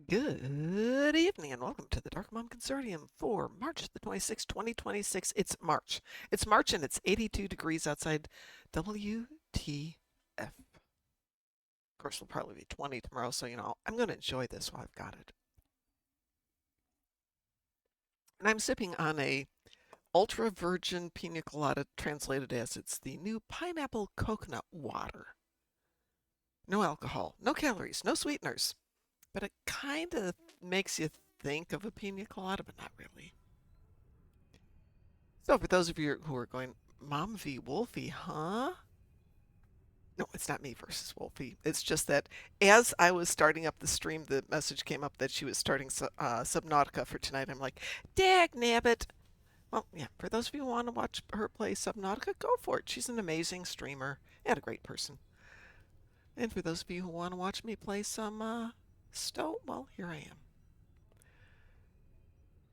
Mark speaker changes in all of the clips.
Speaker 1: Good evening and welcome to the Darkmom Consortium for March the 26th, 2026. It's March. It's March and it's 82 degrees outside WTF. Of course, it'll probably be 20 tomorrow, so I'm going to enjoy this while I've got it. And I'm sipping on a ultra virgin pina colada, translated as it's the new pineapple coconut water. No alcohol, no calories, no sweeteners. But it kind of makes you think of a pina colada, but not really. So for those of you who are going, Mom v. Wolfie, huh? No, it's not me versus Wolfie. It's just that as I was starting up the stream, the message came up that she was starting Subnautica for tonight. I'm like, dag nabbit. Well, yeah, for those of you who want to watch her play Subnautica, go for it. She's an amazing streamer and a great person. And for those of you who want to watch me play some Stowe, well, here I am.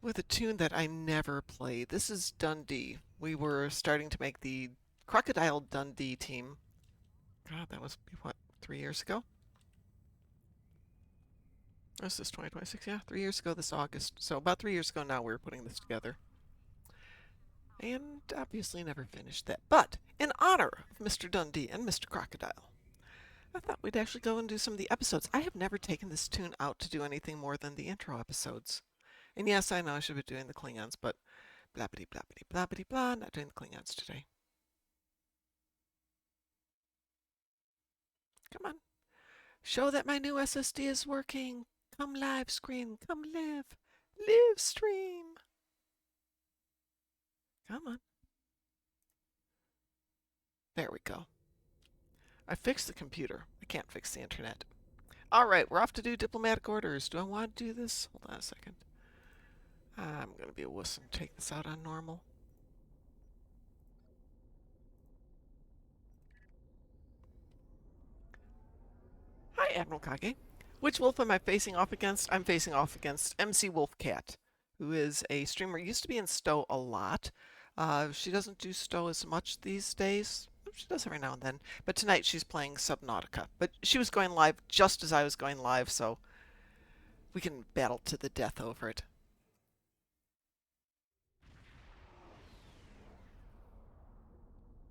Speaker 1: With a tune that I never played. This is Dundee. We were starting to make the Crocodile Dundee team. God, that was, what, 3 years ago? This is 2026, yeah, 3 years ago this August. So about 3 years ago now we were putting this together. And obviously never finished that. But in honor of Mr. Dundee and Mr. Crocodile, I thought we'd actually go and do some of the episodes. I have never taken this tune out to do anything more than the intro episodes. And yes, I know I should be doing the Klingons, but blabbity blabbity blabbity blah, not doing the Klingons today. Come on. Show that my new SSD is working. Come live screen. Come live. Live stream. Come on. There we go. I fixed the computer. I can't fix the internet. All right, we're off to do diplomatic orders. Do I want to do this? Hold on a second. I'm going to be a wuss and take this out on normal. Hi, Admiral Kage. Which wolf am I facing off against? I'm facing off against MC Wolfcat, who is a streamer. Used to be in Stowe a lot. She doesn't do Stowe as much these days. She does every now and then. But tonight she's playing Subnautica. But she was going live just as I was going live, so we can battle to the death over it.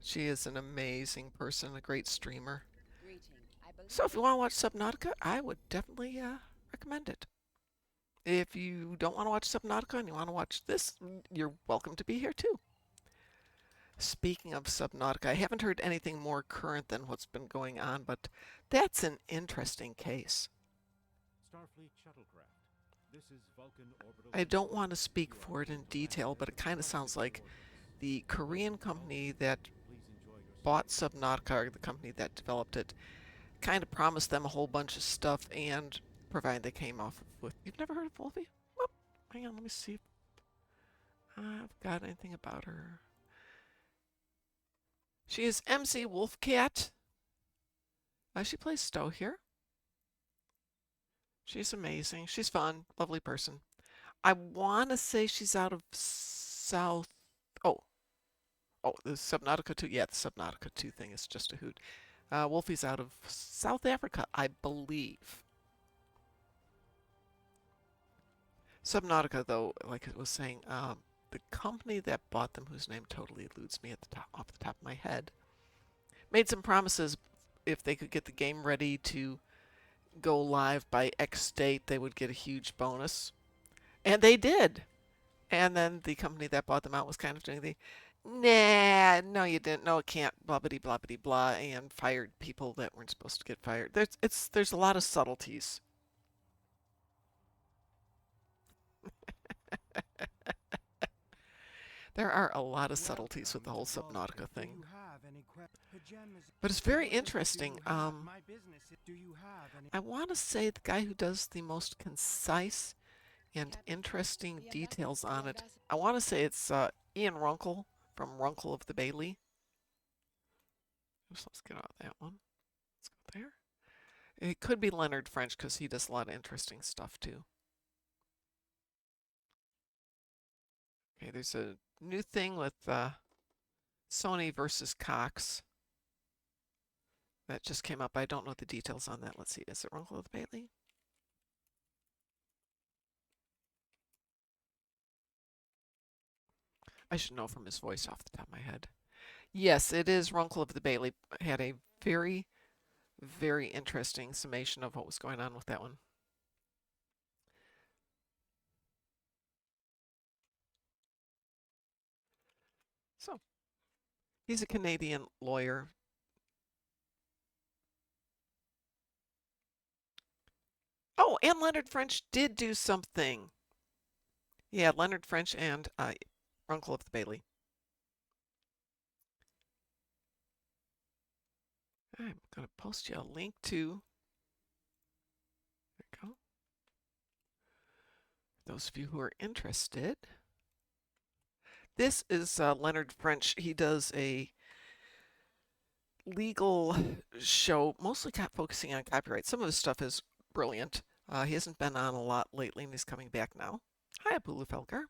Speaker 1: She is an amazing person, a great streamer. So if you want to watch Subnautica, I would definitely recommend it. If you don't want to watch Subnautica and you want to watch this, you're welcome to be here too. Speaking of Subnautica, I haven't heard anything more current than what's been going on, but that's an interesting case. I don't want to speak for it in detail, but it kind of sounds like the Korean company that bought Subnautica, or the company that developed it, kind of promised them a whole bunch of stuff, and provided they came off with... You've never heard of Wolfie? Well, hang on, let me see if I've got anything about her. She is MC Wolfcat. She plays Stowe here. She's amazing. She's fun. Lovely person. I want to say she's out of South... Oh, the Subnautica 2. Yeah, the Subnautica 2 thing is just a hoot. Wolfie's out of South Africa, I believe. Subnautica, though, like I was saying, the company that bought them, whose name totally eludes me off the top of my head, made some promises. If they could get the game ready to go live by X date, they would get a huge bonus. And they did. And then the company that bought them out was kind of doing the, nah, no you didn't, no it can't, blah blah blah blah blah, and fired people that weren't supposed to get fired. There's a lot of subtleties. There are a lot of subtleties with the whole Subnautica thing. But it's very interesting. I want to say the guy who does the most concise and interesting details on it, I want to say it's Ian Runkle from Runkle of the Bailey. Oops, let's get out of that one. Let's go there. It could be Leonard French because he does a lot of interesting stuff too. Okay, there's a new thing with Sony versus Cox that just came up. I don't know the details on that. Let's see. Is it Runkle of the Bailey? I should know from his voice off the top of my head. Yes, it is Runkle of the Bailey. Had a very, very interesting summation of what was going on with that one. So, he's a Canadian lawyer. Oh, and Leonard French did do something. Yeah, Leonard French and Runkle of the Bailey. I'm going to post you a link to. There you go. Those of you who are interested. This is Leonard French. He does a legal show, mostly focusing on copyright. Some of his stuff is brilliant. He hasn't been on a lot lately, and he's coming back now. Hi, Abulu Felger.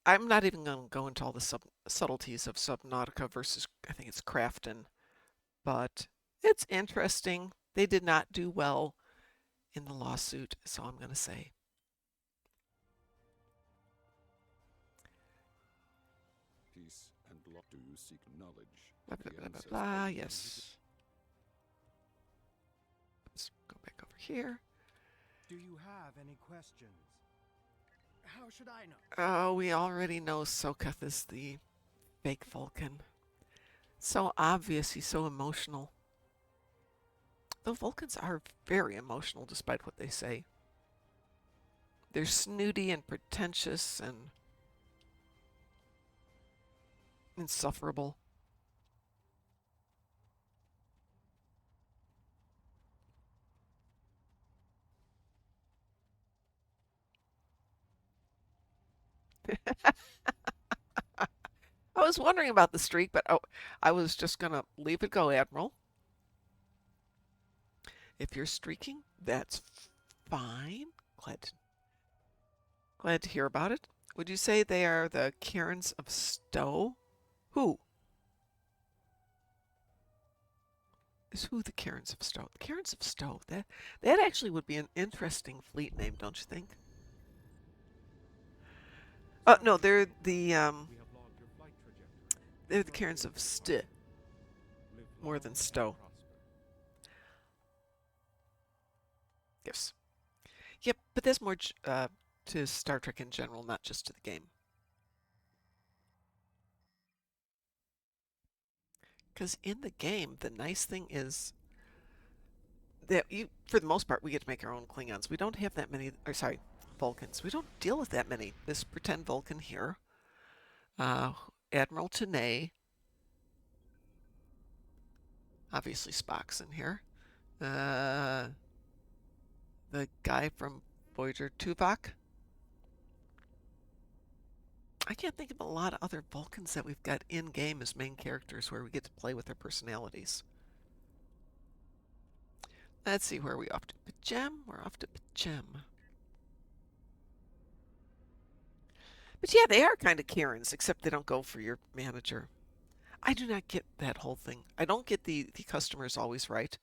Speaker 1: I'm not even going to go into all the subtleties of Subnautica versus, I think it's Crafton, but it's interesting. They did not do well in the lawsuit, is all I'm going to say.
Speaker 2: Peace and law. Do you seek knowledge?
Speaker 1: Blah, blah, blah, blah, blah. Yes. Let's go back over here.
Speaker 3: Do you have any questions? How should I know?
Speaker 1: Oh, we already know Soketh is the fake Vulcan. So obvious, he's so emotional. Though Vulcans are very emotional despite what they say. They're snooty and pretentious and insufferable. I was wondering about the streak, but I was just going to leave it go, Admiral. If you're streaking, that's fine. Glad to hear about it. Would you say they are the Karens of Stowe? Who? Who the Karens of Stowe? The Karens of Stowe. That actually would be an interesting fleet name, don't you think? No, they're the Karens of St. More than Stowe. Yes. Yep, but there's more to Star Trek in general, not just to the game. Because in the game, the nice thing is that for the most part, we get to make our own Klingons. We don't have that many, or sorry, Vulcans. We don't deal with that many. This pretend Vulcan here, Admiral Tanay, obviously Spock's in here. The guy from Voyager, Tuvok. I can't think of a lot of other Vulcans that we've got in-game as main characters where we get to play with their personalities. Let's see, where are we off to? Pajem? We're off to Pajem. But yeah, they are kind of Karens, except they don't go for your manager. I do not get that whole thing. I don't get the customer is always right,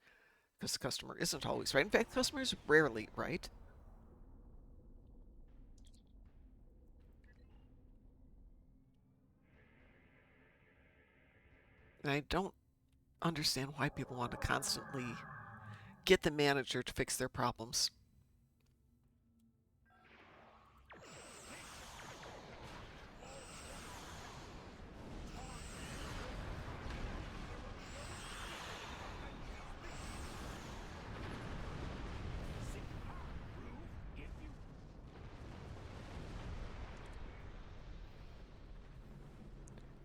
Speaker 1: because the customer isn't always right. In fact, the customer is rarely right. And I don't understand why people want to constantly get the manager to fix their problems.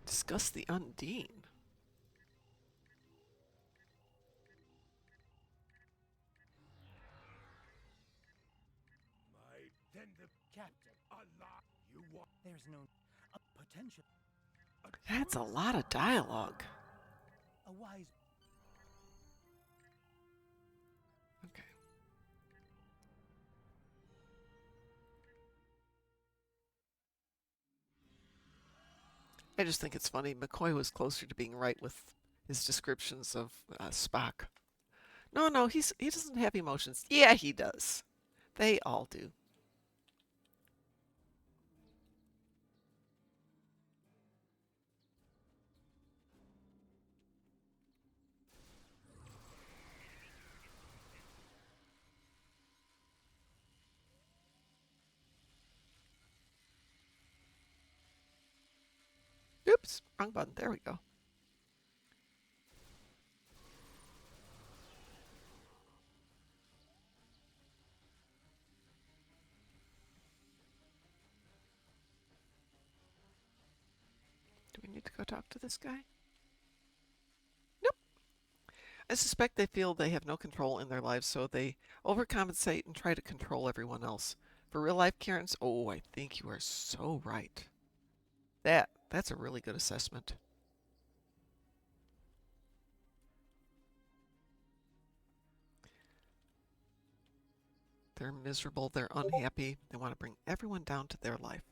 Speaker 1: Discuss the Undine.
Speaker 3: Then the captain. Allah, you want? There's no potential.
Speaker 1: That's a lot of dialogue.
Speaker 3: A wise.
Speaker 1: Okay. I just think it's funny. McCoy was closer to being right with his descriptions of Spock. No, he doesn't have emotions. Yeah, he does. They all do. Whoops, wrong button. There we go. Do we need to go talk to this guy? Nope. I suspect they feel they have no control in their lives, so they overcompensate and try to control everyone else. For real life Karens, oh, I think you are so right. That's a really good assessment. They're miserable, they're unhappy, they want to bring everyone down to their life.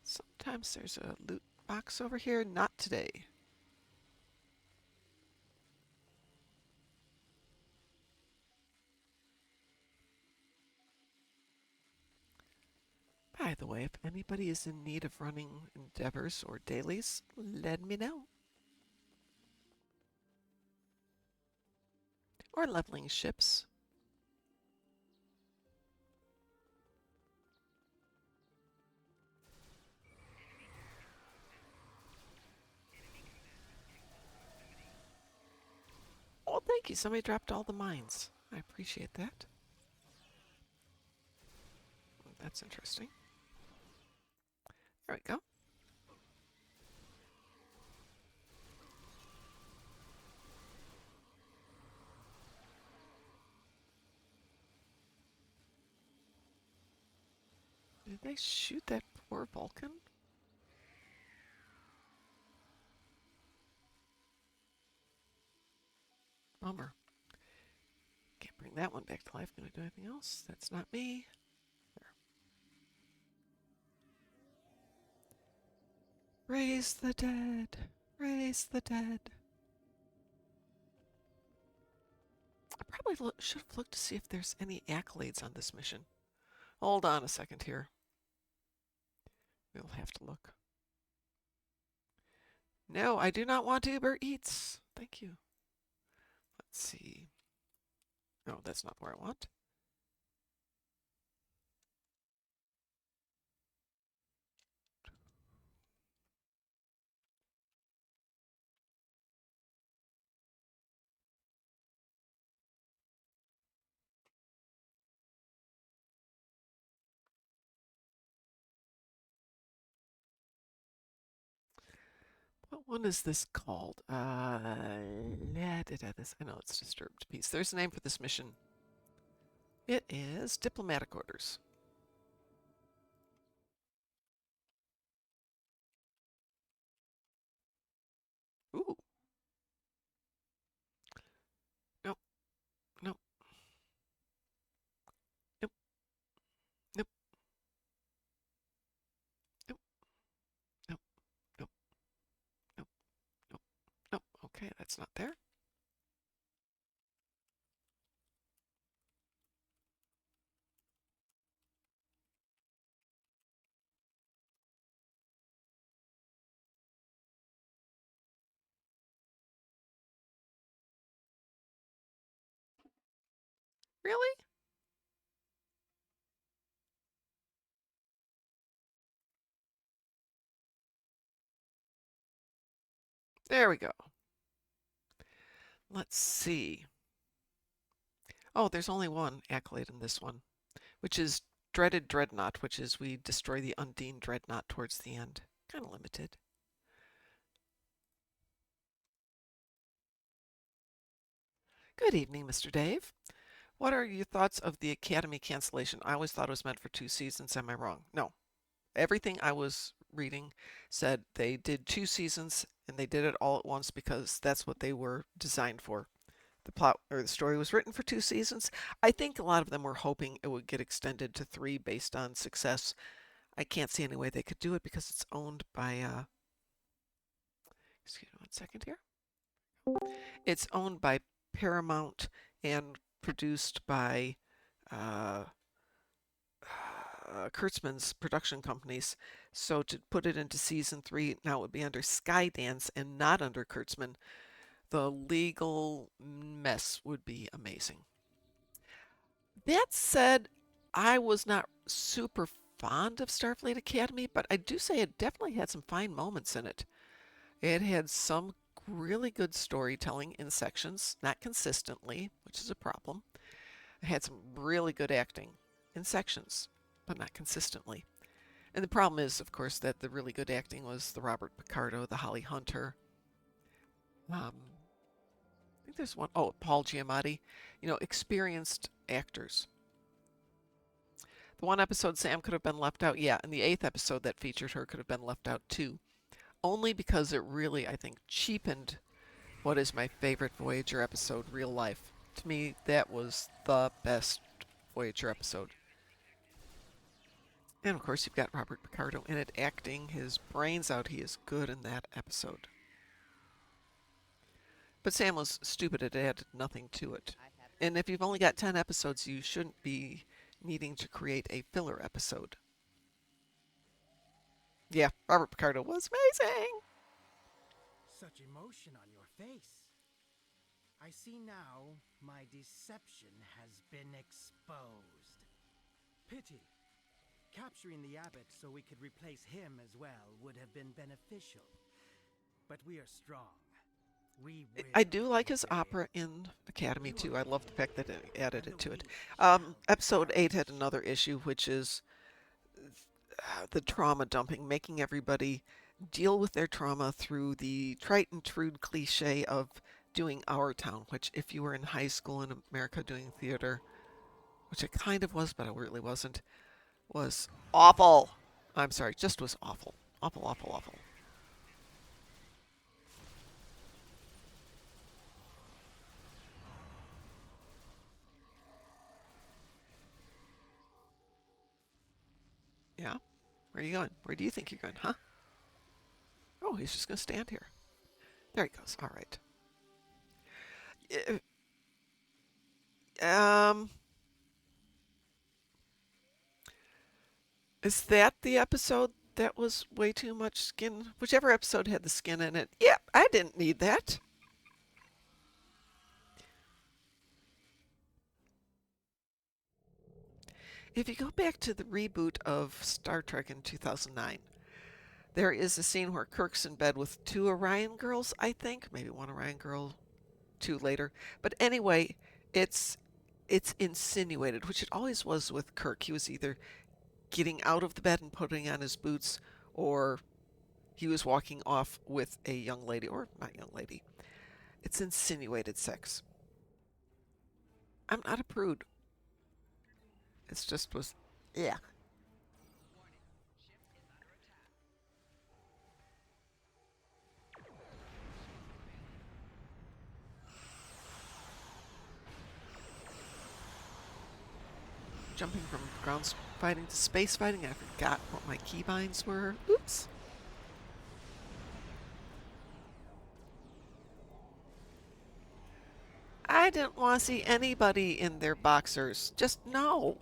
Speaker 1: Sometimes there's a loot box over here, not today. By the way, if anybody is in need of running endeavors or dailies, let me know. Or leveling ships. Oh, thank you. Somebody dropped all the mines. I appreciate that. That's interesting. There we go. Did they shoot that poor Vulcan? Bummer. Can't bring that one back to life. Can I do anything else? That's not me. There. Raise the dead. Raise the dead. I probably should have looked to see if there's any accolades on this mission. Hold on a second here. We'll have to look. No, I do not want Uber Eats. Thank you. Let's see. No, that's not where I want. What one is this called? I know it's Disturbed Peace. There's a name for this mission. It is Diplomatic Orders. Ooh. Nope. Nope. Nope. Nope. Nope. Nope. Nope. Nope. Nope. Nope. Okay, that's not there. Really? There we go. Let's see. Oh, there's only one accolade in this one, which is Dreaded Dreadnought, which is we destroy the Undine Dreadnought towards the end. Kind of limited. Good evening, Mr. Dave. What are your thoughts of the Academy cancellation? I always thought it was meant for 2 seasons. Am I wrong? No. Everything I was reading said they did 2 seasons and they did it all at once because that's what they were designed for. The plot or the story was written for 2 seasons. I think a lot of them were hoping it would get extended to 3 based on success. I can't see any way they could do it because it's owned by excuse me one second here. It's owned by Paramount and produced by Kurtzman's production companies. So to put it into season 3 now it would be under Skydance and not under Kurtzman. the legal mess would be amazing. That said, I was not super fond of Starfleet Academy, but I do say it definitely had some fine moments in it. It had some really good storytelling in sections, not consistently, which is a problem. It had some really good acting in sections, but not consistently. And the problem is, of course, that the really good acting was the Robert Picardo, the Holly Hunter. I think there's one, oh, Paul Giamatti. You know, experienced actors. The one episode Sam could have been left out, yeah, and the 8th episode that featured her could have been left out too. Only because it really, I think, cheapened what is my favorite Voyager episode, Real Life. To me, that was the best Voyager episode. And of course, you've got Robert Picardo in it acting his brains out. He is good in that episode. But Sam was stupid. It added nothing to it. And if you've only got 10 episodes, you shouldn't be needing to create a filler episode. Yeah, Robert Picardo was amazing.
Speaker 3: Such emotion on your face. I see now my deception has been exposed. Pity. Capturing the abbot so we could replace him as well would have been beneficial. But we are strong. We will
Speaker 1: I do like his
Speaker 3: prevail.
Speaker 1: opera in Academy too. I love the fact that it added it to it. Episode 8 had another issue, which is the trauma dumping, making everybody deal with their trauma through the trite and true cliche of doing Our Town, which if you were in high school in America doing theater, which it kind of was, but it really wasn't, was awful. I'm sorry, just was awful. Awful, awful, awful. Yeah? Where are you going? Where do you think you're going, huh? Oh, he's just going to stand here. There he goes. All right. Is that the episode that was way too much skin? Whichever episode had the skin in it. Yep, I didn't need that. If you go back to the reboot of Star Trek in 2009, there is a scene where Kirk's in bed with 2 Orion girls, I think. Maybe 1 Orion girl, 2 later. But anyway, it's insinuated, which it always was with Kirk. He was either getting out of the bed and putting on his boots, or he was walking off with a young lady, or not young lady. It's insinuated sex. I'm not a prude. It's just was, yeah. Jumping from ground fighting to space fighting, I forgot what my keybinds were. Oops. I didn't want to see anybody in their boxers. Just no.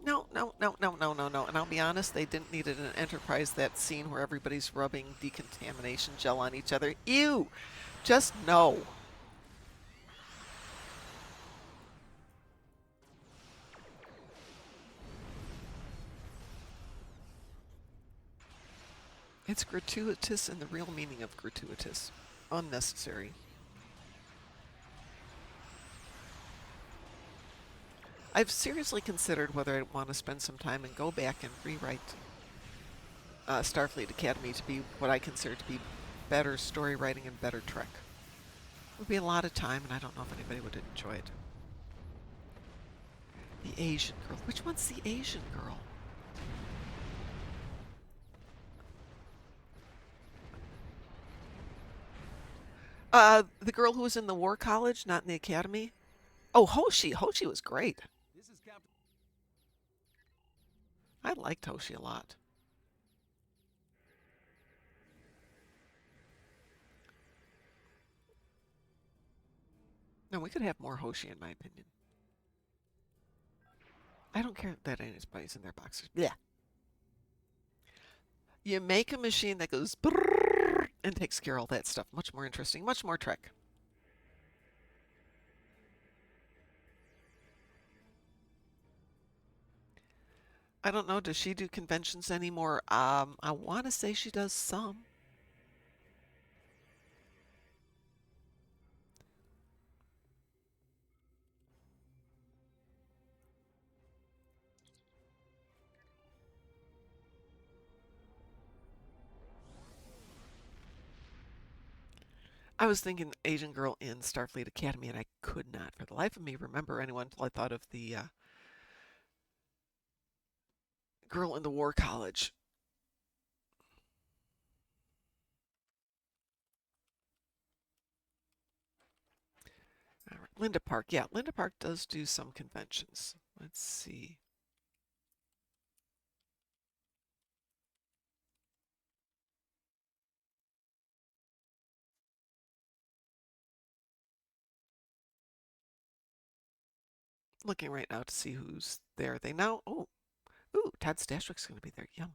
Speaker 1: No, no, no, no, no, no, no. And I'll be honest, they didn't need it in Enterprise, that scene where everybody's rubbing decontamination gel on each other. Ew! Just no. It's gratuitous in the real meaning of gratuitous. Unnecessary. I've seriously considered whether I want to spend some time and go back and rewrite Starfleet Academy to be what I consider to be better story writing and better Trek. It would be a lot of time, and I don't know if anybody would enjoy it. The Asian girl. Which one's the Asian girl? The girl who was in the War College, not in the Academy. Oh, Hoshi. Hoshi was great.
Speaker 2: This is Captain.
Speaker 1: I liked Hoshi a lot. No, we could have more Hoshi, in my opinion. I don't care that anybody's in their boxers. Yeah. You make a machine that goes brrrr and takes care of all that stuff. Much more interesting, much more Trek. I don't know. Does she do conventions anymore? I want to say she does some. I was thinking Asian Girl in Starfleet Academy, and I could not, for the life of me, remember anyone until I thought of the girl in the War College. All right, Linda Park. Yeah, Linda Park does do some conventions. Let's see. Looking right now to see who's there. They now. Oh, ooh, Todd Stashwick's going to be there. Yum.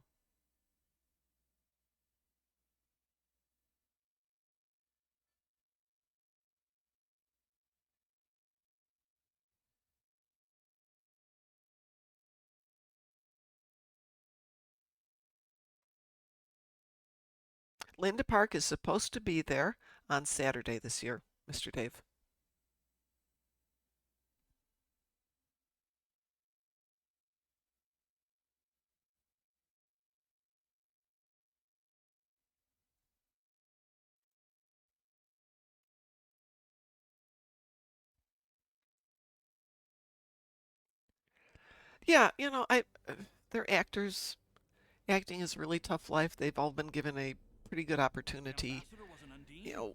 Speaker 1: Linda Park is supposed to be there on Saturday this year, Mr. Dave. Yeah, they're actors. Acting is a really tough life. They've all been given a pretty good opportunity,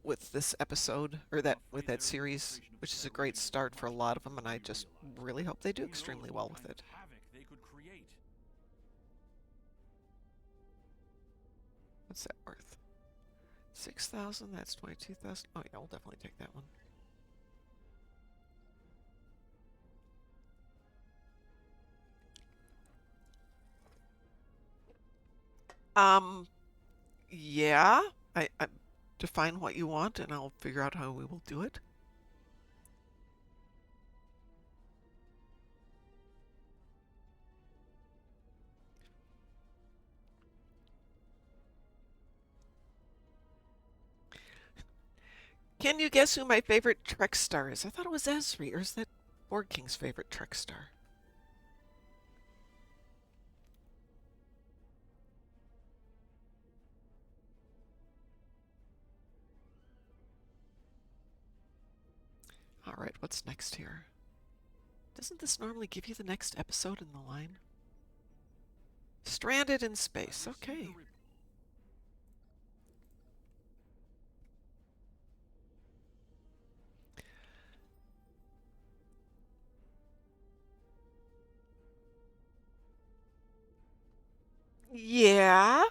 Speaker 1: with this episode or that with that series, which is a great start for a lot of them, and I just really hope they do extremely well with it. What's that worth? 6,000. That's 22,000. Oh yeah, we'll definitely take that one. Um, yeah. I define what you want, and I'll figure out how we will do it. Can you guess who my favorite Trek star is? I thought it was Esri, or is that Borg King's favorite Trek star? All right, what's next here? Doesn't this normally give you the next episode in the line? Stranded in space. Okay. Yeah.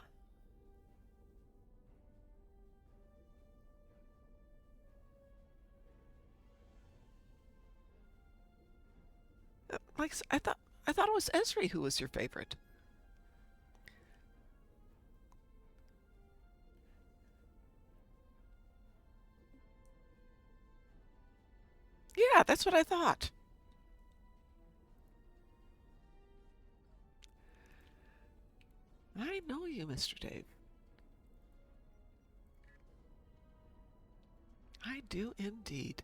Speaker 1: Like I thought it was Esri who was your favorite. Yeah, that's what I thought. I know you, Mr. Dave. I do indeed.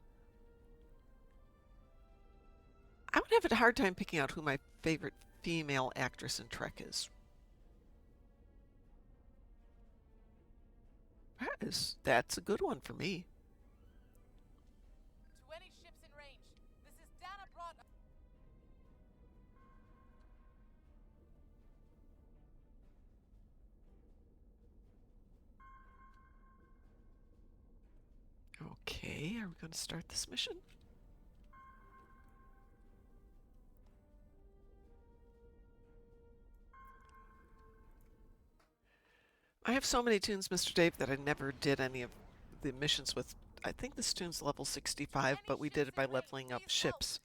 Speaker 1: I would have a hard time picking out who my favorite female actress in Trek is. That's a good one for me.
Speaker 4: To any ships in range, this is Dana Broad.
Speaker 1: Okay, are we going to start this mission? I have so many tunes, Mr. Dave, that I never did any of the missions with. I think this tune's level 65, but we did it by leveling up ships.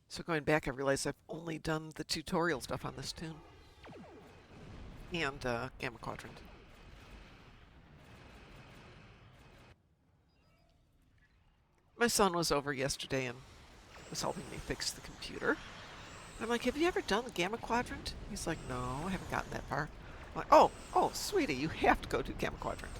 Speaker 1: So going back, I realized I've only done the tutorial stuff on this tune. And Gamma Quadrant. My son was over yesterday and was helping me fix the computer. I'm like, have you ever done the Gamma Quadrant? He's like, no, I haven't gotten that far. I'm like, oh, sweetie, you have to go do Gamma Quadrant.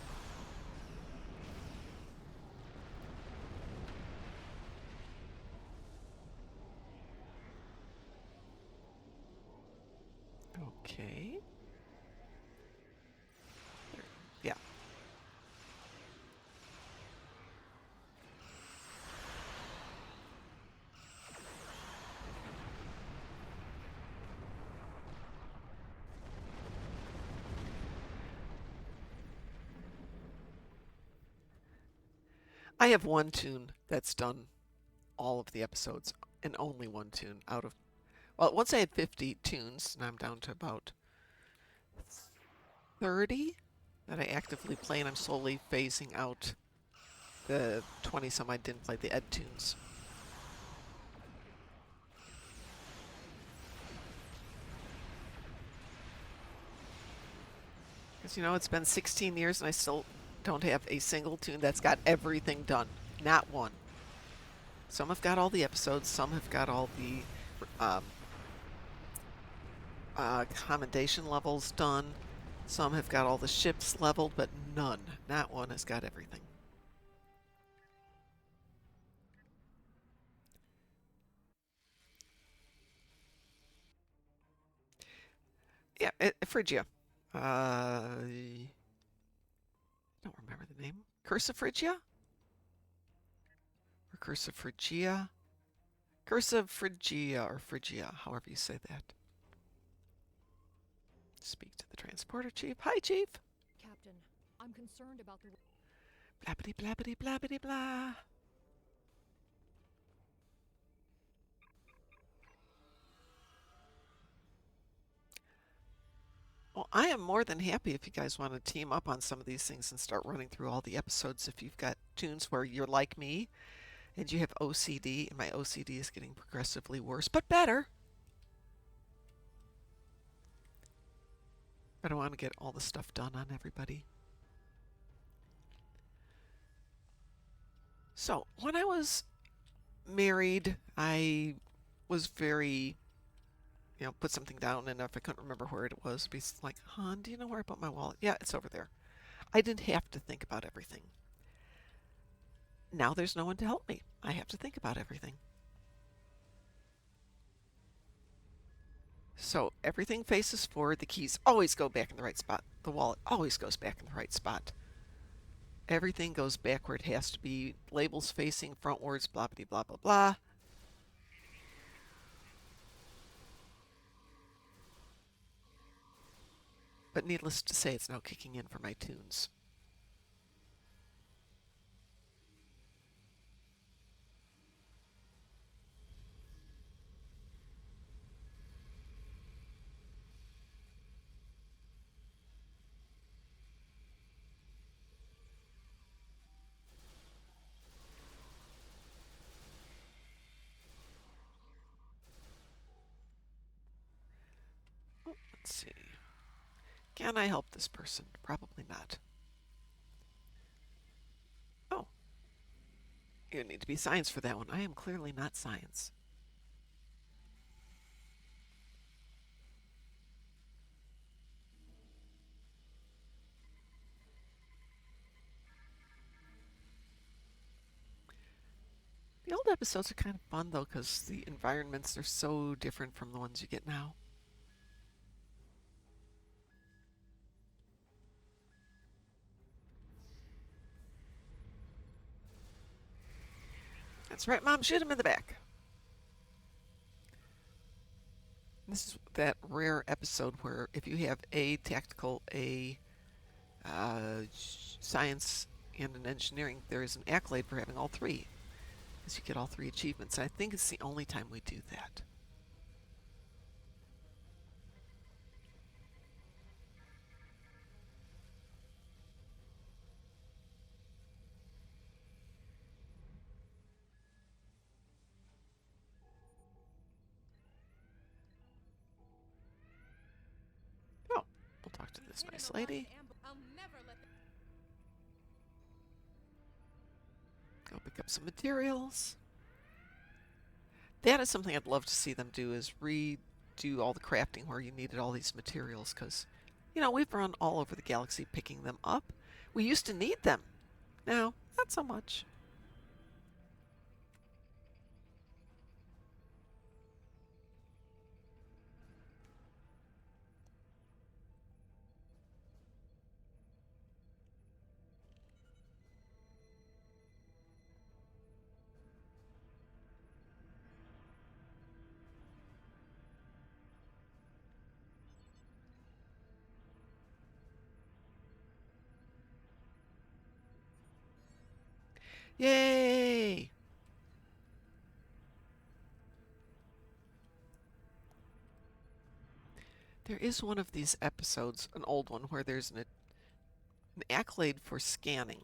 Speaker 1: Okay. Yeah. I have one tune that's done all of the episodes, and only one tune out of, well, once I had 50 tunes, and I'm down to about 30 that I actively play, and I'm slowly phasing out the 20 some I didn't play, the Ed tunes. Because, you know, it's been 16 years and I still don't have a single tune that's got everything done. Not one. Some have got all the episodes, some have got all the commendation levels done, some have got all the ships leveled, but none, not one has got everything. Yeah, Phrygia. I don't remember the name. Curse of Phrygia? Or Curse of Phrygia? Curse of Phrygia, or Phrygia, however you say that. Speak to the transporter chief. Hi, chief.
Speaker 5: Captain, I'm concerned about the...
Speaker 1: Blabbity, blabbity, blabbity, blah. Well, I am more than happy if you guys want to team up on some of these things and start running through all the episodes. If you've got tunes where you're like me and you have OCD, and my OCD is getting progressively worse, but better. But I want to get all the stuff done on everybody. So, when I was married, I was very, put something down, and if I couldn't remember where it was, be like, hon, do you know where I put my wallet? Yeah, it's over there. I didn't have to think about everything. Now there's no one to help me. I have to think about everything. So everything faces forward. The keys always go back in the right spot. The wallet always goes back in the right spot. Everything goes back where it has to be. Labels facing frontwards, blah, blah, blah, blah, blah. But needless to say, it's now kicking in for my tunes. Oh, let's see. Can I help this person? Probably not. Oh. You need to be science for that one. I am clearly not science. The old episodes are kind of fun, though, because the environments are so different from the ones you get now. That's right, Mom. Shoot him in the back. This is that rare episode where if you have a tactical, a science, and an engineering, there is an accolade for having all three. Because you get all three achievements. I think it's the only time we do that. Oh, we'll talk to this nice lady.
Speaker 4: I'll never let them...
Speaker 1: Go pick up some materials. That is something I'd love to see them do, is redo all the crafting where you needed all these materials, because, you know, we've run all over the galaxy picking them up. We used to need them. Now, not so much. Yay! There is one of these episodes, an old one, where there's an accolade for scanning.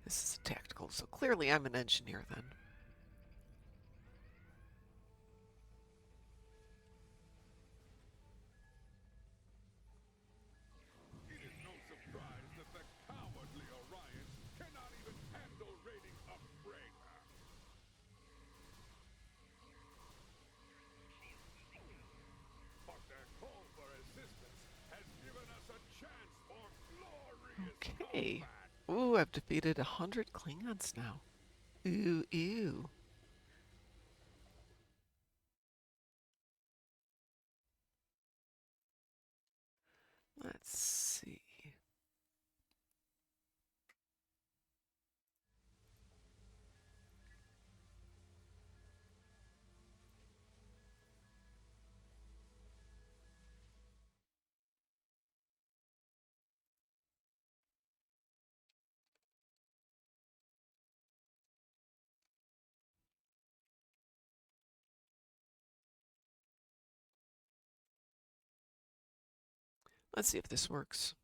Speaker 1: This is tactical, so clearly I'm an engineer then.
Speaker 2: It is no surprise that the cowardly Orion cannot even handle raiding a freighter. But their call for assistance has given us a chance for glorious
Speaker 1: Okay.
Speaker 2: combat.
Speaker 1: Ooh, I've defeated 100 Klingons now. Ooh, ew. Let's see. Let's see if this works.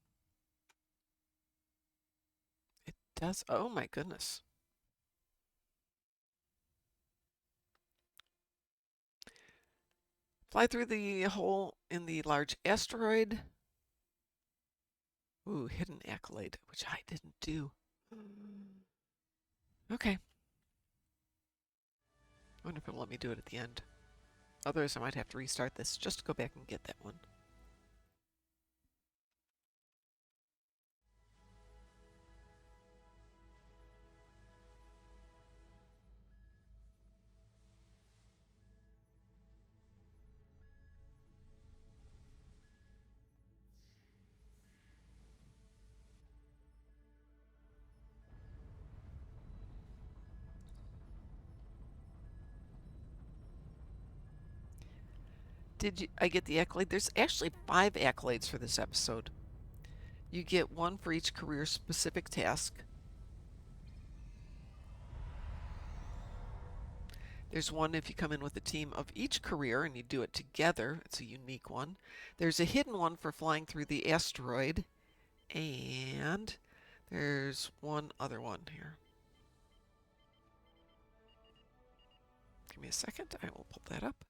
Speaker 1: It does. Oh my goodness. Fly through the hole in the large asteroid. Ooh, hidden accolade, which I didn't do. Okay. I wonder if it'll let me do it at the end. Otherwise, I might have to restart this just to go back and get that one. Did I get the accolade? There's actually 5 accolades for this episode. You get one for each career-specific task. There's one if you come in with a team of each career and you do it together. It's a unique one. There's a hidden one for flying through the asteroid. And there's one other one here. Give me a second. I will pull that up.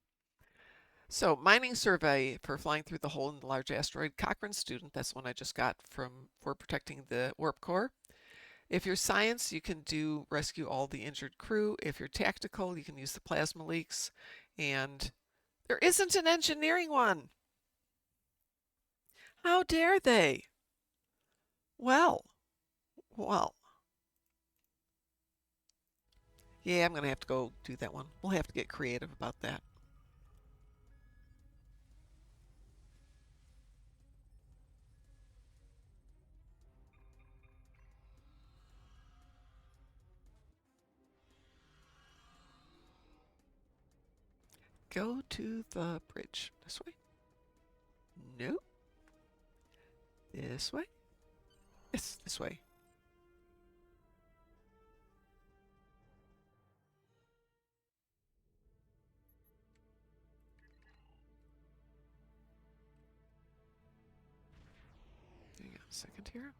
Speaker 1: So, mining survey for flying through the hole in the large asteroid. Cochrane student, that's one I just got for protecting the warp core. If you're science, you can do rescue all the injured crew. If you're tactical, you can use the plasma leaks. And there isn't an engineering one. How dare they? Well. Yeah, I'm going to have to go do that one. We'll have to get creative about that. Go to the bridge. This way? Nope. This way? Yes, this way. second here.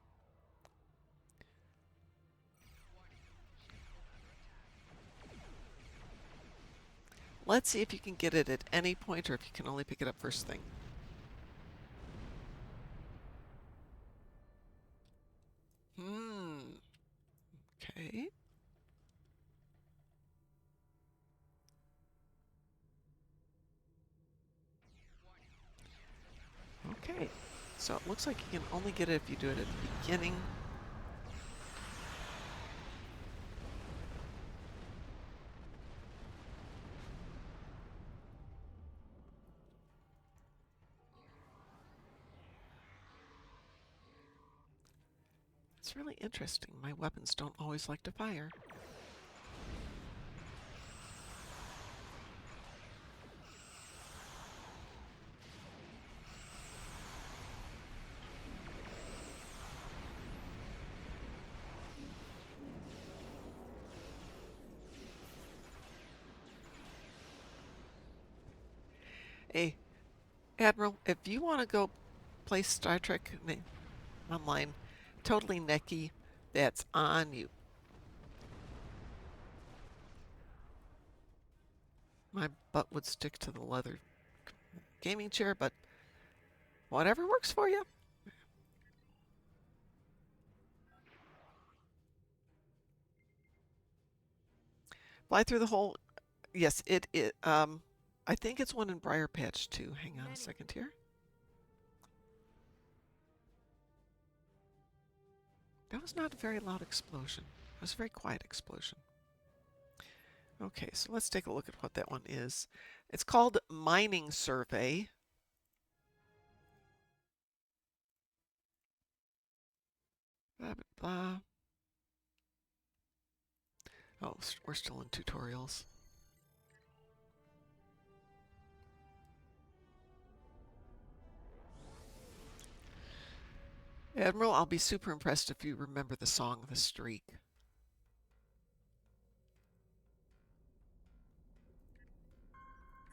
Speaker 1: Let's see if you can get it at any point or if you can only pick it up first thing. Okay. Okay. So it looks like you can only get it if you do it at the beginning. It's really interesting. My weapons don't always like to fire. Hey, Admiral, if you want to go play Star Trek online, totally necky, that's on you. My butt would stick to the leather gaming chair, but whatever works for you. Fly through the hole. Yes, I think it's one in Briar Patch too. Hang on a second here. That was not a very loud explosion. It was a very quiet explosion. Okay, so let's take a look at what that one is. It's called Mining Survey. Blah, blah, blah. Oh, we're still in tutorials. Admiral, I'll be super impressed if you remember the song The Streak.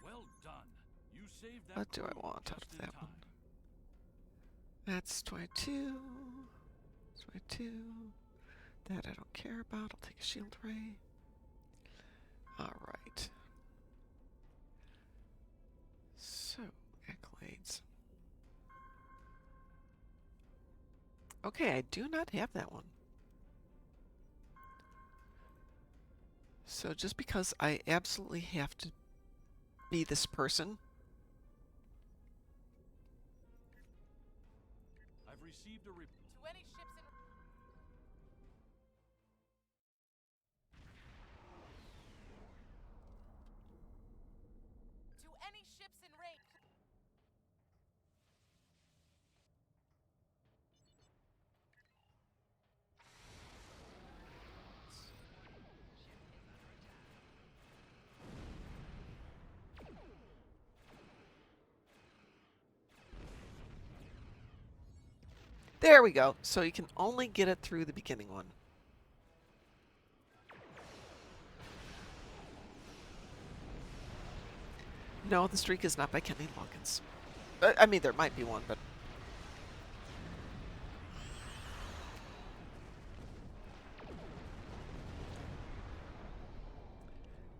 Speaker 2: Well done. You saved that
Speaker 1: What do I
Speaker 2: crew
Speaker 1: want out
Speaker 2: just
Speaker 1: of
Speaker 2: in
Speaker 1: that one?
Speaker 2: time.
Speaker 1: That's 22. 22. That I don't care about. I'll take a shield ray. Alright. So, accolades. Okay, I do not have that one. So just because I absolutely have to be this person.
Speaker 2: I've received a report.
Speaker 4: To any ships in... To any ships in range.
Speaker 1: There we go. So you can only get it through the beginning one. No, the streak is not by Kenny Loggins. I mean, there might be one, but...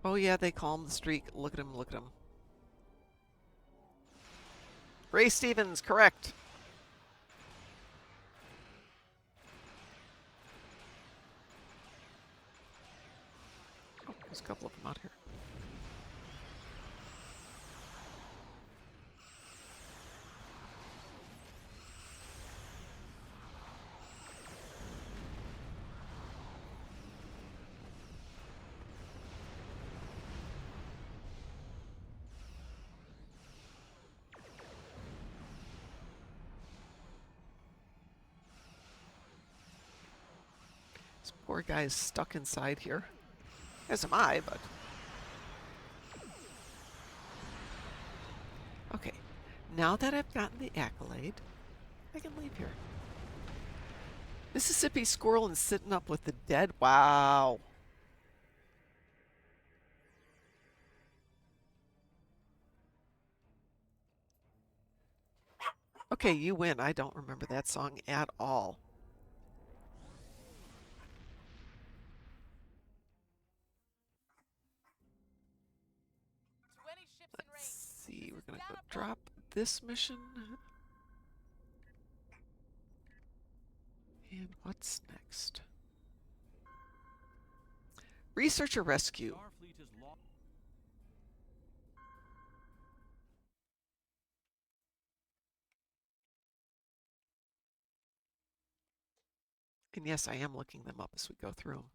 Speaker 1: Oh yeah, they call him the streak. Look at him, look at him. Ray Stevens, correct. Oh, there's a couple of them out here. This poor guy is stuck inside here. As am I, but... Okay, now that I've gotten the accolade, I can leave here. Mississippi squirrel and sitting up with the dead. Wow. Okay, you win. I don't remember that song at all.
Speaker 4: Ships in range.
Speaker 1: Let's see, we're gonna
Speaker 4: Down
Speaker 1: go
Speaker 4: a
Speaker 1: drop this mission. And what's next? Research or rescue?
Speaker 6: Starfleet is lost.
Speaker 1: And yes, I am looking them up as we go through them.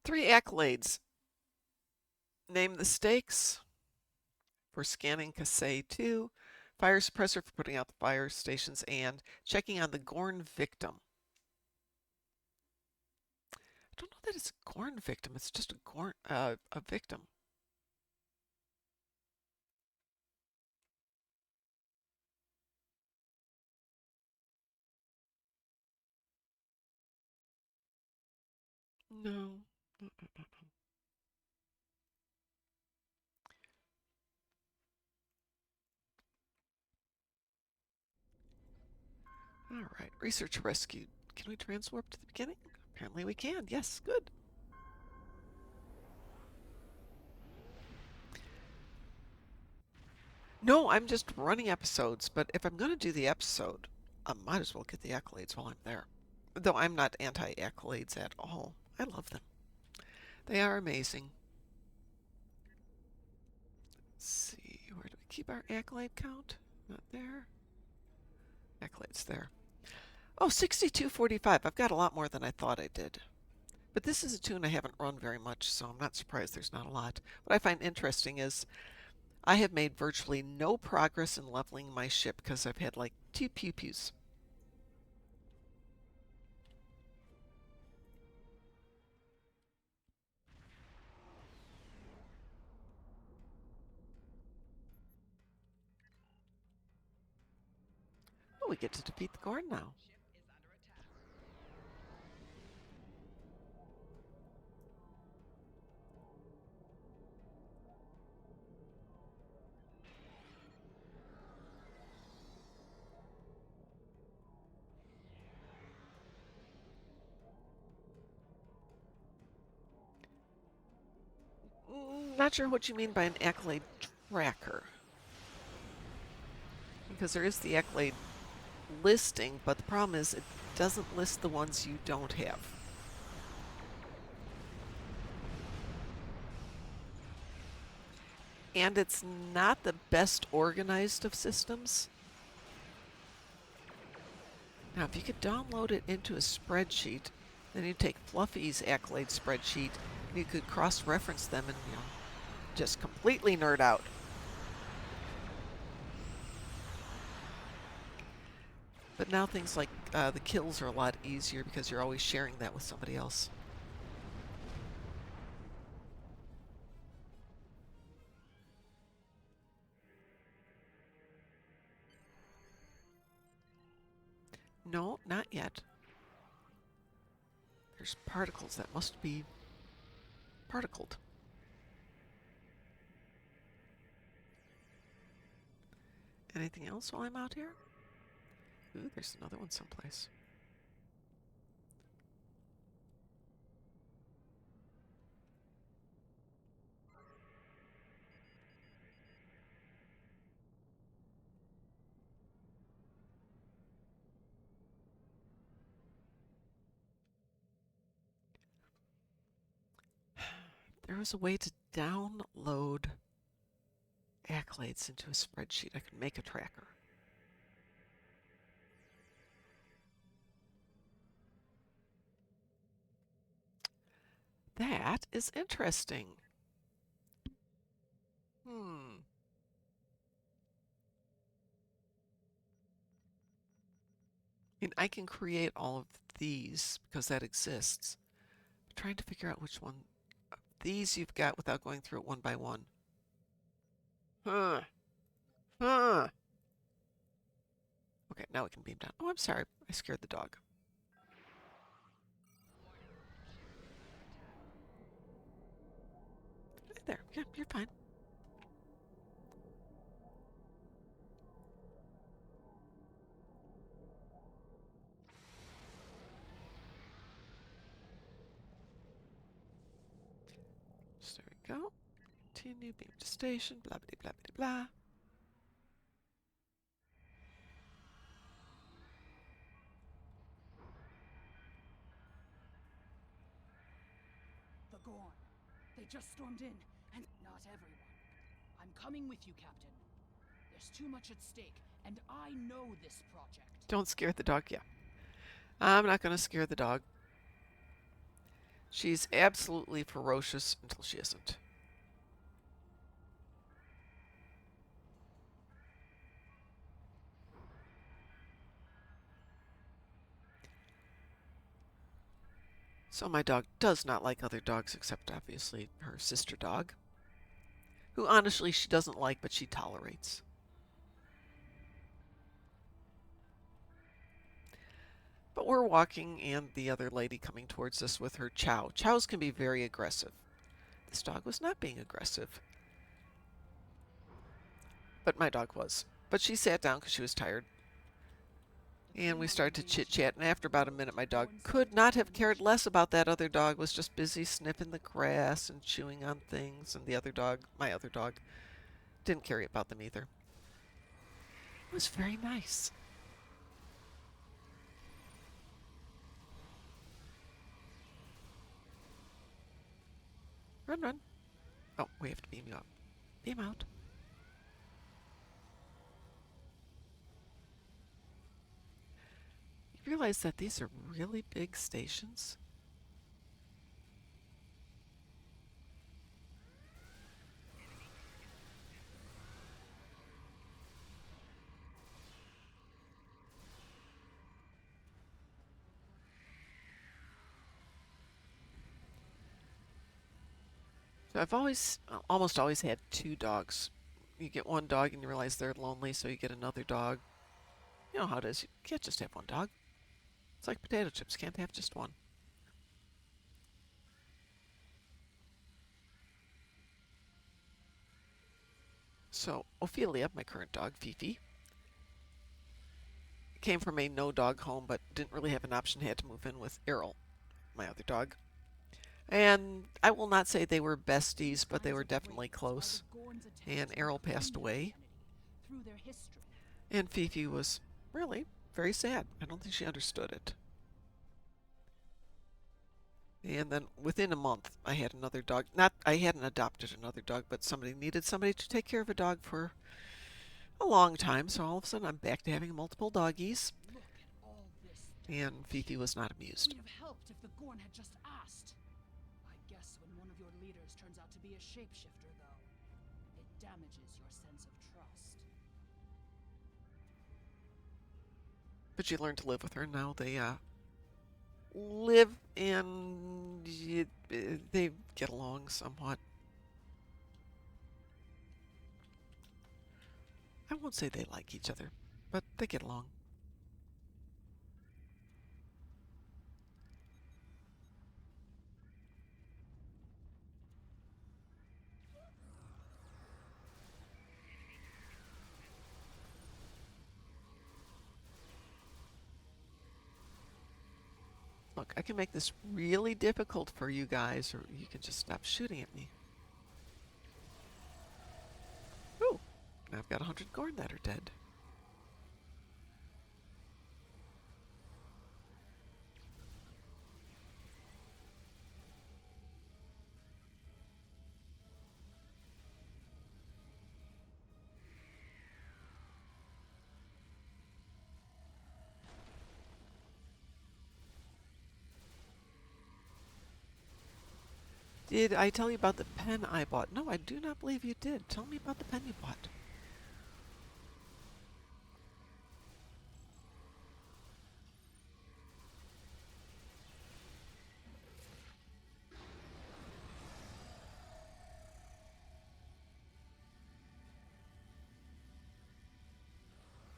Speaker 1: Three accolades. Name the stakes for scanning Cassay 2, fire suppressor for putting out the fire stations, and checking on the Gorn victim. I don't know that it's a Gorn victim. It's just a victim. No. All right, research rescue. Can we transwarp to the beginning? Apparently we can. Yes, good. No, I'm just running episodes, but if I'm going to do the episode, I might as well get the accolades while I'm there. Though I'm not anti-accolades at all. I love them. They are amazing. Let's see, where do we keep our accolade count? Not there. Accolades there. Oh, 6245. I've got a lot more than I thought I did. But this is a tune I haven't run very much, so I'm not surprised there's not a lot. What I find interesting is I have made virtually no progress in leveling my ship because I've had like 2 pew-pews. Oh, we get to defeat the Gorn now. Not sure what you mean by an accolade tracker. Because there is the accolade listing, but the problem is it doesn't list the ones you don't have. And it's not the best organized of systems. Now, if you could download it into a spreadsheet, then you take Fluffy's accolade spreadsheet, and you could cross-reference them and, just completely nerd out. But now things like the kills are a lot easier because you're always sharing that with somebody else. No, not yet. There's particles that must be particled. Anything else while I'm out here? Ooh, there's another one someplace. There was a way to download accolades into a spreadsheet. I could make a tracker. That is interesting. And I can create all of these because that exists. I'm trying to figure out which one of these you've got without going through it one by one. Huh. Huh. Okay, now we can beam down. Oh, I'm sorry. I scared the dog. There. Yeah, you're fine. So there we go. Continue, beam to station, blah, blah, blah, blah, blah.
Speaker 6: The Gorn. They just stormed in, and not everyone. I'm coming with you, Captain. There's too much at stake, and I know this project.
Speaker 1: Don't scare the dog. Yeah. I'm not going to scare the dog. She's absolutely ferocious until she isn't. So my dog does not like other dogs except obviously her sister dog, who honestly she doesn't like but she tolerates. But we're walking and the other lady coming towards us with her chow. Chows can be very aggressive. This dog was not being aggressive. But my dog was. But she sat down because she was tired. And we started to chit-chat, and after about a minute my dog could not have cared less about that other dog, was just busy sniffing the grass and chewing on things, and the other dog, my other dog, didn't care about them either. It was very nice. Run, run. Oh, we have to beam you up. Beam out. You realize that these are really big stations? So I've almost always had two dogs. You get one dog and you realize they're lonely, so you get another dog. You know how it is. You can't just have one dog. It's like potato chips. Can't have just one. So Ophelia, my current dog, Fifi, came from a no-dog home, but didn't really have an option. Had to move in with Errol, my other dog. And I will not say they were besties, but they were definitely close. And Errol passed away. And Fifi was really very sad. I don't think she understood it. And then within a month, I had another dog. I hadn't adopted another dog, but somebody needed somebody to take care of a dog for a long time. So all of a sudden, I'm back to having multiple doggies. And Fifi was not amused.
Speaker 6: Would have helped if the Gorn had just asked. I guess when one of your leaders turns out to be a shapeshifter, though, it damages your sense of trust.
Speaker 1: But you learn to live with her. Now they live and they get along somewhat. I won't say they like each other, but they get along. Look, I can make this really difficult for you guys, or you can just stop shooting at me. Ooh, now I've got 100 Gorn that are dead. Did I tell you about the pen I bought? No, I do not believe you did. Tell me about the pen you bought.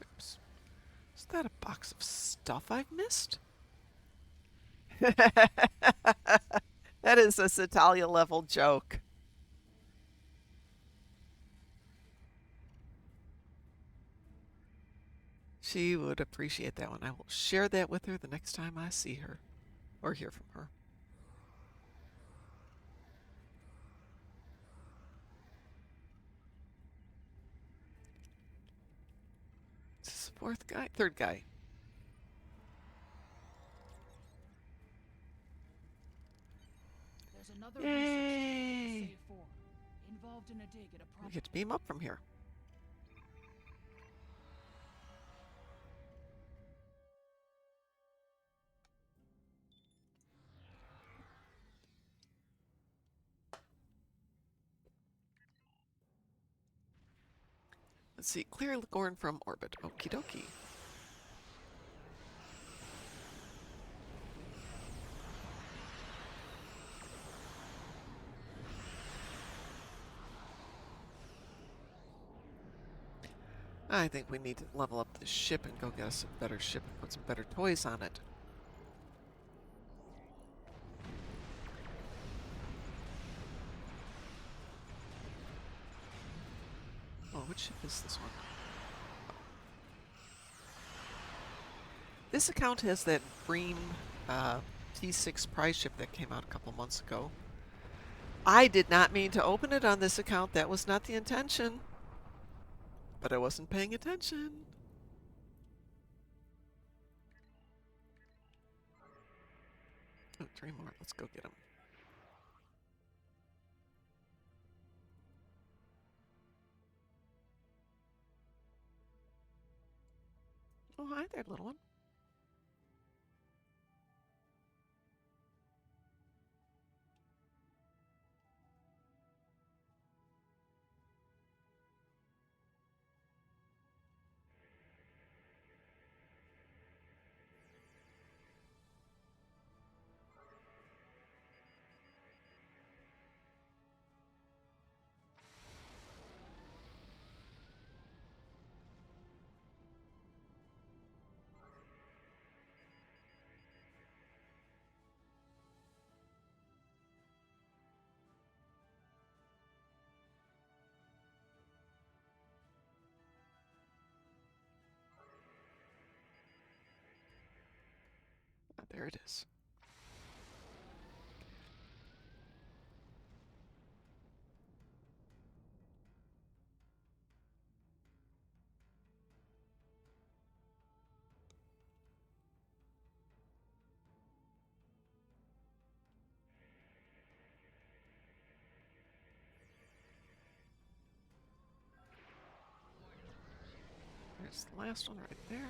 Speaker 1: Oops. Is that a box of stuff I've missed? That is a Satalia level joke. She would appreciate that one. I will share that with her the next time I see her or hear from her. Is this the fourth guy? Third guy.
Speaker 6: There's another
Speaker 1: Yay!
Speaker 6: research save 4 involved in a dig at a
Speaker 1: We
Speaker 6: project.
Speaker 1: get to beam up from here. Let's see. Clear Gorn from orbit. Okie dokie. I think we need to level up the ship and go get us a better ship and put some better toys on it. Oh, which ship is this one? This account has that Bream T6 prize ship that came out a couple months ago. I did not mean to open it on this account. That was not the intention. But I wasn't paying attention. Oh, 3 more. Let's go get them. Oh, hi there, little one. Oh, there it is. There's the last one right there.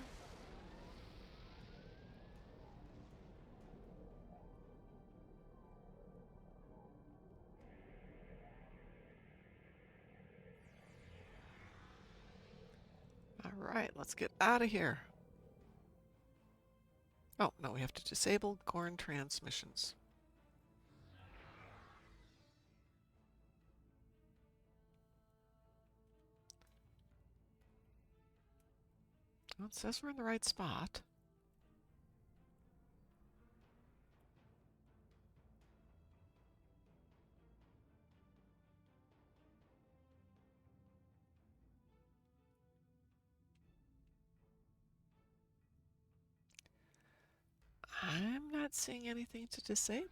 Speaker 1: All right, let's get out of here. Oh, no, we have to disable Gorn transmissions. Well, it says we're in the right spot. I'm not seeing anything to disable.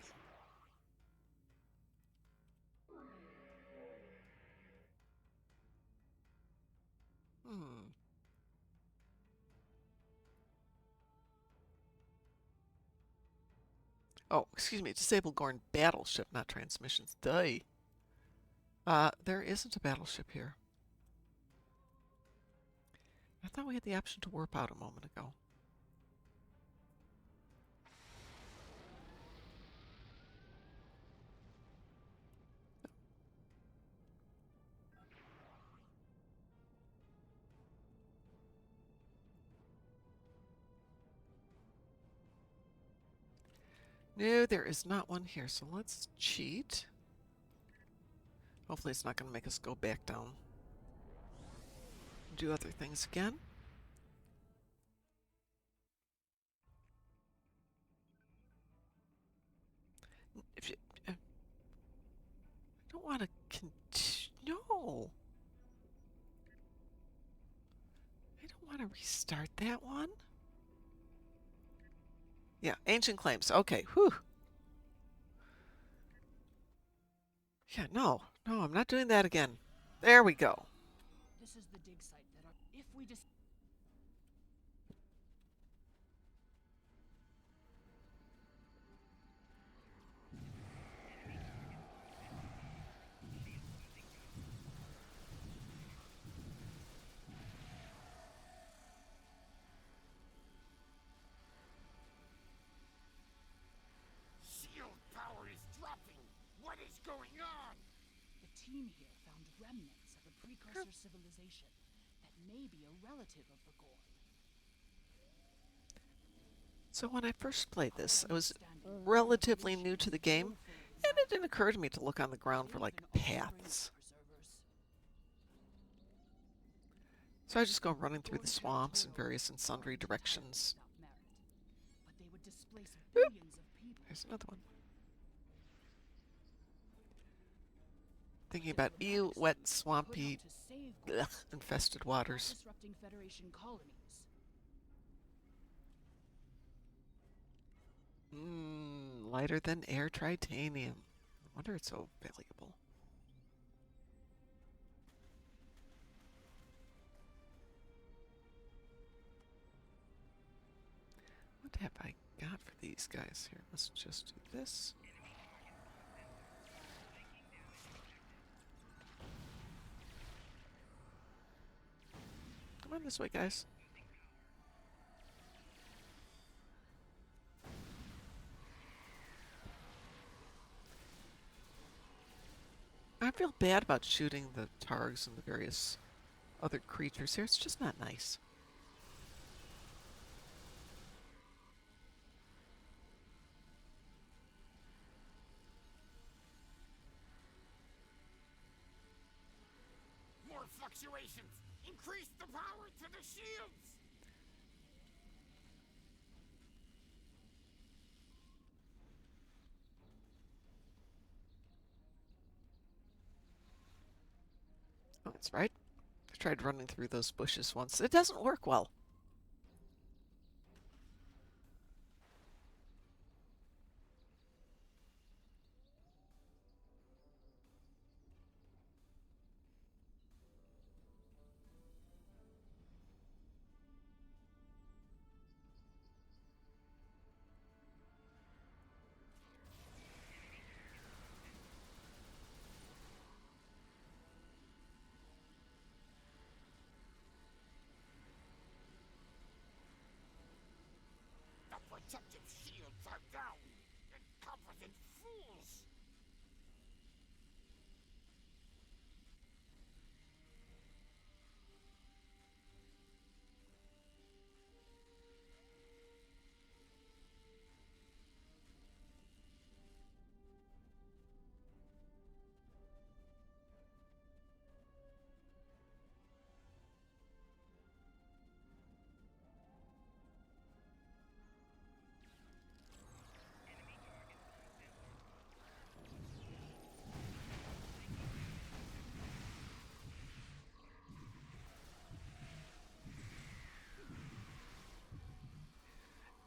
Speaker 1: Hmm. Oh, excuse me, disable Gorn battleship, not transmissions. Duh. There isn't a battleship here. I thought we had the option to warp out a moment ago. No, there is not one here, so let's cheat. Hopefully it's not going to make us go back down. Do other things again. If you, I don't want to continue. No. I don't want to restart that one? Yeah, ancient claims. Okay, whew. Yeah, no, I'm not doing that again. There we go.
Speaker 6: This is the dig site that are. If we just.
Speaker 7: Shield power is dropping. What is going on?
Speaker 6: The team here found remnants of a precursor civilization that may be a relative of the Gorn.
Speaker 1: So when I first played this, I was relatively new to the game, and it didn't occur to me to look on the ground for, like, paths. So I just go running through the swamps in various and sundry directions.
Speaker 6: But they would displace billions of people.
Speaker 1: There's another one. Thinking about ew, wet, swampy, ugh, infested waters.
Speaker 6: Disrupting Federation colonies.
Speaker 1: Lighter than air titanium. I wonder it's so valuable. What have I got for these guys here? Let's just do this. Come on this way, guys. I feel bad about shooting the targs and the various other creatures here. It's just not nice.
Speaker 7: More fluctuations. Increase the power to the shields.
Speaker 1: Oh, that's right. I tried running through those bushes once. It doesn't work well.
Speaker 7: The protective shields are down. Incompetent fools.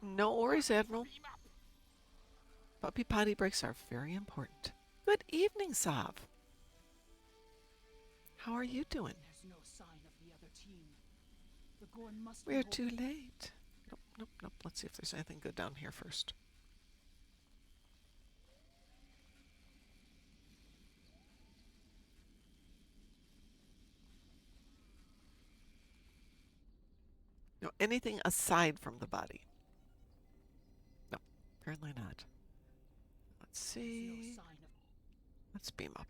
Speaker 1: No worries, Admiral.
Speaker 7: Beam up.
Speaker 1: Puppy potty breaks are very important. Good evening, Sav. How are you doing?
Speaker 6: There's no sign of the other team. The Gorn must be
Speaker 1: We're
Speaker 6: hol-
Speaker 1: too late. Nope. Let's see if there's anything good down here first. No, anything aside from the body? No, apparently not. Let's
Speaker 6: There's no
Speaker 1: see.
Speaker 6: sign of.
Speaker 1: Let's beam up.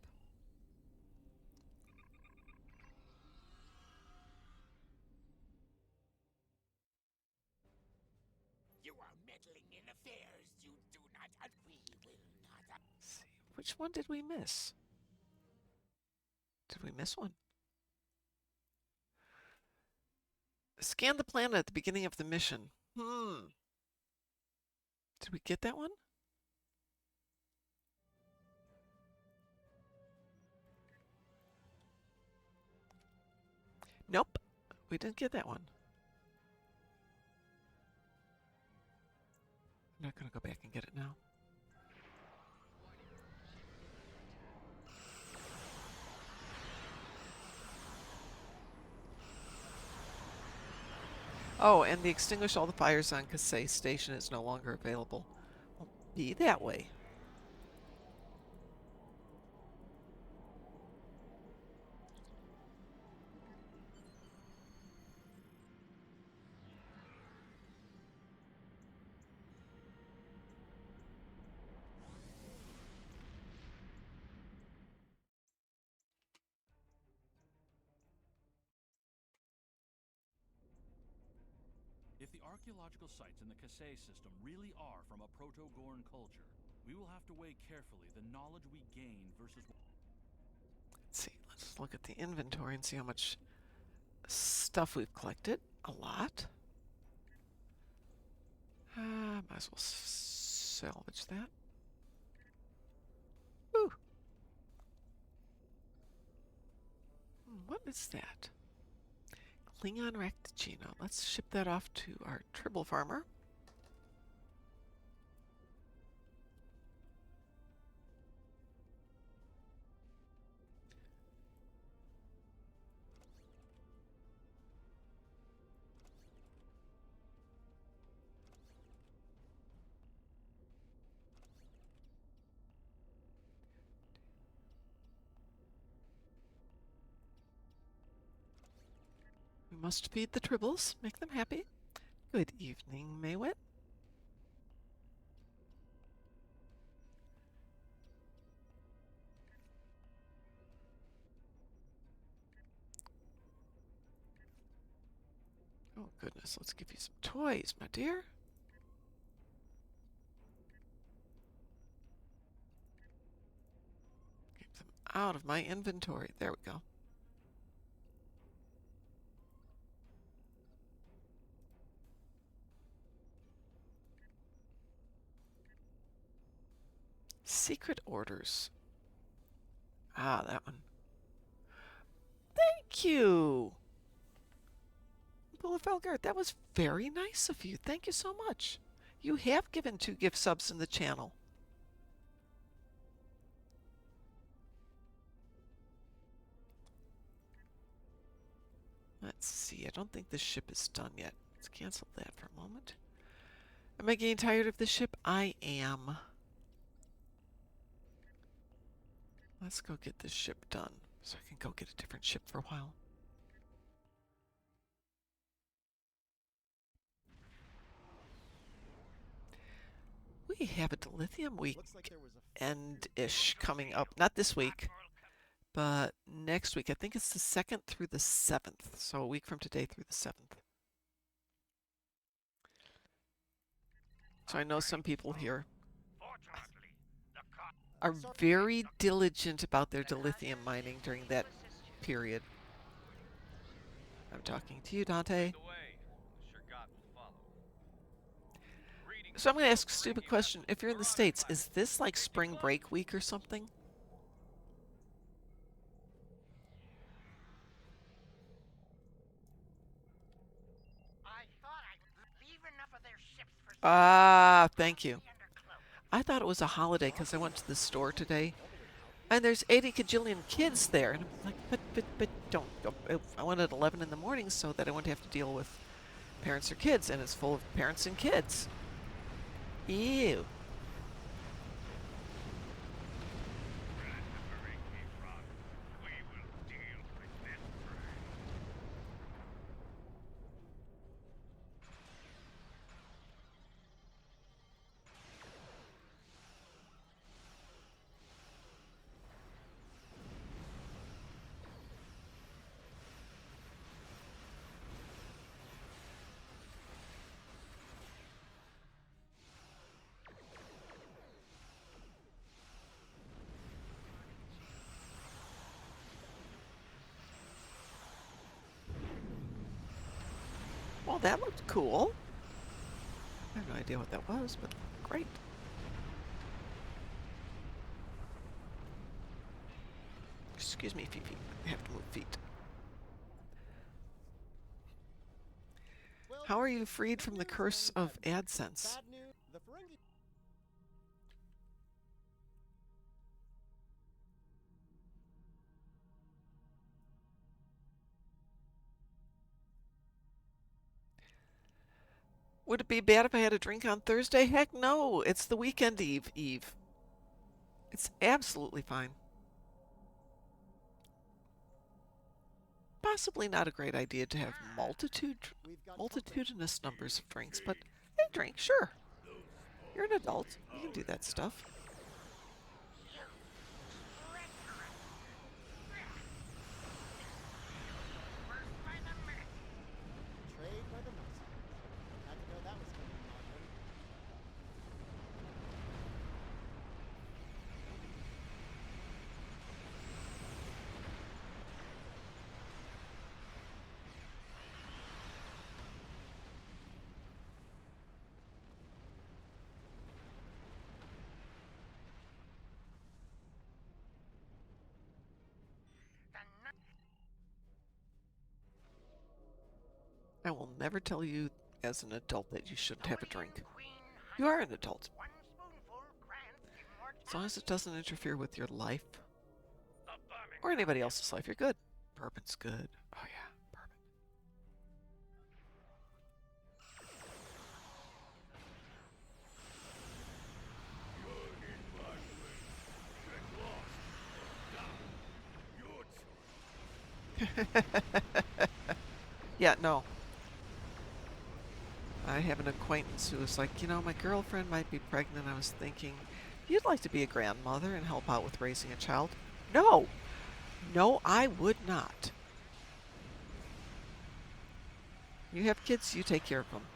Speaker 7: You are meddling in affairs you do not. We will not.
Speaker 1: Let's see. Which one did we miss? Did we miss one? Scan the planet at the beginning of the mission. Did we get that one? Nope. We didn't get that one. I'm not going to go back and get it now. Oh, and the extinguish all the fires on Kasei Station is no longer available. Well, be that way.
Speaker 8: If the archaeological sites in the Kasei system really are from a Proto-Gorn culture, we will have to weigh carefully the knowledge we gain versus...
Speaker 1: Let's see. Let's look at the inventory and see how much stuff we've collected. A lot. Might as well salvage that. Ooh. What is that? Klingon Racticino. Let's ship that off to our Tribble farmer. We must feed the Tribbles, make them happy. Good evening, Maywit. Oh goodness, let's give you some toys, my dear. Get them out of my inventory. There we go. Secret orders. Ah, that one. Thank you! Bullerfelgert, that was very nice of you. Thank you so much. You have given 2 gift subs in the channel. Let's see. I don't think the ship is done yet. Let's cancel that for a moment. Am I getting tired of the ship? I am. Let's go get this ship done so I can go get a different ship for a while. We have a dilithium week end-ish coming up. Not this week, but next week. I think it's the 2nd through the 7th. So a week from today through the 7th. So I know some people here are very diligent about their dilithium mining during that period. I'm talking to you, Dante. So I'm going to ask a stupid question. If you're in the States, is this like spring break week or something? Ah, thank you. I thought it was a holiday because I went to the store today, and there's 80 kajillion kids there, and I'm like, but don't go. I went at 11 in the morning so that I wouldn't have to deal with parents or kids, and it's full of parents and kids. Ew. Well, that looked cool. I have no idea what that was, but great. Excuse me, Fifi. I have to move feet. How are you freed from the curse of AdSense? Would it be bad if I had a drink on Thursday? Heck no. It's the weekend eve. It's absolutely fine. Possibly not a great idea to have multitudinous numbers of drinks, but hey, drink, sure. You're an adult. You can do that stuff.
Speaker 9: Trade by the muscle. Had to know that was coming, Marvin.
Speaker 1: I will never tell you as an adult that you shouldn't have a drink. You are an adult. As long as it doesn't interfere with your life or anybody else's life, you're good. Bourbon's good. Oh yeah, bourbon. Yeah, no. I have an acquaintance who was like, my girlfriend might be pregnant. I was thinking, you'd like to be a grandmother and help out with raising a child? No. No, I would not. You have kids, you take care of them.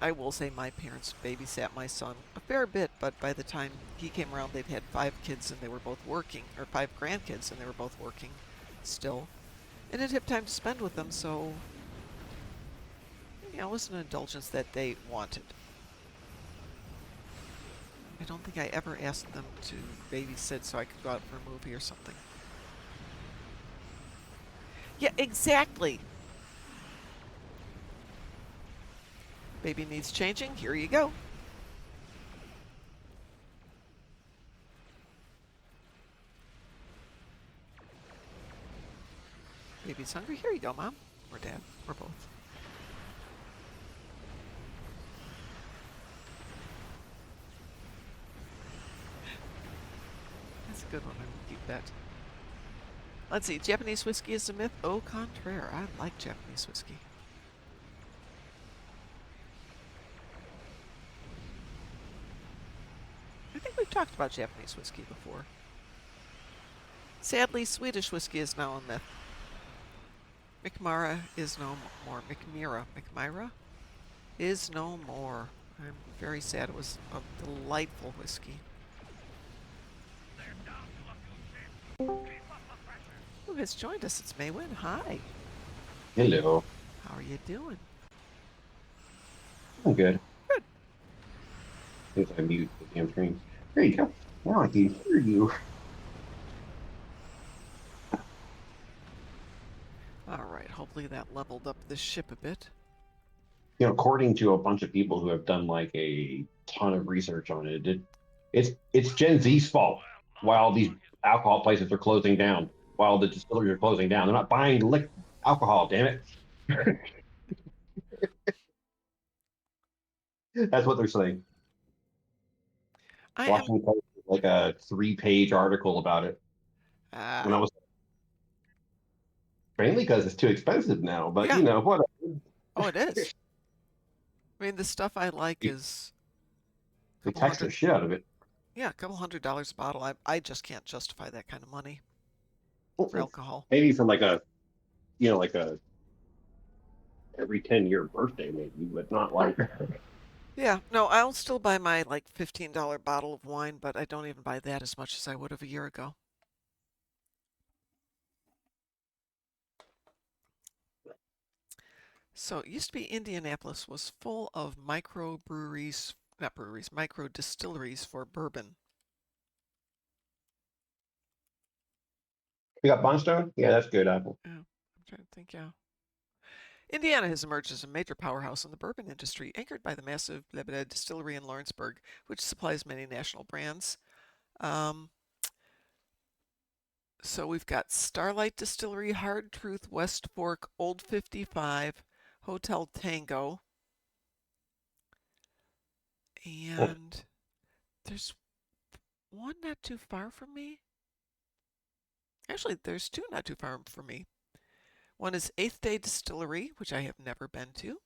Speaker 1: I will say my parents babysat my son a fair bit, but by the time he came around, they'd had 5 kids and they were both working, or 5 grandkids and they were both working still. And didn't have time to spend with them, so it was an indulgence that they wanted. I don't think I ever asked them to babysit so I could go out for a movie or something. Yeah, exactly. Baby needs changing. Here you go. Baby's hungry. Here you go, Mom. Or Dad. Or both. That's a good one. I will keep that. Let's see. Japanese whiskey is a myth. Au contraire. I like Japanese whiskey. I think we've talked about Japanese whiskey before. Sadly, Swedish whiskey is now a myth. McMara is no more. McMyra is no more. I'm very sad. It was a delightful whiskey. Who has joined us? It's Maywin. Hi.
Speaker 10: Hello.
Speaker 1: How are you doing?
Speaker 10: I'm good.
Speaker 1: Good.
Speaker 10: If I mute the damn screen. There you go. Now I can hear you.
Speaker 1: Alright, hopefully that leveled up this ship a bit.
Speaker 10: According to a bunch of people who have done like a ton of research on it's Gen Z's fault why all these alcohol places are closing down, while the distilleries are closing down. They're not buying alcohol, damn it. That's what they're saying. Washington Post, like a 3-page article about it. When I was mainly because it's too expensive now, but
Speaker 1: yeah.
Speaker 10: whatever.
Speaker 1: Oh, it is. I mean, the stuff I like is
Speaker 10: They tax the shit out of it.
Speaker 1: Yeah, a couple $100 a bottle. I just can't justify that kind of money for alcohol.
Speaker 10: Maybe for like a every 10-year birthday, maybe, but not like.
Speaker 1: Yeah, no, I'll still buy my like $15 bottle of wine, but I don't even buy that as much as I would have a year ago. So it used to be Indianapolis was full of micro distilleries for bourbon.
Speaker 10: You got Bonstone? Yeah, that's good, Apple.
Speaker 1: Yeah, I'm trying to think, yeah. Indiana has emerged as a major powerhouse in the bourbon industry, anchored by the massive distillery in Lawrenceburg, which supplies many national brands. So we've got Starlight Distillery, Hard Truth, West Fork, Old 55, Hotel Tango, and there's one not too far from me. Actually, there's two not too far from me. One is Eighth Day Distillery, which I have never been to.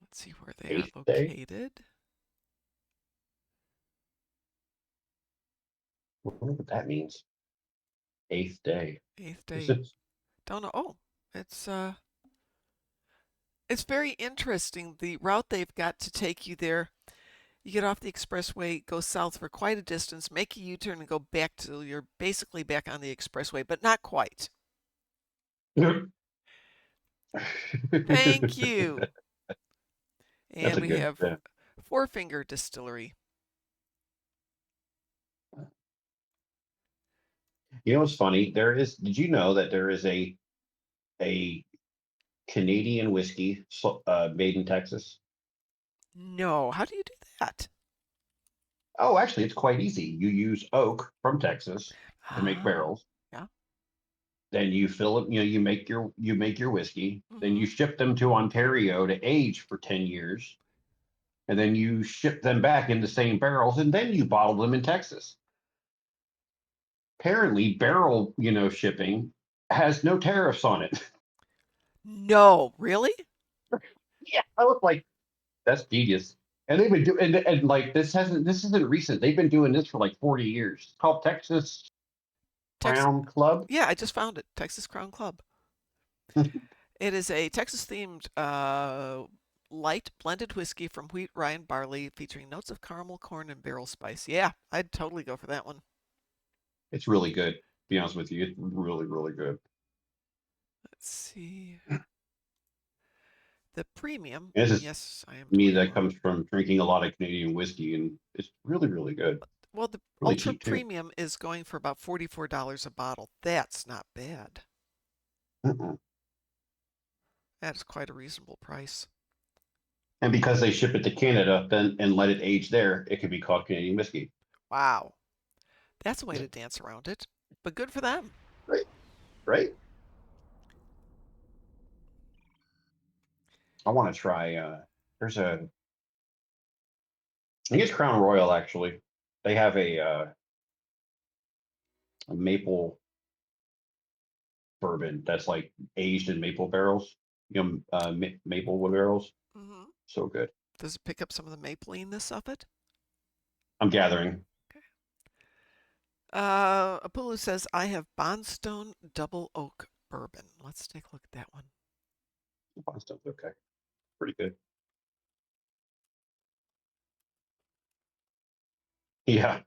Speaker 1: Let's see where they are
Speaker 10: Eighth day?
Speaker 1: located.
Speaker 10: I wonder what that means. Eighth day.
Speaker 1: Eighth
Speaker 10: Is
Speaker 1: Day.
Speaker 10: it?
Speaker 1: Don't know. Oh, it's very interesting. The route they've got to take you there. You get off the expressway, go south for quite a distance, make a U-turn, and go back till you're basically back on the expressway, but not quite. Thank you.
Speaker 10: That's
Speaker 1: And
Speaker 10: a
Speaker 1: we
Speaker 10: good.
Speaker 1: have Four Finger Distillery.
Speaker 10: You know what's funny? There is. Did you know that there is a Canadian whiskey made in Texas?
Speaker 1: No, how do you do that?
Speaker 10: Oh, actually, it's quite easy. You use oak from Texas to make
Speaker 1: Ah,
Speaker 10: barrels.
Speaker 1: yeah.
Speaker 10: Then you fill it. You make your whiskey. Then you
Speaker 1: Mm-hmm.
Speaker 10: ship them to Ontario to age for 10 years, and then you ship them back in the same barrels, and then you bottle them in Texas. Apparently, barrel shipping has no tariffs on it.
Speaker 1: No, really?
Speaker 10: Yeah, I was like, that's genius. And they've been doing and like this isn't recent. They've been doing this for like 40 years. It's called Texas
Speaker 1: Tex
Speaker 10: Crown Club.
Speaker 1: Yeah, I just found it. Texas Crown Club. It is a Texas-themed light blended whiskey from wheat, rye, and barley, featuring notes of caramel, corn, and barrel spice. Yeah, I'd totally go for that one.
Speaker 10: It's really good. To be honest with you, it's really, really good.
Speaker 1: Let's see. The premium.
Speaker 10: And this is
Speaker 1: Yes, I am
Speaker 10: me that
Speaker 1: 21.
Speaker 10: comes from drinking a lot of Canadian whiskey, and it's really, really good.
Speaker 1: Well, the
Speaker 10: Really
Speaker 1: ultra
Speaker 10: cheap too.
Speaker 1: premium is going for about $44 a bottle. That's not bad.
Speaker 10: Mm-mm.
Speaker 1: That is quite a reasonable price.
Speaker 10: And because they ship it to Canada, then and let it age there, it could be called Canadian whiskey.
Speaker 1: Wow. That's a way to dance around it, but good for them.
Speaker 10: Right. Right. I want to try. There's I think it's Crown Royal actually. They have a maple bourbon that's like aged in maple barrels, maple wood barrels.
Speaker 1: Hmm.
Speaker 10: So good.
Speaker 1: Does it pick up some of the mapliness of it?
Speaker 10: I'm gathering.
Speaker 1: Okay. Apulu says, I have Bondstone Double Oak Bourbon. Let's take a look at that one.
Speaker 10: Stuff. Okay, pretty good. Yeah,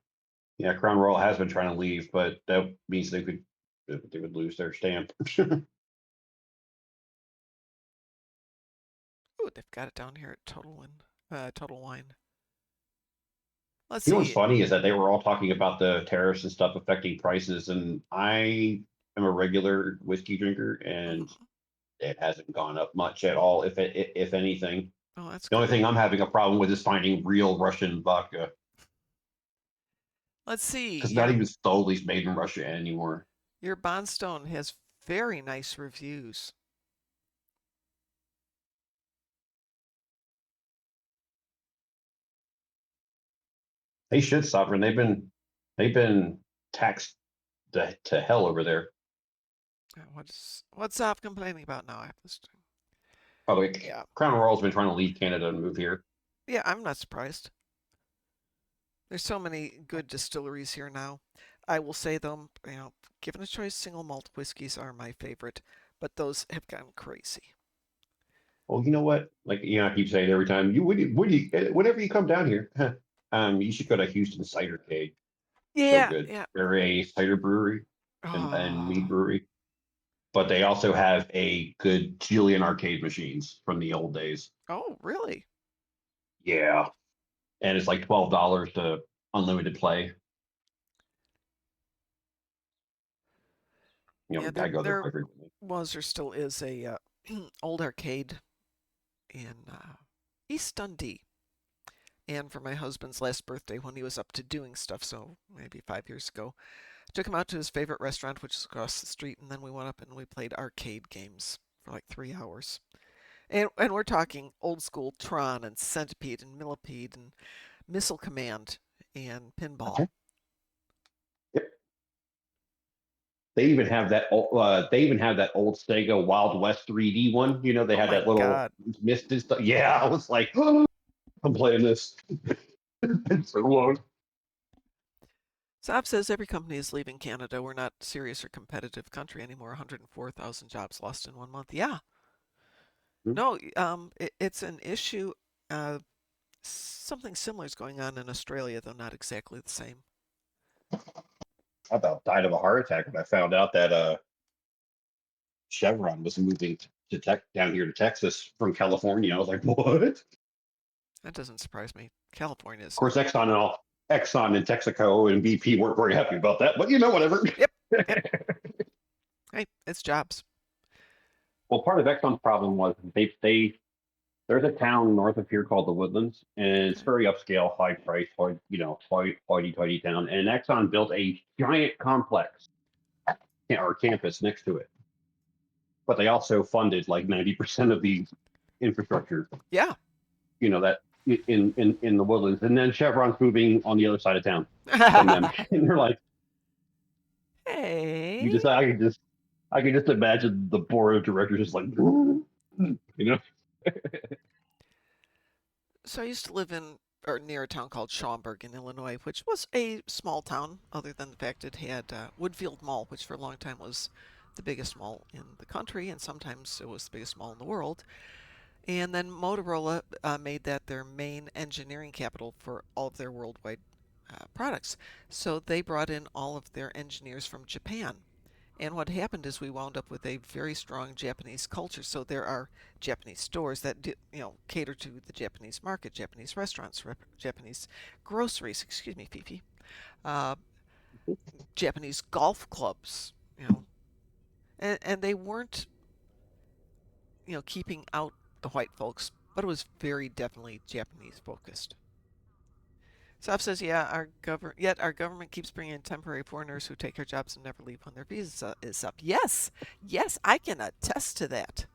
Speaker 10: yeah. Crown Royal has been trying to leave, but that means they would lose their stamp.
Speaker 1: Oh, they've got it down here at Total Wine. Let's
Speaker 10: You know what's
Speaker 1: see.
Speaker 10: funny is that they were all talking about the tariffs and stuff affecting prices, and I am a regular whiskey drinker, and
Speaker 1: Mhm.
Speaker 10: it hasn't gone up much at all, if anything.
Speaker 1: Oh, that's
Speaker 10: The only
Speaker 1: good.
Speaker 10: thing I'm having a problem with is finding real Russian vodka
Speaker 1: Let's see.
Speaker 10: because not even Stoli is made in Russia anymore.
Speaker 1: Your Bondstone has very nice reviews.
Speaker 10: They should stop, and they've been taxed to hell over there.
Speaker 1: What's Zop complaining about now? I have this.
Speaker 10: Probably
Speaker 1: Yeah,
Speaker 10: Crown Royal's been trying to leave Canada and move here.
Speaker 1: yeah. I'm not surprised. There's so many good distilleries here now. I will say though, given a choice, single malt whiskeys are my favorite, but those have gone crazy.
Speaker 10: Well, you know what? Like I keep saying every time whenever you come down here, you should go to Houston Cider Cave. So
Speaker 1: Yeah,
Speaker 10: good.
Speaker 1: yeah.
Speaker 10: They're a cider brewery and mead
Speaker 1: Oh,
Speaker 10: brewery, but they also have a good Julian arcade machines from the old days.
Speaker 1: oh, really?
Speaker 10: Yeah, and it's like $12 to unlimited play.
Speaker 1: Yeah,
Speaker 10: I go there
Speaker 1: there
Speaker 10: quite frequently.
Speaker 1: was or still is a old arcade in East Dundee. And for my husband's last birthday, when he was up to doing stuff, so maybe 5 years ago, I took him out to his favorite restaurant, which is across the street, and then we went up and we played arcade games for like 3 hours. And we're talking old school Tron and Centipede and Millipede and Missile Command and Pinball.
Speaker 10: Okay. Yep. They even have that. They even have that old Sega Wild West 3D one. You know, they
Speaker 1: Oh
Speaker 10: had
Speaker 1: my
Speaker 10: that little
Speaker 1: God.
Speaker 10: mist and stuff. Yeah, I was like, oh, I'm playing this. It's so long.
Speaker 1: Saab says every company is leaving Canada. We're not a serious or competitive country anymore. 104,000 jobs lost in 1 month. Yeah. No, it's an issue. Something similar is going on in Australia, though not exactly the same.
Speaker 10: I about died of a heart attack when I found out that Chevron was moving down here to Texas from California. I was like, what?
Speaker 1: That doesn't surprise me. California is
Speaker 10: Of course,
Speaker 1: not.
Speaker 10: Exxon and Texaco and BP weren't very happy about that, but whatever.
Speaker 1: Yep. Hey, it's jobs.
Speaker 10: Well, part of Exxon's problem was there's a town north of here called the Woodlands, and it's very upscale, high price, hoity-toity town. And Exxon built a giant complex or campus next to it, but they also funded like 90% of the infrastructure.
Speaker 1: Yeah.
Speaker 10: That in the Woodlands, and then Chevron's moving on the other side of town from them, and they're like,
Speaker 1: hey.
Speaker 10: I can just imagine the board of directors just like,
Speaker 1: So I used to live in or near a town called Schaumburg in Illinois, which was a small town, other than the fact it had Woodfield Mall, which for a long time was the biggest mall in the country, and sometimes it was the biggest mall in the world. And then Motorola made that their main engineering capital for all of their worldwide products. So they brought in all of their engineers from Japan. And what happened is we wound up with a very strong Japanese culture. So there are Japanese stores that cater to the Japanese market, Japanese restaurants, Japanese groceries. Excuse me, Fifi. Japanese golf clubs. And they weren't keeping out the white folks, but it was very definitely Japanese focused. Saf says, yeah, our government keeps bringing in temporary foreigners who take our jobs and never leave when their visa is up. Yes, I can attest to that.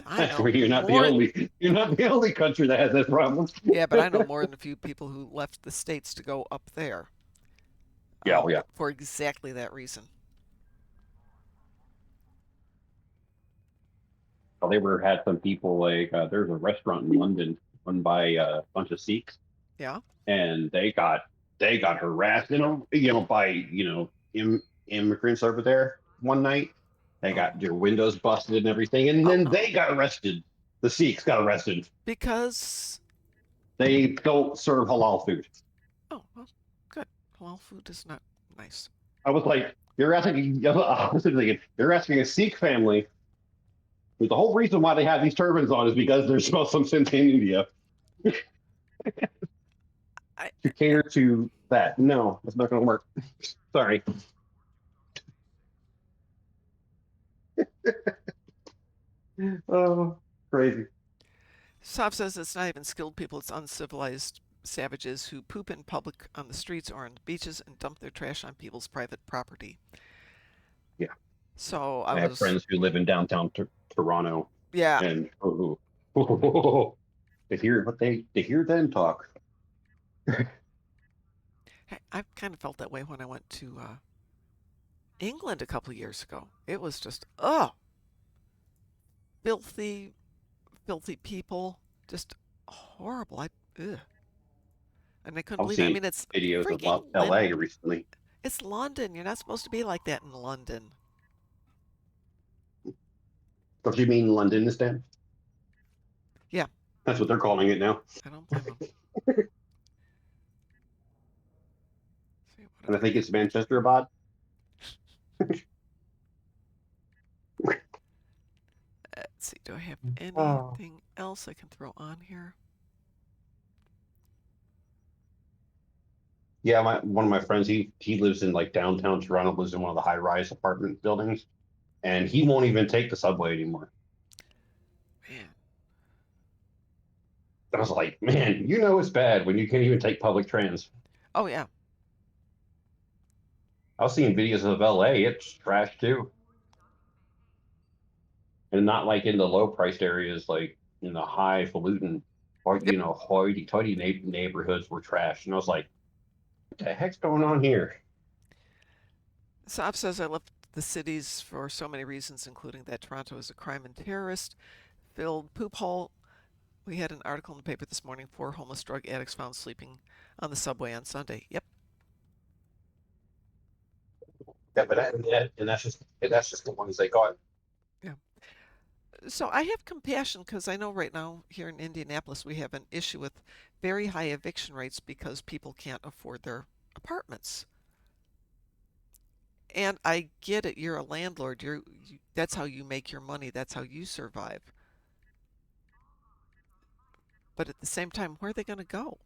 Speaker 1: I know
Speaker 10: you're not the only country that has that problem.
Speaker 1: Yeah, but I know more than a few people who left the States to go up there.
Speaker 10: Yeah.
Speaker 1: For exactly that reason.
Speaker 10: Well, they had some people like there's a restaurant in London run by a bunch of Sikhs.
Speaker 1: Yeah.
Speaker 10: And they got harassed, by immigrants over there one night. They got their windows busted and everything, and then they got arrested. The Sikhs got arrested
Speaker 1: because
Speaker 10: they don't serve halal food.
Speaker 1: Oh, well, good. Halal food is not nice.
Speaker 10: I was like, you're asking a Sikh family. The whole reason why they have these turbans on is because there's Muslims in India. To cater to that. No, that's not going to work. Sorry. Oh, crazy.
Speaker 1: Sav says it's not even skilled people, it's uncivilized savages who poop in public on the streets or on the beaches and dump their trash on people's private property.
Speaker 10: Yeah.
Speaker 1: So
Speaker 10: I have friends who live in downtown Toronto.
Speaker 1: Yeah.
Speaker 10: And to hear them talk.
Speaker 1: I kind of felt that way when I went to England a couple of years ago. It was just filthy people, just horrible. And I couldn't believe it. I mean, it's
Speaker 10: videos
Speaker 1: freaking
Speaker 10: of LA recently.
Speaker 1: It's London. You're not supposed to be like that in London.
Speaker 10: Don't you mean London is dead?
Speaker 1: Yeah.
Speaker 10: That's what they're calling it now.
Speaker 1: I don't blame them.
Speaker 10: And I think it's Manchester Abad.
Speaker 1: Let's see. Do I have anything else I can throw on here?
Speaker 10: Yeah, one of my friends, he lives in like downtown Toronto, lives in one of the high-rise apartment buildings, and he won't even take the subway anymore.
Speaker 1: Man.
Speaker 10: was like, man, you know it's bad when you can't even take public trans.
Speaker 1: Oh yeah.
Speaker 10: I was seeing videos of LA. It's trash too, and not like in the low priced areas, like in the highfalutin or
Speaker 1: Yep.
Speaker 10: hoity-toity neighborhoods were trash. And I was like, what the heck's going on here?
Speaker 1: Saab says I left the cities for so many reasons, including that Toronto is a crime and terrorist filled poop hole. We had an article in the paper this morning: 4 homeless drug addicts found sleeping on the subway on Sunday. Yep.
Speaker 10: Yeah, but that's just the ones they got.
Speaker 1: Yeah. So I have compassion because I know right now here in Indianapolis we have an issue with very high eviction rates because people can't afford their apartments. And I get it, you're a landlord. That's how you make your money. That's how you survive. But at the same time, where are they going to go?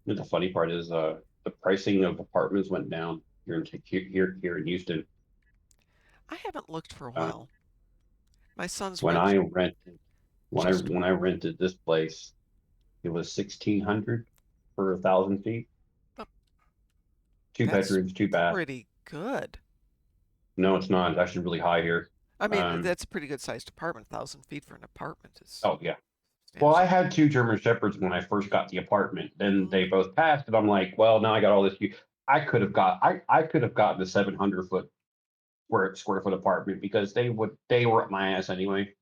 Speaker 10: And the funny part is, the pricing of apartments went down here in Houston.
Speaker 1: I haven't looked for a
Speaker 10: Uh,
Speaker 1: while. My son's
Speaker 10: when
Speaker 1: rent
Speaker 10: I rented
Speaker 1: just
Speaker 10: when I rented this place, it was 1,600 for 1,000 feet.
Speaker 1: oh,
Speaker 10: 2
Speaker 1: that's
Speaker 10: bedrooms, 2 baths.
Speaker 1: pretty good.
Speaker 10: No, it's not. It's actually really high here.
Speaker 1: I mean,
Speaker 10: Um,
Speaker 1: that's a pretty good sized apartment. 1,000 feet for an apartment is
Speaker 10: oh yeah. Well, I
Speaker 1: substantial.
Speaker 10: had 2 German Shepherds when I first got the apartment. Then
Speaker 1: Hmm.
Speaker 10: they both passed, and I'm like, well, now I got all this. I could have gotten a 700 foot square foot apartment because they were up my ass anyway.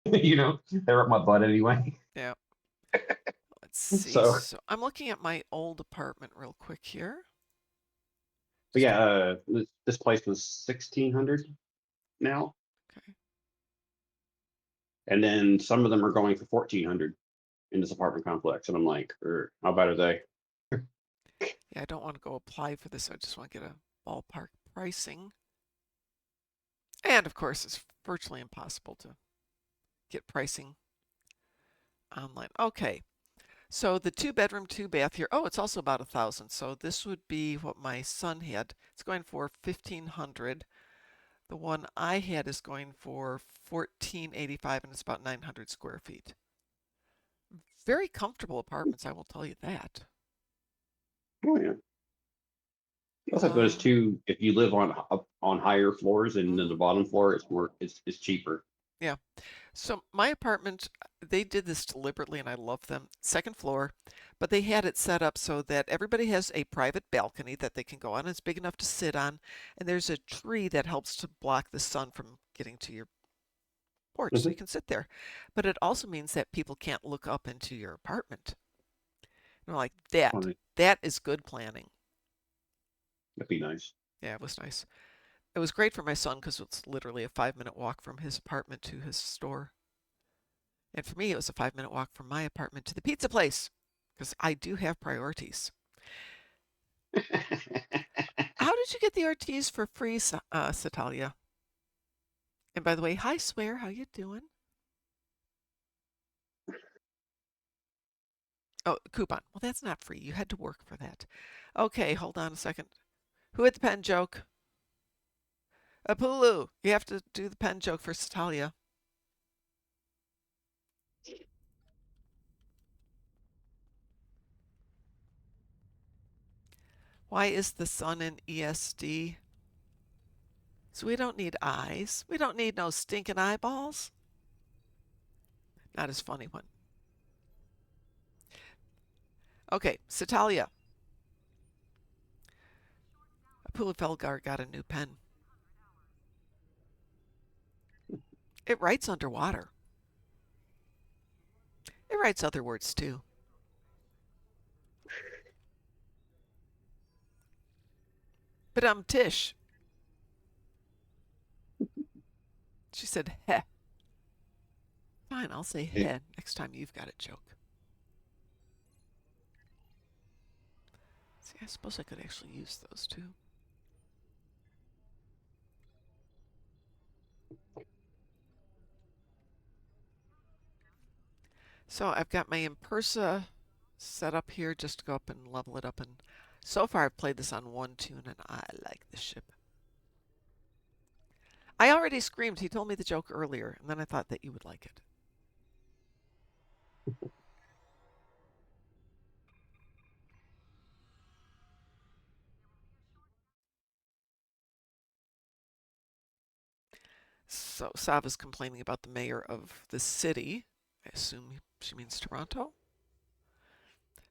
Speaker 10: They were up my butt anyway.
Speaker 1: Yeah. Let's see.
Speaker 10: So,
Speaker 1: So I'm looking at my old apartment real quick here.
Speaker 10: but
Speaker 1: Just
Speaker 10: yeah,
Speaker 1: trying.
Speaker 10: this place was 1,600 now,
Speaker 1: Okay.
Speaker 10: and then some of them are going for 1,400 in this apartment complex, and I'm like, how bad are they?
Speaker 1: Yeah, I don't want to go apply for this. I just want to get a ballpark pricing. And of course, it's virtually impossible to get pricing online. Okay. So the 2 bedroom, 2 bath here. Oh, it's also about 1,000. So this would be what my son had. It's going for 1,500. The one I had is going for 1,485, and it's about 900 square feet. Very comfortable apartments, I will tell you that.
Speaker 10: Oh yeah. Also, those two, if you live on higher floors and then the
Speaker 1: Mhm.
Speaker 10: bottom floor, it's cheaper.
Speaker 1: Yeah. So my apartment, they did this deliberately, and I love them. Second floor, but they had it set up so that everybody has a private balcony that they can go on. It's big enough to sit on, and there's a tree that helps to block the sun from getting to your porch, so you
Speaker 10: Mhm.
Speaker 1: can sit there. But it also means that people can't look up into your apartment. And I'm like, that,
Speaker 10: Funny.
Speaker 1: that is good planning.
Speaker 10: That'd be nice.
Speaker 1: Yeah, it was nice. It was great for my son because it's literally a 5 minute walk from his apartment to his store. And for me, it was a 5 minute walk from my apartment to the pizza place because I do have priorities. How did you get the Ortiz for free, Satalia? And by the way, hi, Swear. How you doing? Oh, coupon. Well, that's not free. You had to work for that. Okay, hold on a second. Who had the pen joke? Apulu. You have to do the pen joke for Satalia. Why is the sun in ESD? So we don't need eyes. We don't need no stinking eyeballs. Not as funny one. Okay, Satalia. Apulu Felgar got a new pen. It writes underwater. It writes other words too. But Tish. She said heh. Fine, I'll say
Speaker 10: Eh,
Speaker 1: heh next time you've got a joke. See, I suppose I could actually use those too. So I've got my Impersa set up here just to go up and level it up. And so far I've played this on one tune and I like the ship. I already screamed. He told me the joke earlier, and then I thought that you would like it. So Sava's complaining about the mayor of the city. I assume she means Toronto.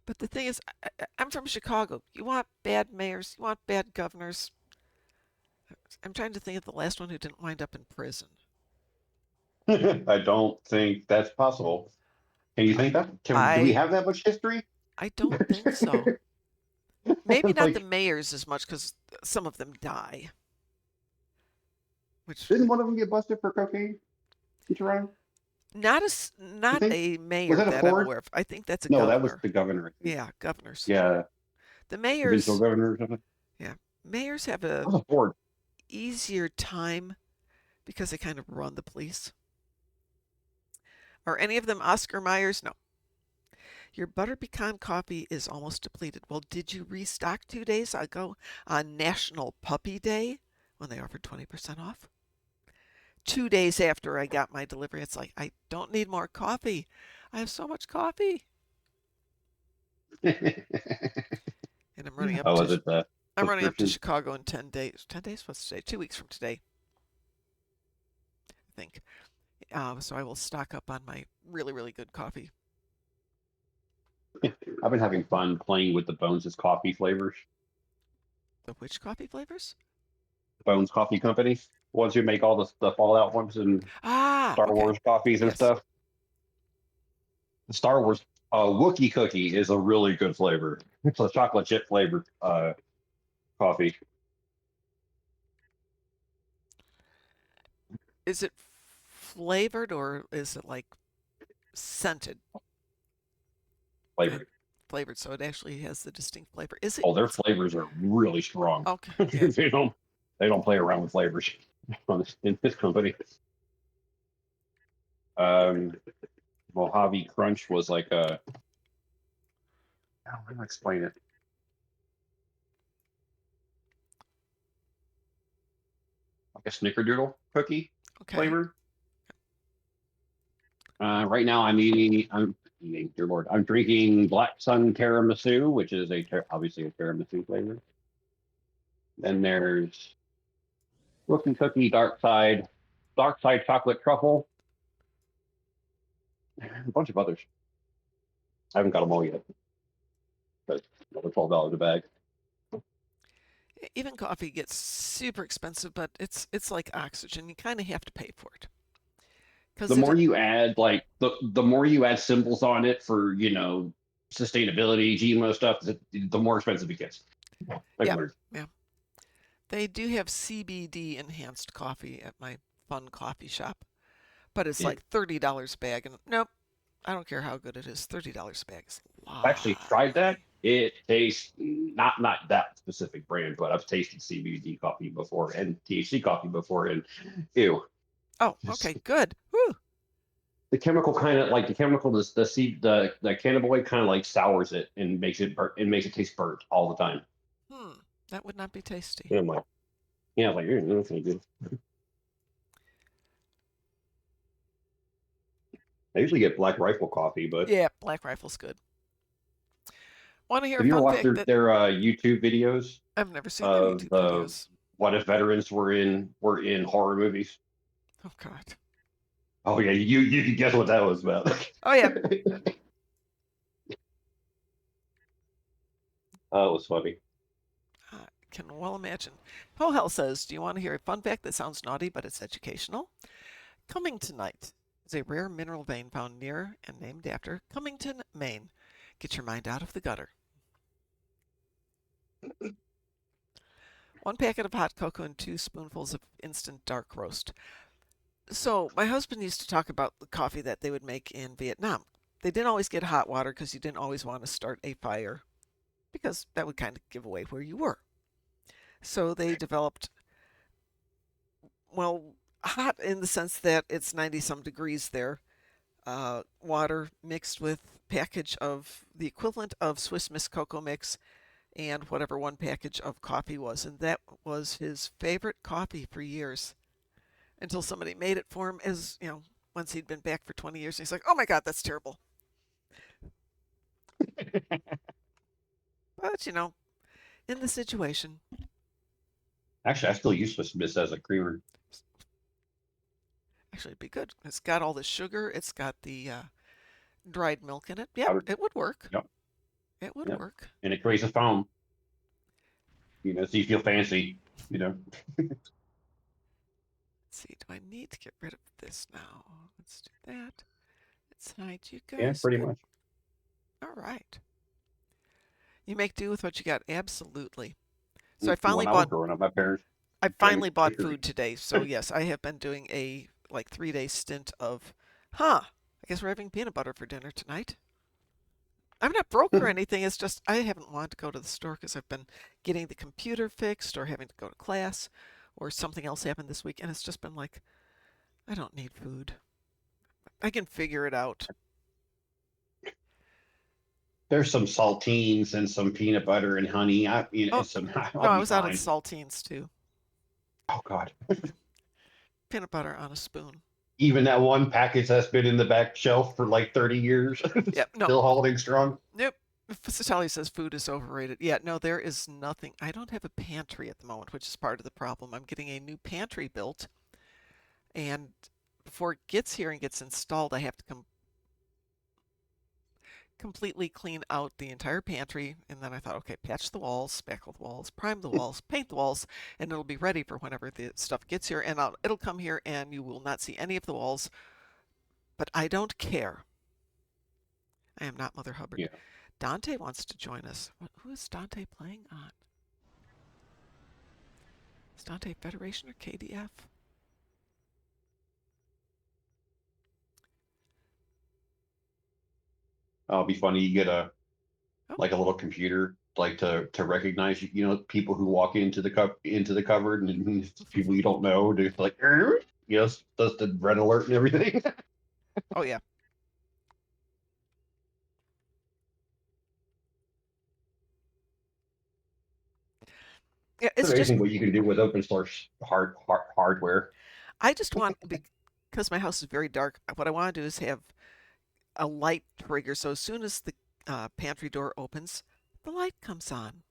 Speaker 1: But the thing is, I'm from Chicago. You want bad mayors, you want bad governors. I'm trying to think of the last one who didn't wind up in prison.
Speaker 10: I don't think that's possible. Can you think that? Do we
Speaker 1: I
Speaker 10: have that much history?
Speaker 1: I don't think so. Maybe not the
Speaker 10: Like,
Speaker 1: mayors as much because some of them die. Which
Speaker 10: didn't one of them get busted for cocaine in Toronto? You
Speaker 1: not
Speaker 10: think?
Speaker 1: a
Speaker 10: Was
Speaker 1: mayor
Speaker 10: that a
Speaker 1: that I'm
Speaker 10: Ford?
Speaker 1: aware of. I think that's a
Speaker 10: No, that was
Speaker 1: governor.
Speaker 10: the governor, I think.
Speaker 1: Yeah, governors.
Speaker 10: Yeah,
Speaker 1: The
Speaker 10: provincial
Speaker 1: mayors,
Speaker 10: governor or something.
Speaker 1: yeah, mayors have
Speaker 10: That
Speaker 1: a
Speaker 10: was a Ford.
Speaker 1: easier time because they kind of run the police. Are any of them Oscar Myers? No. Your butter pecan coffee is almost depleted. Well, did you restock 2 days ago on National Puppy Day when they offered 20% off? 2 days after I got my delivery, it's like, I don't need more coffee. I have so much coffee. And
Speaker 10: Oh, was it the
Speaker 1: I'm running up to
Speaker 10: subscription?
Speaker 1: Chicago in 10 days. 10 days? What's today? 2 weeks from today, I think. So I will stock up on my really, really good coffee.
Speaker 10: I've been having fun playing with the Bones' coffee flavors.
Speaker 1: The which coffee flavors?
Speaker 10: Bones Coffee Company, ones who make all the Fallout ones and
Speaker 1: Ah,
Speaker 10: Star
Speaker 1: okay.
Speaker 10: Wars coffees and
Speaker 1: Yes.
Speaker 10: stuff. The Star Wars Wookiee cookie is a really good flavor. It's a chocolate chip flavored coffee.
Speaker 1: Is it flavored or is it like scented?
Speaker 10: Flavored.
Speaker 1: Flavored, so it actually has the distinct flavor. Is it?
Speaker 10: Oh, their flavors are really strong.
Speaker 1: Okay, yeah.
Speaker 10: they don't play around with flavors in this company. Um, Mojave Crunch was like a. How do I explain it? Like a snickerdoodle cookie
Speaker 1: Okay.
Speaker 10: flavor. Right now, I'm eating, dear Lord, I'm drinking Black Sun Tiramisu, which is obviously a tiramisu flavor. Then there's Cookie Dark Side Chocolate Truffle, and a bunch of others. I haven't got them all yet, but another $12 a bag.
Speaker 1: Even coffee gets super expensive, but it's like oxygen. You kind of have to pay for it.
Speaker 10: The
Speaker 1: Because
Speaker 10: more you add, like the more you add symbols on it for sustainability, GMO stuff, the more expensive it gets.
Speaker 1: yeah, yeah. They do have CBD enhanced coffee at my fun coffee shop, but it's
Speaker 10: Yeah.
Speaker 1: like $30 a bag, and nope, I don't care how good it is. $30 a bag is a
Speaker 10: I've actually
Speaker 1: lot
Speaker 10: tried
Speaker 1: of
Speaker 10: that.
Speaker 1: money.
Speaker 10: It tastes not that specific brand, but I've tasted CBD coffee before and THC coffee before, and ew.
Speaker 1: Oh,
Speaker 10: Just
Speaker 1: okay, good. Whew.
Speaker 10: the chemical kind of like the chemical the cannabinoid kind of like sours it and makes it taste burnt all the time.
Speaker 1: That would not be tasty.
Speaker 10: And I'm like, yeah, like that's not good. I usually get Black Rifle coffee, but
Speaker 1: Yeah, Black Rifle's good. Want to hear a
Speaker 10: have you ever
Speaker 1: fun
Speaker 10: watched
Speaker 1: fact
Speaker 10: their
Speaker 1: that
Speaker 10: YouTube videos
Speaker 1: I've never seen their
Speaker 10: of
Speaker 1: YouTube
Speaker 10: the
Speaker 1: videos?
Speaker 10: what if veterans were in horror movies?
Speaker 1: Oh God.
Speaker 10: Oh yeah, you can guess what that was about.
Speaker 1: Oh yeah.
Speaker 10: Oh, it was funny.
Speaker 1: I can well imagine. Pohel says, do you want to hear a fun fact that sounds naughty but it's educational? Cummingtonite is a rare mineral vein found near and named after Cummington, Maine. Get your mind out of the gutter. 1 packet of hot cocoa and 2 spoonfuls of instant dark roast. So my husband used to talk about the coffee that they would make in Vietnam. They didn't always get hot water because you didn't always want to start a fire because that would kind of give away where you were. So they developed, well, hot in the sense that it's 90 some degrees there, water mixed with package of the equivalent of Swiss Miss cocoa mix and whatever 1 package of coffee was. And that was his favorite coffee for years until somebody made it for him as, once he'd been back for 20 years. And he's like, oh my God, that's terrible. But, in the situation,
Speaker 10: Actually, I still use this as a creamer.
Speaker 1: actually, it'd be good. It's got all the sugar. It's got the dried milk in it. Yeah,
Speaker 10: Powdered.
Speaker 1: it would work.
Speaker 10: Yep.
Speaker 1: It would
Speaker 10: Yep.
Speaker 1: work.
Speaker 10: And it creates a foam. So you feel fancy.
Speaker 1: Let's see, do I need to get rid of this now? Let's do that. It's night, you guys.
Speaker 10: Yeah, pretty
Speaker 1: good?
Speaker 10: much.
Speaker 1: All right. You make do with what you got. Absolutely. So I
Speaker 10: When
Speaker 1: finally
Speaker 10: I was
Speaker 1: bought.
Speaker 10: growing up, my parents.
Speaker 1: I
Speaker 10: trained
Speaker 1: finally
Speaker 10: me
Speaker 1: bought
Speaker 10: bakery.
Speaker 1: food today. So yes, I have been doing a 3-day stint of, I guess we're having peanut butter for dinner tonight. I'm not broke or anything. It's just I haven't wanted to go to the store because I've been getting the computer fixed or having to go to class or something else happened this week. And it's just been like, I don't need food. I can figure it out.
Speaker 10: There's some saltines and some peanut butter and honey.
Speaker 1: Oh,
Speaker 10: I'll
Speaker 1: no, I
Speaker 10: be
Speaker 1: was out of
Speaker 10: fine.
Speaker 1: saltines too.
Speaker 10: Oh God.
Speaker 1: Peanut butter on a spoon.
Speaker 10: Even that one package that's been in the back shelf for like 30 years,
Speaker 1: Yep, no.
Speaker 10: still holding strong.
Speaker 1: Nope. Sally says food is overrated. Yeah, no, there is nothing. I don't have a pantry at the moment, which is part of the problem. I'm getting a new pantry built, and before it gets here and gets installed, I have to completely clean out the entire pantry. And then I thought, okay, patch the walls, spackle the walls, prime the walls, paint the walls, and it'll be ready for whenever the stuff gets here. And it'll come here, and you will not see any of the walls. But I don't care. I am not Mother Hubbard.
Speaker 10: Yeah.
Speaker 1: Dante wants to join us. Who is Dante playing on? Is Dante Federation or KDF?
Speaker 10: It'll be funny. You get a little computer to recognize people who walk into the cupboard and people you don't know. Just like does the red alert and everything.
Speaker 1: Oh yeah. Yeah,
Speaker 10: It's amazing what you can do with open source hardware.
Speaker 1: I just want, because my house is very dark, what I want to do is have a light trigger, so as soon as the pantry door opens, the light comes on.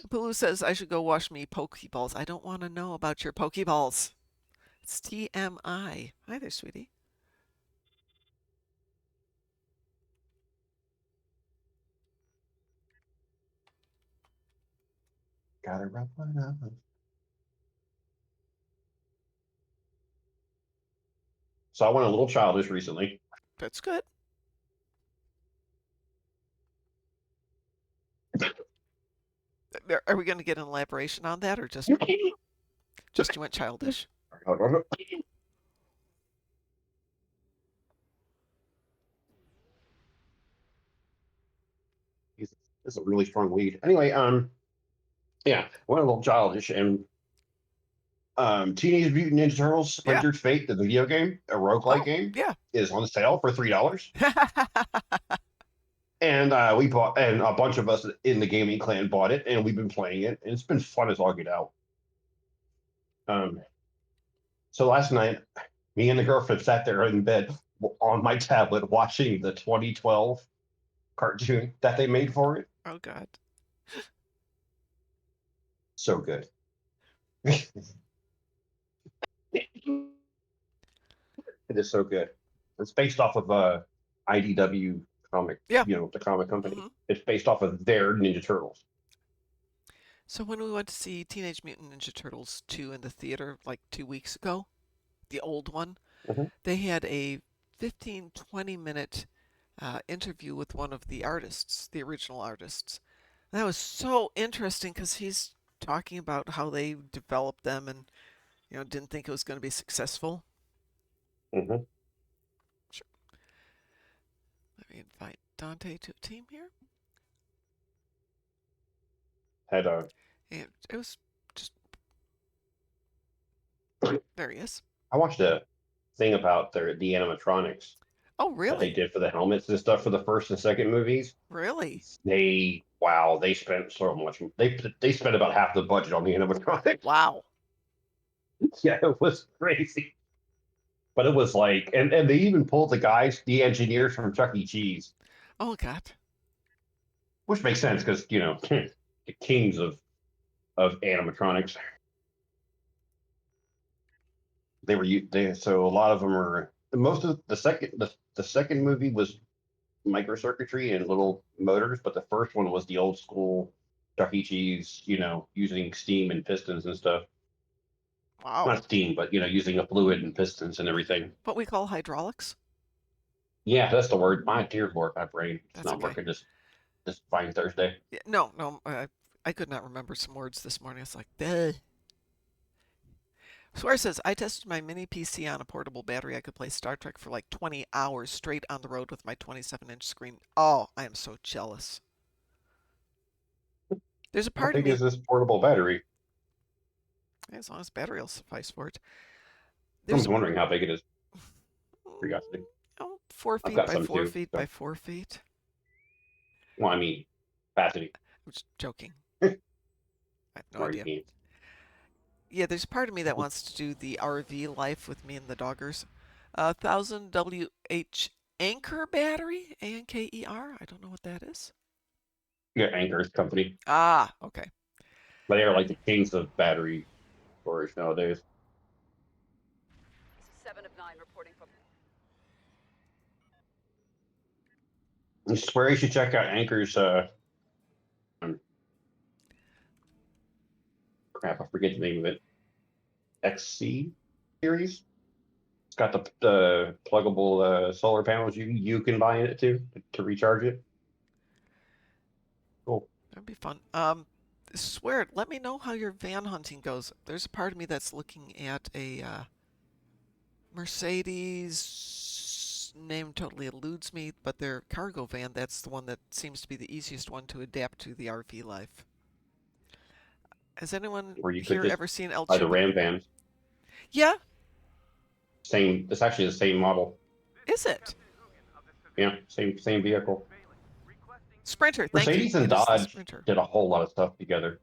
Speaker 1: Pulu says I should go wash me Pokeballs. I don't want to know about your Pokeballs. It's TMI. Hi there, sweetie.
Speaker 10: Gotta rub one up. So I went a little childish recently.
Speaker 1: That's good. Are we going to get an elaboration on that, or just you went childish?
Speaker 10: This is a really strong weed. Anyway, yeah, went a little childish and Teenage Mutant Ninja Turtles: Splinter's Fate, the video game, a roguelike game,
Speaker 1: Yeah.
Speaker 10: is on sale for $3. And we bought, and a bunch of us in the gaming clan bought it, and we've been playing it, and it's been fun as all get out. So last night, me and the girlfriend sat there in bed on my tablet watching the 2012 cartoon that they made for it.
Speaker 1: Oh God.
Speaker 10: So good. It is so good. It's based off of IDW comic,
Speaker 1: Yeah.
Speaker 10: The comic company. It's based off of their Ninja Turtles.
Speaker 1: So when we went to see Teenage Mutant Ninja Turtles 2 in the theater like 2 weeks ago, the old one, they had a 15-20 minute interview with one of the artists, the original artists. And that was so interesting because he's talking about how they developed them and didn't think it was going to be successful.
Speaker 10: Sure.
Speaker 1: Let me invite Dante to a team here.
Speaker 10: Had
Speaker 1: and it was just there he is.
Speaker 10: I watched a thing about the animatronics.
Speaker 1: Oh, really?
Speaker 10: That they did for the helmets and stuff for the first and second movies.
Speaker 1: Really?
Speaker 10: They spent so much. They spent about half the budget on the animatronics.
Speaker 1: Wow.
Speaker 10: Yeah, it was crazy. But it was like, and they even pulled the engineers from Chuck E. Cheese,
Speaker 1: Oh God.
Speaker 10: which makes sense because the kings of animatronics. So a lot of them are most of the second movie was microcircuitry and little motors, but the first one was the old school Chuck E. Cheese, using steam and pistons and stuff.
Speaker 1: Wow.
Speaker 10: Not steam, but using a fluid and pistons and everything.
Speaker 1: What we call hydraulics.
Speaker 10: Yeah, that's the word. My dear Lord, my brain. It's
Speaker 1: That's
Speaker 10: not
Speaker 1: okay.
Speaker 10: working this fine Thursday.
Speaker 1: Yeah, no. I could not remember some words this morning. It's like, duh. Swear says, I tested my mini PC on a portable battery. I could play Star Trek for like 20 hours straight on the road with my 27-inch screen. Oh, I am so jealous. There's a
Speaker 10: How
Speaker 1: part of
Speaker 10: big
Speaker 1: me,
Speaker 10: is this portable battery?
Speaker 1: as long as battery will suffice for it.
Speaker 10: I
Speaker 1: There's
Speaker 10: was wondering how big it is. Curiosity.
Speaker 1: 4
Speaker 10: I've
Speaker 1: feet
Speaker 10: got
Speaker 1: by
Speaker 10: some
Speaker 1: 4
Speaker 10: too.
Speaker 1: feet
Speaker 10: So.
Speaker 1: by 4 feet.
Speaker 10: Well, I mean, capacity.
Speaker 1: I'm just joking.
Speaker 10: I
Speaker 1: I have no idea. Yeah, there's a part of me that wants to do the RV life with me and the doggers. 1000 WH Anchor battery, ANKER. I don't know what that is.
Speaker 10: Yeah, Anchor's company.
Speaker 1: Ah, okay.
Speaker 10: But they are like the kings of battery storage nowadays.
Speaker 11: This is 7 of 9 reporting from.
Speaker 10: I swear you should check out Anchor's. Crap, I forget the name of it. XC series. It's got the pluggable solar panels you can buy in it too to recharge it. Cool.
Speaker 1: That'd be fun. Swear, let me know how your van hunting goes. There's a part of me that's looking at a Mercedes. Name totally eludes me, but their cargo van. That's the one that seems to be the easiest one to adapt to the RV life. Has anyone
Speaker 10: Where you could
Speaker 1: here
Speaker 10: just
Speaker 1: ever seen El
Speaker 10: buy the
Speaker 1: Chupa?
Speaker 10: Ram vans.
Speaker 1: Yeah,
Speaker 10: Same. It's actually the same model.
Speaker 1: is it?
Speaker 10: Yeah, same vehicle.
Speaker 1: Sprinter, thank you.
Speaker 10: Mercedes and
Speaker 1: It is the
Speaker 10: Dodge
Speaker 1: Sprinter.
Speaker 10: did a whole lot of stuff together.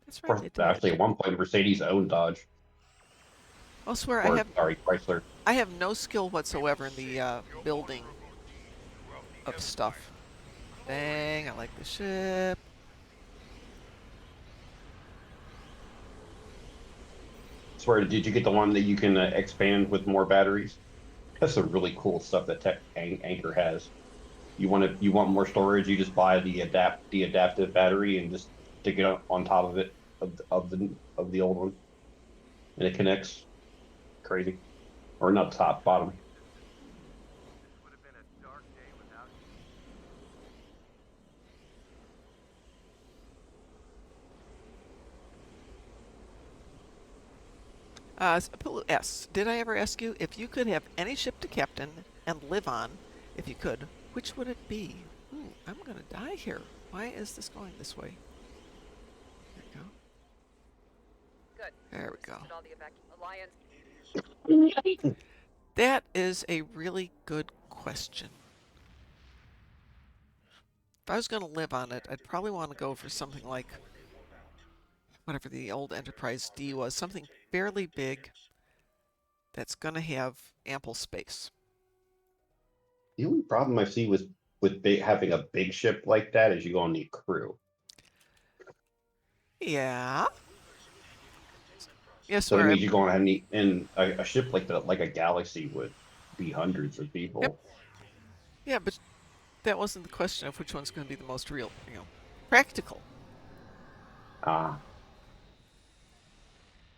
Speaker 1: That's right, they did.
Speaker 10: Actually, at one point, Mercedes owned Dodge.
Speaker 1: I'll swear,
Speaker 10: Chrysler.
Speaker 1: I have no skill whatsoever in the building of stuff. Dang, I like the ship.
Speaker 10: Swear, did you get the one that you can expand with more batteries? That's some really cool stuff that Anchor has. You want more storage? You just buy the adaptive battery and just stick it on top of it of the old one, and it connects. Crazy, or not top, bottom.
Speaker 1: S. Did I ever ask you if you could have any ship to captain and live on, if you could, which would it be? Ooh, I'm gonna die here. Why is this going this way? There we go.
Speaker 11: Good.
Speaker 1: There we go.
Speaker 11: All the Alliance.
Speaker 1: That is a really good question. If I was going to live on it, I'd probably want to go for something like whatever the old Enterprise D was, something fairly big that's going to have ample space.
Speaker 10: The only problem I see with having a big ship like that is you're going to need crew.
Speaker 1: Yeah. Yes,
Speaker 10: so that means you're going to need, and a ship like a Galaxy would be hundreds of people.
Speaker 1: Yep. Yeah, but that wasn't the question of which one's going to be the most real, practical.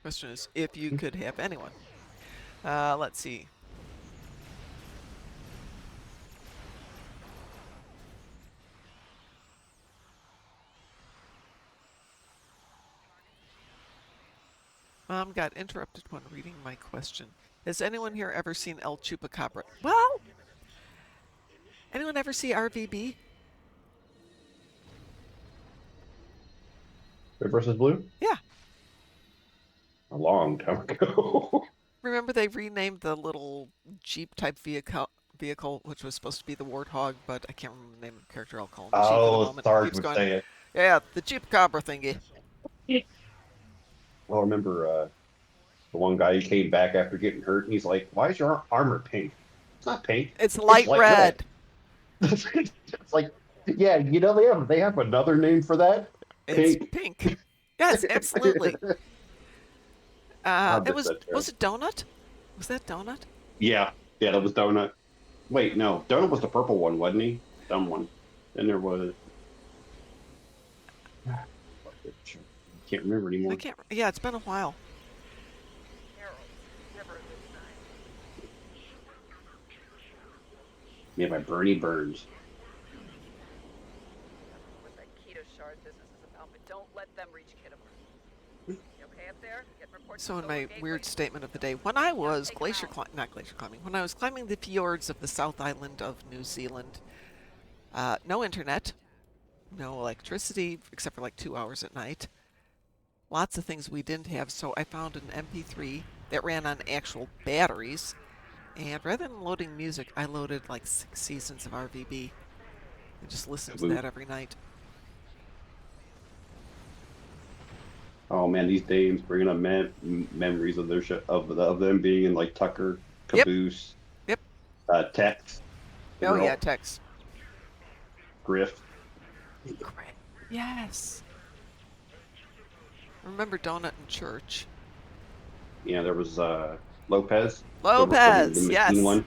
Speaker 1: Question is if you could have anyone. Let's see. Mom got interrupted when reading my question. Has anyone here ever seen El Chupacabra? Well, anyone ever see RVB?
Speaker 10: Red versus Blue?
Speaker 1: Yeah.
Speaker 10: A long time ago.
Speaker 1: Remember they renamed the little Jeep-type vehicle, which was supposed to be the Warthog, but I can't remember the name of the character. I'll call him Jeep for the moment.
Speaker 10: Sarge would say it.
Speaker 1: Yeah, the Chupacabra thingy.
Speaker 10: Well, I remember the one guy who came back after getting hurt, and he's like, "Why is your armor pink? It's not pink.
Speaker 1: It's light red.
Speaker 10: It's like, yeah, you know they have another name for that.
Speaker 1: It's
Speaker 10: Pink.
Speaker 1: pink. Yes, absolutely.
Speaker 10: I
Speaker 1: It
Speaker 10: miss
Speaker 1: was
Speaker 10: that show.
Speaker 1: was it Donut? Was that Donut?
Speaker 10: Yeah, that was Donut. Wait, no, Donut was the purple one, wasn't he? Dumb one. Then there was. Can't remember anymore.
Speaker 1: I can't. Yeah, it's been a while.
Speaker 11: Harold. Never a good sign.
Speaker 10: Made by Bernie Burns.
Speaker 11: What that keto shard business is about, but don't let them reach Kittimer. You okay up there? Get reports.
Speaker 1: So in
Speaker 11: from
Speaker 1: my
Speaker 11: Silver
Speaker 1: weird
Speaker 11: Gateway.
Speaker 1: statement of the day, when I was not glacier climbing, when I was climbing the fjords of the South Island of New Zealand, no internet, no electricity except for like 2 hours at night. Lots of things we didn't have, so I found an MP3 that ran on actual batteries, and rather than loading music, I loaded like 6 seasons of RVB and just listened to that every night.
Speaker 10: Oh man, these dames bringing up memories of their of them being in like Tucker, Caboose,
Speaker 1: Yep.
Speaker 10: Tex.
Speaker 1: Oh yeah, Tex.
Speaker 10: Griff.
Speaker 1: Yes. Remember Donut in Church?
Speaker 10: Yeah, there was Lopez.
Speaker 1: Lopez,
Speaker 10: the
Speaker 1: yes.
Speaker 10: one.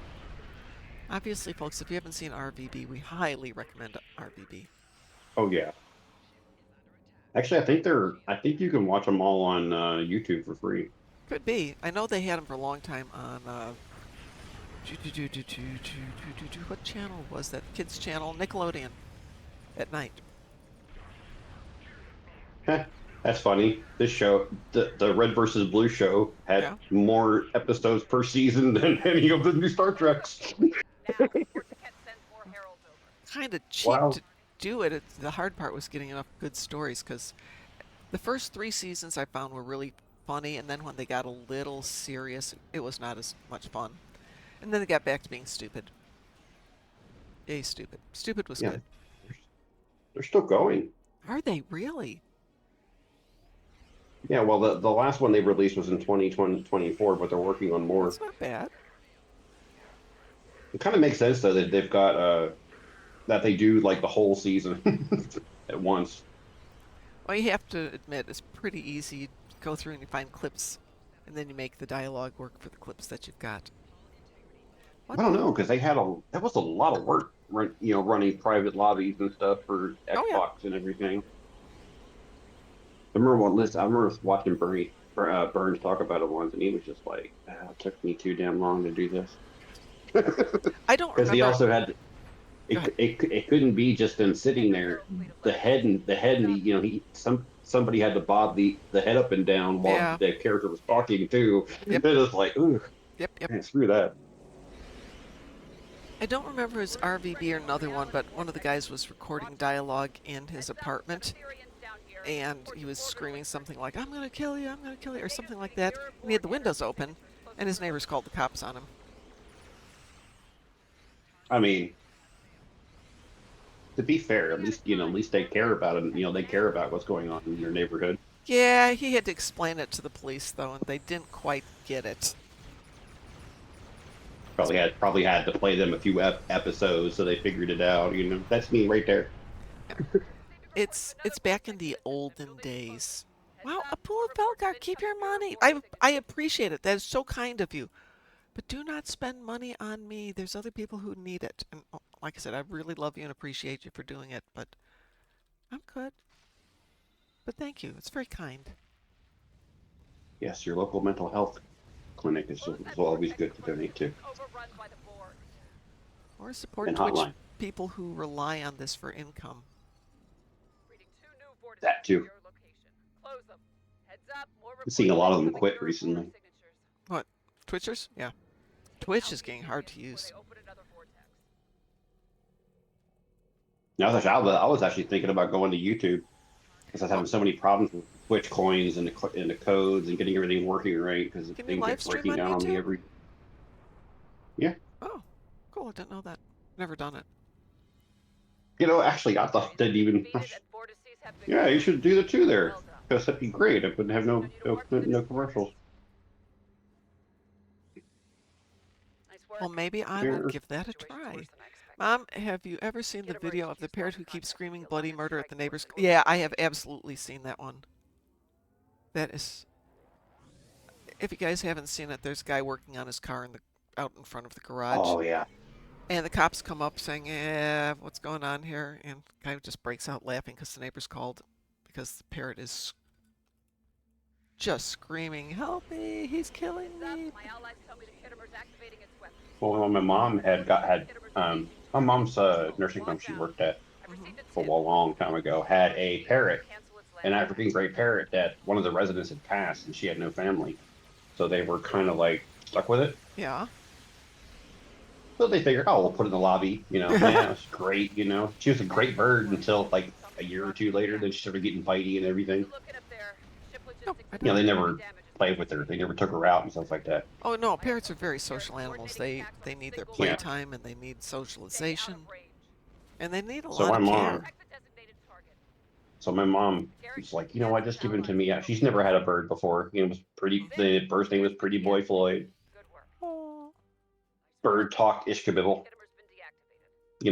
Speaker 1: Obviously, folks, if you haven't seen RVB, we highly recommend RVB.
Speaker 10: Oh yeah. Actually, I think you can watch them all on YouTube for free.
Speaker 1: Could be. I know they had them for a long time on what channel was that? Kids channel, Nickelodeon, at night.
Speaker 10: That's funny. This show, the Red versus Blue show, had more episodes per season than any of the new Star Treks.
Speaker 1: Kind of cheap to do it. The hard part was getting enough good stories, because the first 3 seasons I found were really funny, and then when they got a little serious, it was not as much fun. And then they got back to being stupid. Yay, stupid. Stupid was good.
Speaker 10: They're still going.
Speaker 1: Are they really?
Speaker 10: Yeah, well, the last one they released was in 2024, but they're working on more.
Speaker 1: That's not bad.
Speaker 10: It kind of makes sense, though, that they've got, that they do, like, the whole season at once.
Speaker 1: Well, you have to admit, it's pretty easy to go through and you find clips, and then you make the dialogue work for the clips that you've got.
Speaker 10: I don't know, because that was a lot of work, running private lobbies and stuff for Xbox and everything. I remember watching Burns talk about it once, and he was just like, "It took me too damn long to do this."
Speaker 1: I don't remember.
Speaker 10: Because he also had it couldn't be just them sitting there. The head, somebody had to bob the head up and down while the character was talking too. It was like, ooh, man, screw that.
Speaker 1: I don't remember his RVB or another one, but one of the guys was recording dialogue in his apartment, and he was screaming something like, I'm gonna kill you, or something like that. And he had the windows open, and his neighbors called the cops on him.
Speaker 10: I mean, to be fair, at least they care about it. They care about what's going on in their neighborhood.
Speaker 1: Yeah, he had to explain it to the police, though, and they didn't quite get it.
Speaker 10: Probably had to play them a few episodes so they figured it out. That's me right there.
Speaker 1: It's back in the olden days. Wow, Apula Velgar, keep your money. I appreciate it. That is so kind of you. But do not spend money on me. There's other people who need it. And like I said, I really love you and appreciate you for doing it, but I'm good. But thank you. It's very kind.
Speaker 10: Yes, your local mental health clinic is always good to donate to.
Speaker 1: Or support Twitch people who rely on this for income.
Speaker 10: That too. I've seen a lot of them quit recently.
Speaker 1: What? Twitchers? Yeah. Twitch is getting hard to use.
Speaker 10: I was actually thinking about going to YouTube because I was having so many problems with Twitch coins and the codes and getting everything working right because things kept breaking down on me every. Yeah.
Speaker 1: Oh, cool! I didn't know that. Never done it.
Speaker 10: Actually, I thought they'd even. Yeah, you should do the 2 there because that'd be great. I wouldn't have no commercials.
Speaker 1: Well, maybe I will give that a try. Mom, have you ever seen the video of the parrot who keeps screaming bloody murder at the neighbors? Yeah, I have absolutely seen that one. That is... If you guys haven't seen it, there's a guy working on his car out in front of the garage.
Speaker 10: Oh yeah.
Speaker 1: And the cops come up saying, what's going on here? And the guy just breaks out laughing because the neighbors called because the parrot is just screaming, help me, he's killing me.
Speaker 11: My allies tell me the Kittimer's activating its weapons.
Speaker 10: Well, my mom my mom's nursing home she worked at for a long time ago had a parrot, an African gray parrot that one of the residents had passed, and she had no family, so they were kind of like stuck with it.
Speaker 1: Yeah.
Speaker 10: So they figured, oh, we'll put it in the lobby. Man, it's great. She was a great bird until like a year or two later. Then she started getting fighty and everything. They never played with her. They never took her out and stuff like that.
Speaker 1: Oh no, parrots are very social animals. They need their playtime and they need socialization, and they need a lot of care.
Speaker 10: So my mom was like, you know what, just give him to me. She's never had a bird before. It was pretty. The bird's name was Pretty Boy Floyd. Bird talk Ishkabibble.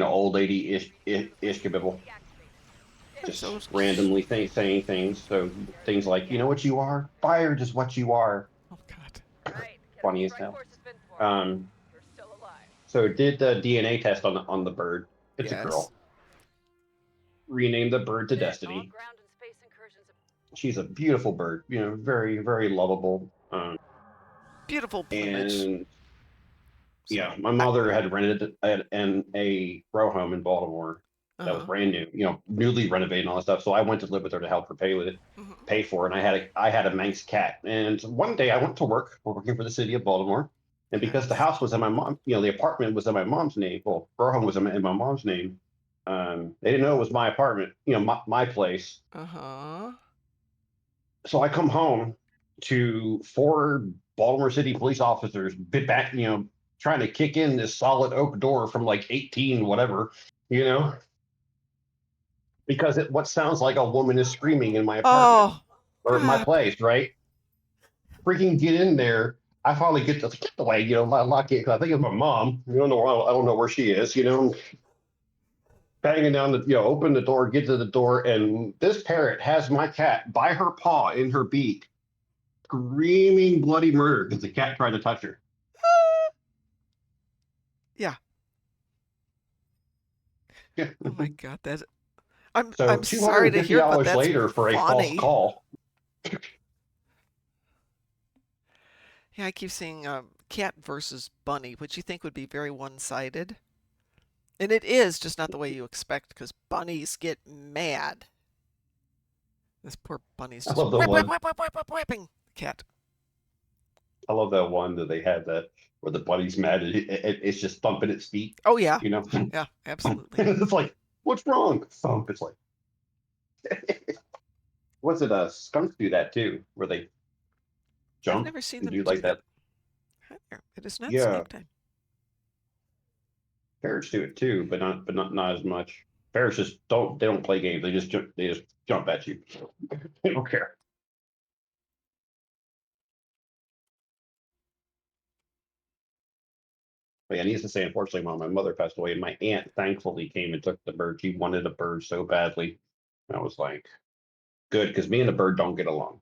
Speaker 10: Old lady Ishkabibble. Just randomly saying things. So things like, you know what you are? Fire is what you are.
Speaker 1: Oh God.
Speaker 10: Funny as hell. So it did the DNA test on the bird. It's a girl. Renamed the bird to Destiny. She's a beautiful bird. Very, very lovable.
Speaker 1: Beautiful plumage.
Speaker 10: And yeah, my mother had rented a row home in Baltimore that was brand new, newly renovated and all that stuff. So I went to live with her to help her pay for it. And I had a Manx cat. And one day I went to work, working for the city of Baltimore. And because the house was in my mom, the apartment was in my mom's name. Well, row home was in my mom's name. They didn't know it was my apartment, my place. So I come home to 4 Baltimore City police officers bit back, trying to kick in this solid oak door from like 18, whatever, because what sounds like a woman is screaming in my apartment or my place, right? Freaking get in there. I finally get away, lock it, because I think it's my mom. I don't know where she is, banging down open the door, get to the door, and this parrot has my cat by her paw in her beak, screaming bloody murder because the cat tried to touch her.
Speaker 1: Yeah.
Speaker 10: Yeah.
Speaker 1: Oh my God, I'm
Speaker 10: $250
Speaker 1: sorry to hear, but that's
Speaker 10: later for
Speaker 1: funny.
Speaker 10: A false call.
Speaker 1: Yeah, I keep seeing cat versus bunny, which you think would be very one-sided. And it is, just not the way you expect, because bunnies get mad. This poor bunny's just whipping the cat.
Speaker 10: I love that one that they had where the bunny's mad. It's just thumping its feet.
Speaker 1: Oh, yeah. Yeah, absolutely.
Speaker 10: It's like, what's wrong? Thump. It's like, was it skunks do that too, where they jump?
Speaker 1: I've never seen them
Speaker 10: do like that.
Speaker 1: It is not snack time.
Speaker 10: Parrots do it too, but not as much. Parrots just don't play games. They just jump at you. They don't care. But yeah, needless to say, unfortunately, my mother passed away, and my aunt thankfully came and took the bird. She wanted a bird so badly. And I was like, good, because me and the bird don't get along.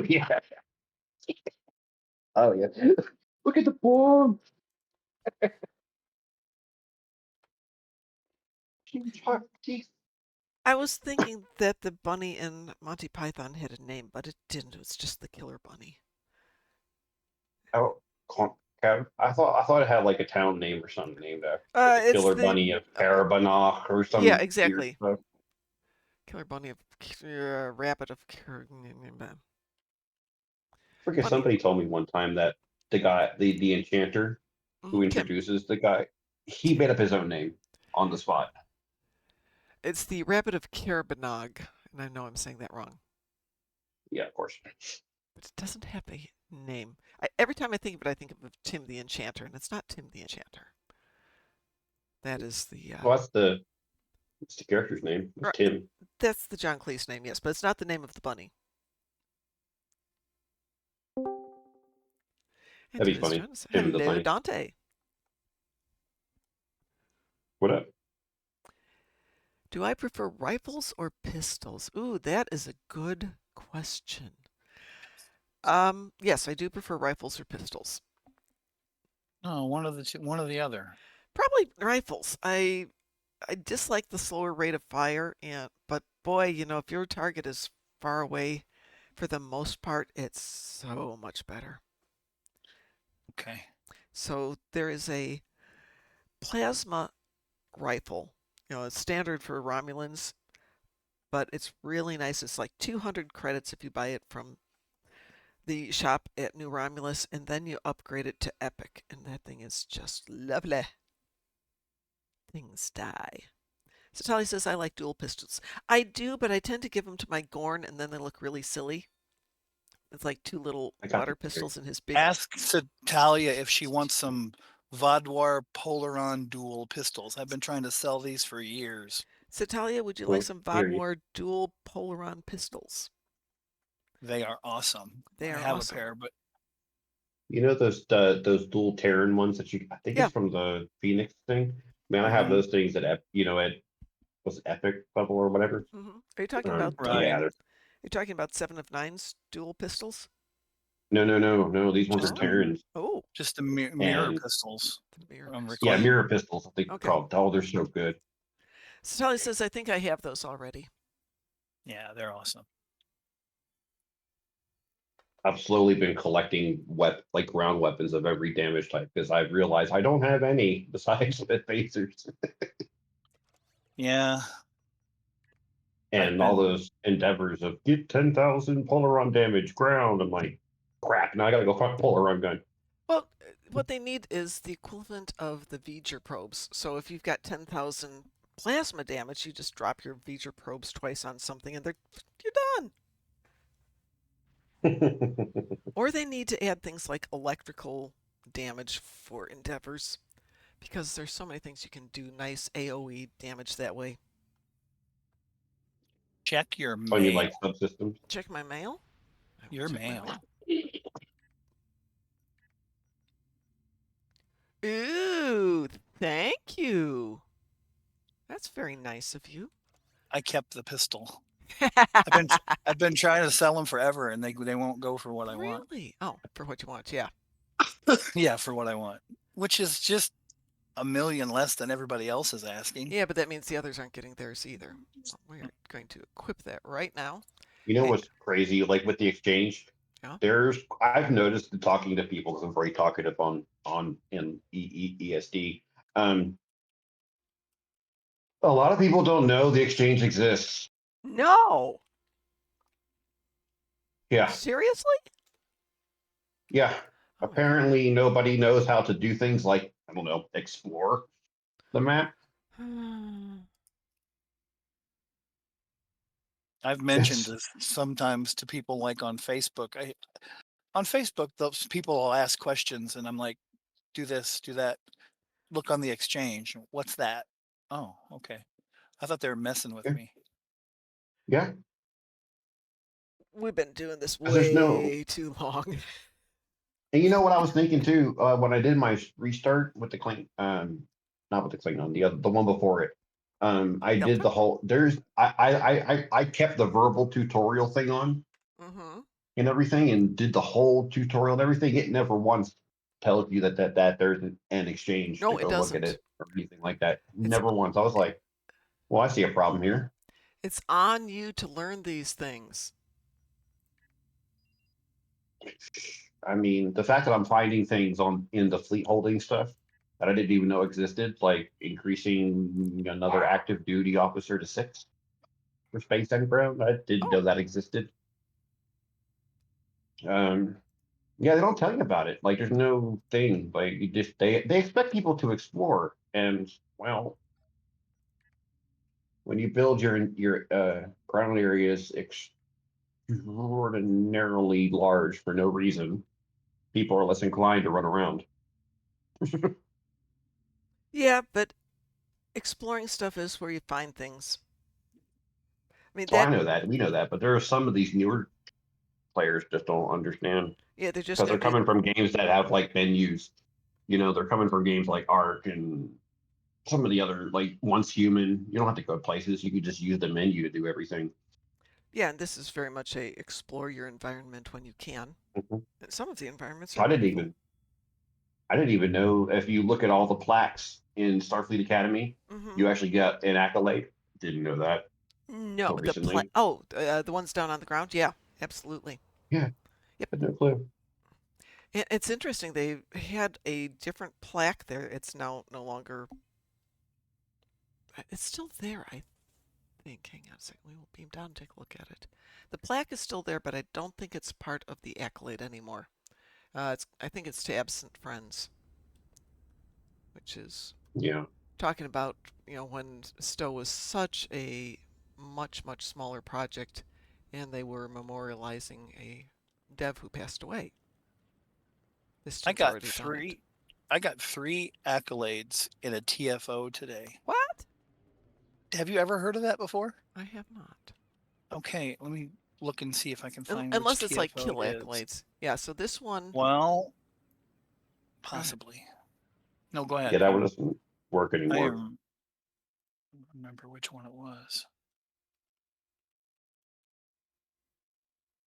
Speaker 10: Yeah. Oh yeah. Look at the bomb.
Speaker 1: I was thinking that the bunny in Monty Python had a name, but it didn't. It was just the killer bunny.
Speaker 10: Oh, I thought it had like a town name or something named after the killer bunny of Carabanoch or something.
Speaker 1: Yeah, exactly. Killer bunny of rabbit of
Speaker 10: Because somebody told me one time that the guy, the enchanter who introduces the guy, he made up his own name on the spot.
Speaker 1: It's the rabbit of Carabanog, and I know I'm saying that wrong.
Speaker 10: Yeah, of course.
Speaker 1: But it doesn't have a name. Every time I think of it, I think of Tim the Enchanter, and it's not Tim the Enchanter. That is the...
Speaker 10: Well, that's What's the character's name? It's
Speaker 1: Right.
Speaker 10: Tim.
Speaker 1: That's the John Cleese name, yes, but it's not the name of the bunny.
Speaker 10: That'd be
Speaker 1: Anthony's
Speaker 10: funny.
Speaker 1: trying to say,
Speaker 10: Tim the
Speaker 1: hello,
Speaker 10: bunny.
Speaker 1: Dante.
Speaker 10: What up?
Speaker 1: Do I prefer rifles or pistols? Ooh, that is a good question. Yes, I do prefer rifles or pistols.
Speaker 12: No, one of the two, one or the other.
Speaker 1: Probably rifles. I dislike the slower rate of fire, but boy, if your target is far away, for the most part, it's so much better.
Speaker 12: Okay.
Speaker 1: So there is a plasma rifle, it's standard for Romulans, but it's really nice. It's like 200 credits if you buy it from the shop at New Romulus, and then you upgrade it to Epic, and that thing is just lovely. Things die. So Tali says, I like dual pistols. I do, but I tend to give them to my Gorn, and then they look really silly. It's like two little water pistols in his big...
Speaker 12: Ask Talia if she wants some Vadoir Polaron dual pistols. I've been trying to sell these for years.
Speaker 1: So Talia, would you like some Vadoir dual Polaron pistols?
Speaker 12: They are awesome.
Speaker 1: They are
Speaker 12: I have
Speaker 1: awesome.
Speaker 12: a pair, but
Speaker 10: you know those dual Terran ones that I think it's from the Phoenix thing. Man, I have those things at was Epic level or whatever.
Speaker 1: Are you talking about?
Speaker 10: Yeah,
Speaker 1: you're talking about 7 of 9's dual pistols?
Speaker 10: No. These ones are Terrans.
Speaker 1: Oh,
Speaker 12: just the mirror pistols.
Speaker 10: Yeah, mirror pistols. I think they're called. Oh, they're so good.
Speaker 1: So Tali says, I think I have those already.
Speaker 12: Yeah, they're awesome.
Speaker 10: I've slowly been collecting ground weapons of every damage type because I've realized I don't have any besides the phasers.
Speaker 12: Yeah.
Speaker 10: And all those endeavors of get 10,000 Polaron damage ground. I'm like, crap, now I gotta go find Polaron gun.
Speaker 1: Well, what they need is the equivalent of the V'ger probes. So if you've got 10,000 plasma damage, you just drop your V'ger probes twice on something and you're done. Or they need to add things like electrical damage for endeavors, because there's so many things you can do nice AoE damage that way.
Speaker 12: Check your mail.
Speaker 10: Oh, you like subsystems?
Speaker 1: Check my mail?
Speaker 12: Your mail.
Speaker 1: Ooh, thank you. That's very nice of you.
Speaker 12: I kept the pistol. I've been trying to sell them forever, and they won't go for what I want.
Speaker 1: Really? Oh, for what you want, yeah.
Speaker 12: Yeah, for what I want, which is just $1 million less than everybody else is asking.
Speaker 1: Yeah, but that means the others aren't getting theirs either. So we're going to equip that right now.
Speaker 10: You know what's crazy? Like with the exchange, I've noticed talking to people because I'm very talkative in ESD. A lot of people don't know the exchange exists.
Speaker 1: No.
Speaker 10: Yeah.
Speaker 1: Seriously?
Speaker 10: Yeah. Apparently, nobody knows how to do things like, I don't know, explore the map.
Speaker 12: I've mentioned this sometimes to people like on Facebook. On Facebook, those people will ask questions, and I'm like, do this, do that. Look on the exchange. What's that? Oh, okay. I thought they were messing with me.
Speaker 10: Yeah.
Speaker 1: We've been doing this way too long.
Speaker 10: And you know what I was thinking too, when I did my restart with the Kling, not with the Klingon, the one before it. I did the whole. I kept the verbal tutorial thing on, and everything, and did the whole tutorial and everything. It never once tells you that there's an exchange to go look at it or anything like that. Never once. I was like, well, I see a problem here.
Speaker 1: It's on you to learn these things.
Speaker 10: I mean, the fact that I'm finding things in the fleet holding stuff that I didn't even know existed, like increasing another active duty officer to 6 for space and ground. I didn't know that existed. Yeah, they don't tell you about it. Like, there's no thing. Like, you just they expect people to explore, and well, when you build your ground areas extraordinarily large for no reason, people are less inclined to run around.
Speaker 1: Yeah, but exploring stuff is where you find things. I mean
Speaker 10: Oh, I
Speaker 1: that.
Speaker 10: know that. We know that. But there are some of these newer players just don't understand
Speaker 1: Yeah, they're just
Speaker 10: because
Speaker 1: going
Speaker 10: they're
Speaker 1: to be.
Speaker 10: coming from games that have like menus. You know, they're coming from games like Ark and some of the other like Once Human. You don't have to go places. You can just use the menu to do everything.
Speaker 1: Yeah, and this is very much a explore your environment when you can.
Speaker 10: Mhm.
Speaker 1: And some of the environments
Speaker 10: So
Speaker 1: are wonderful.
Speaker 10: I didn't even know if you look at all the plaques in Starfleet Academy,
Speaker 1: Mm-hmm.
Speaker 10: you actually get an accolade. Didn't know that
Speaker 1: No,
Speaker 10: until recently.
Speaker 1: the ones down on the ground. Yeah, absolutely.
Speaker 10: Yeah,
Speaker 1: Yep.
Speaker 10: had no clue.
Speaker 1: It's interesting. They had a different plaque there. It's now no longer. It's still there, I think. Hang on a second. We will beam down and take a look at it. The plaque is still there, but I don't think it's part of the accolade anymore. I think it's to absent friends, which is
Speaker 10: Yeah,
Speaker 1: talking about when Stowe was such a much smaller project, and they were memorializing a dev who passed away. This
Speaker 12: I
Speaker 1: team's
Speaker 12: got
Speaker 1: already done it.
Speaker 12: three. I got 3 accolades in a TFO today.
Speaker 1: What?
Speaker 12: Have you ever heard of that before?
Speaker 1: I have not.
Speaker 12: Okay, let me look and see if I can find which
Speaker 1: Unless it's like
Speaker 12: TFO
Speaker 1: kill
Speaker 12: it is.
Speaker 1: accolades. Yeah, so this one.
Speaker 12: Well,
Speaker 1: Go ahead.
Speaker 12: possibly. No, go
Speaker 10: yeah,
Speaker 12: ahead.
Speaker 10: that one doesn't work
Speaker 12: I
Speaker 10: anymore.
Speaker 12: remember which one it was.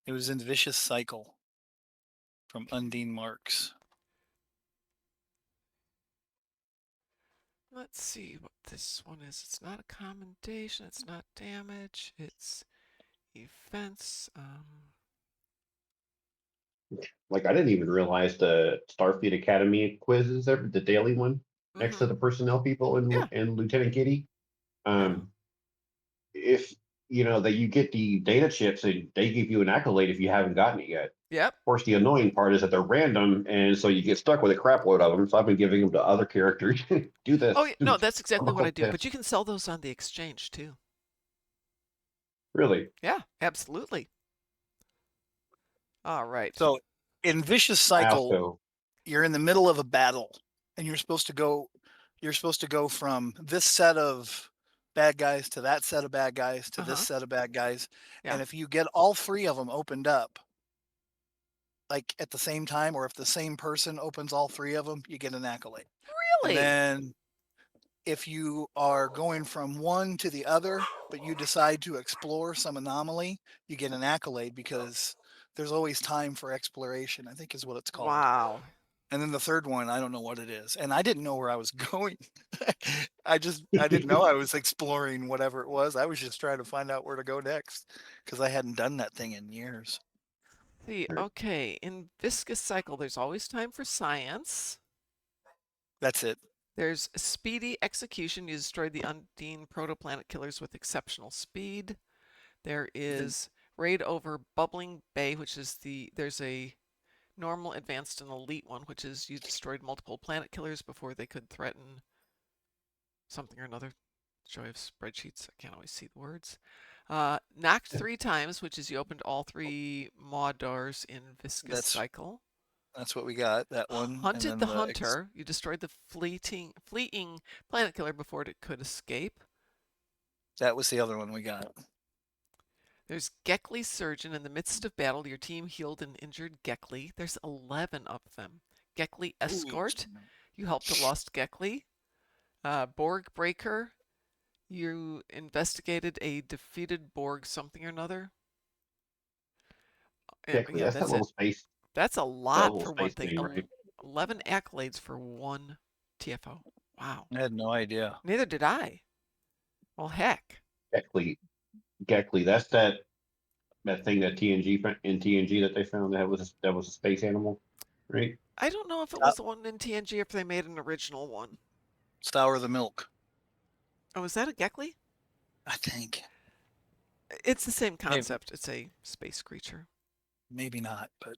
Speaker 12: It was in Vicious Cycle from Undine Marks.
Speaker 1: Let's see what this one is. It's not a commendation. It's not damage. It's offense.
Speaker 10: Like I didn't even realize the Starfleet Academy quiz is there, the daily one next to
Speaker 1: Mm-hmm.
Speaker 10: the personnel people
Speaker 1: Yeah.
Speaker 10: and Lieutenant Kitty.
Speaker 1: Yeah.
Speaker 10: If you know that you get the data chips and they give you an accolade if you haven't gotten it yet.
Speaker 1: Yep.
Speaker 10: Of course, the annoying part is that they're random, and so you get stuck with a crap load of them. So I've been giving them to other characters. Do
Speaker 1: Oh,
Speaker 10: this.
Speaker 1: no, that's exactly what I
Speaker 10: About
Speaker 1: do. But
Speaker 10: this.
Speaker 1: you can sell those on the exchange too.
Speaker 10: Really?
Speaker 1: Yeah, absolutely. All right.
Speaker 12: So in Vicious
Speaker 10: I
Speaker 12: Cycle,
Speaker 10: also
Speaker 12: you're in the middle of a battle and you're supposed to go from this set of bad guys to that set of bad guys to this set of bad guys.
Speaker 1: Yeah.
Speaker 12: And if you get all 3 of them opened up like at the same time, or if the same person opens all 3 of them, you get an accolade. And
Speaker 1: Really?
Speaker 12: then if you are going from one to the other, but you decide to explore some anomaly, you get an accolade because there's always time for exploration, I think is what it's called.
Speaker 1: Wow.
Speaker 12: And then the third one, I don't know what it is. And I didn't know where I was going. I didn't know I was exploring whatever it was. I was just trying to find out where to go next because I hadn't done that thing in years.
Speaker 1: See, okay, in Viscous Cycle, there's always time for science.
Speaker 12: That's it.
Speaker 1: There's speedy execution. You destroyed the Undine protoplanet killers with exceptional speed. There is raid over Bubbling Bay, which is there's a normal, advanced, and elite one, which is you destroyed multiple planet killers before they could threaten something or another. Joy of spreadsheets. I can't always see the words. Knocked 3 times, which is you opened all 3 mod doors in Viscous Cycle.
Speaker 12: That's what we got. That one.
Speaker 1: Hunted the Hunter. You destroyed the fleeting planet killer before it could escape.
Speaker 12: That was the other one we got.
Speaker 1: There's Geckley Surgeon. In the midst of battle, your team healed an injured Geckley. There's 11 of them. Geckley Escort. You helped a lost Geckley. Borg Breaker. You investigated a defeated Borg something or another.
Speaker 10: Geckley, that's that little space.
Speaker 1: That's a lot for one
Speaker 10: thing,
Speaker 1: thing.
Speaker 10: right?
Speaker 1: 11 accolades for one TFO. Wow.
Speaker 12: I had no idea.
Speaker 1: Neither did I. Well, heck.
Speaker 10: Geckley, that's that thing that TNG that they found that was a space animal, right?
Speaker 1: I don't know if it was the one in TNG or if they made an original one.
Speaker 12: Sour the Milk.
Speaker 1: Oh, is that a Geckley?
Speaker 12: I think.
Speaker 1: It's the same concept. Maybe. It's a space creature.
Speaker 12: Maybe not, but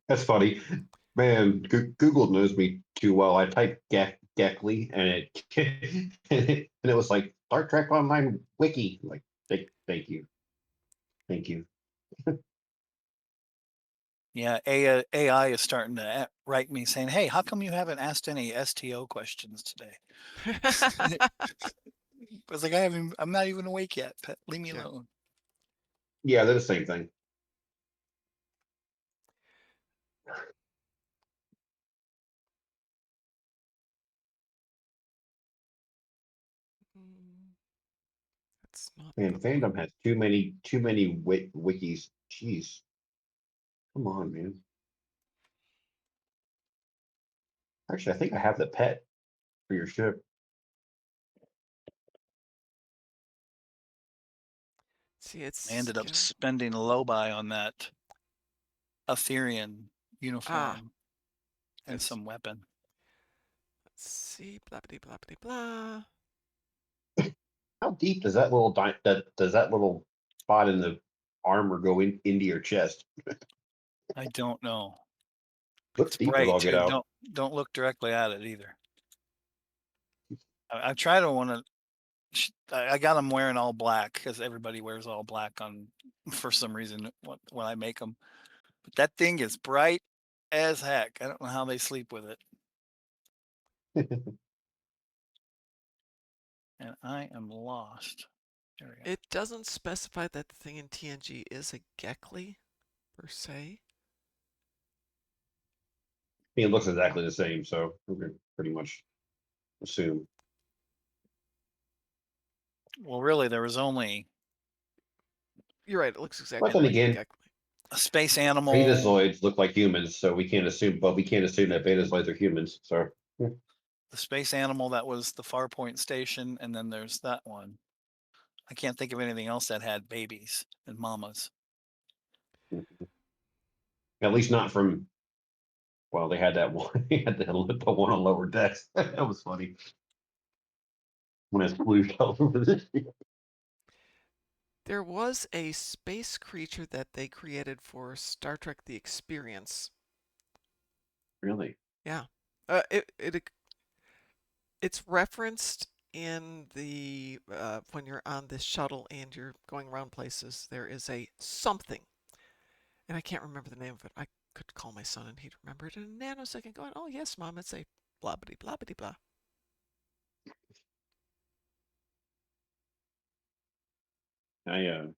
Speaker 10: that's funny. Man, Google knows me too well. I typed Geckley and it was like Star Trek Online Wiki. Like, thank you.
Speaker 12: Yeah, AI is starting to write me saying, "Hey, how come you haven't asked any STO questions today?" I was like, I'm not even awake yet. Pet, leave me
Speaker 1: Yeah.
Speaker 12: alone.
Speaker 10: Yeah, they're the same thing.
Speaker 1: That's not
Speaker 10: Man,
Speaker 1: the
Speaker 10: fandom has too many wikis. Jeez, come on, man. Actually, I think I have the pet for your ship.
Speaker 1: See, it's
Speaker 12: I ended up
Speaker 1: skill.
Speaker 12: spending a low buy on that Aetherian uniform and
Speaker 1: Yes.
Speaker 12: some weapon.
Speaker 1: Let's see. Blah blah blah blah blah.
Speaker 10: How deep does that little does that little spot in the armor go into your chest?
Speaker 12: I don't know.
Speaker 10: Looks
Speaker 12: It's
Speaker 10: deep as
Speaker 12: bright
Speaker 10: all get
Speaker 12: too.
Speaker 10: out.
Speaker 12: Don't look directly at it either. I try to want to. I got them wearing all black because everybody wears all black on for some reason when I make them. But that thing is bright as heck. I don't know how they sleep with it. And I am lost. There we go.
Speaker 1: It doesn't specify that the thing in TNG is a Gekli, per se.
Speaker 10: I mean, it looks exactly the same, so we can pretty much assume.
Speaker 12: Well, really, there was only
Speaker 1: You're right. It looks exactly
Speaker 10: But then
Speaker 1: like a
Speaker 10: again,
Speaker 1: Gekli.
Speaker 12: a space animal.
Speaker 10: Betazoids look like humans, so we can't assume. But we can't assume that Betazoids are humans. So
Speaker 12: The space animal that was the Farpoint station, and then there's that one. I can't think of anything else that had babies and mamas.
Speaker 10: at least not from. Well, they had that one. They had the one on lower decks. That was funny when it's blue all over this.
Speaker 1: There was a space creature that they created for Star Trek: The Experience.
Speaker 10: Really?
Speaker 1: Yeah. It's referenced in the when you're on this shuttle and you're going around places. There is a something, and I can't remember the name of it. I could call my son and he'd remember it in a nanosecond. Going, oh yes, mom, it's a blah blah blah blah blah.
Speaker 10: I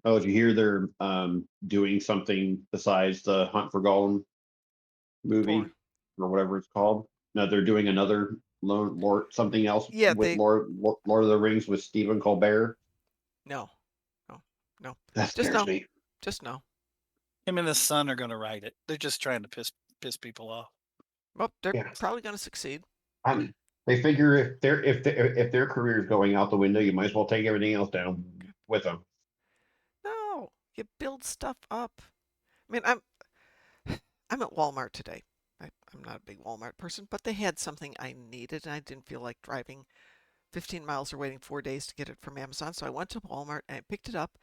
Speaker 10: Oh, did you hear they're doing something besides the Hunt for Gollum
Speaker 1: For
Speaker 10: movie or whatever it's called? No, they're doing another Lord something else
Speaker 1: yeah,
Speaker 10: with Lord of the Rings with Stephen Colbert.
Speaker 1: no, no, no,
Speaker 10: That
Speaker 1: just
Speaker 10: scares
Speaker 1: no,
Speaker 10: me.
Speaker 1: just no.
Speaker 12: Him and his son are going to write it. They're just trying to piss people off.
Speaker 1: Well, they're
Speaker 10: Yeah,
Speaker 1: probably going to succeed.
Speaker 10: I mean, they figure if their career is going out the window, you might as well take everything else down with them.
Speaker 1: No, you build stuff up. I mean, I'm at Walmart today. I'm not a big Walmart person, but they had something I needed, and I didn't feel like driving 15 miles or waiting 4 days to get it from Amazon. So I went to Walmart and I picked it up,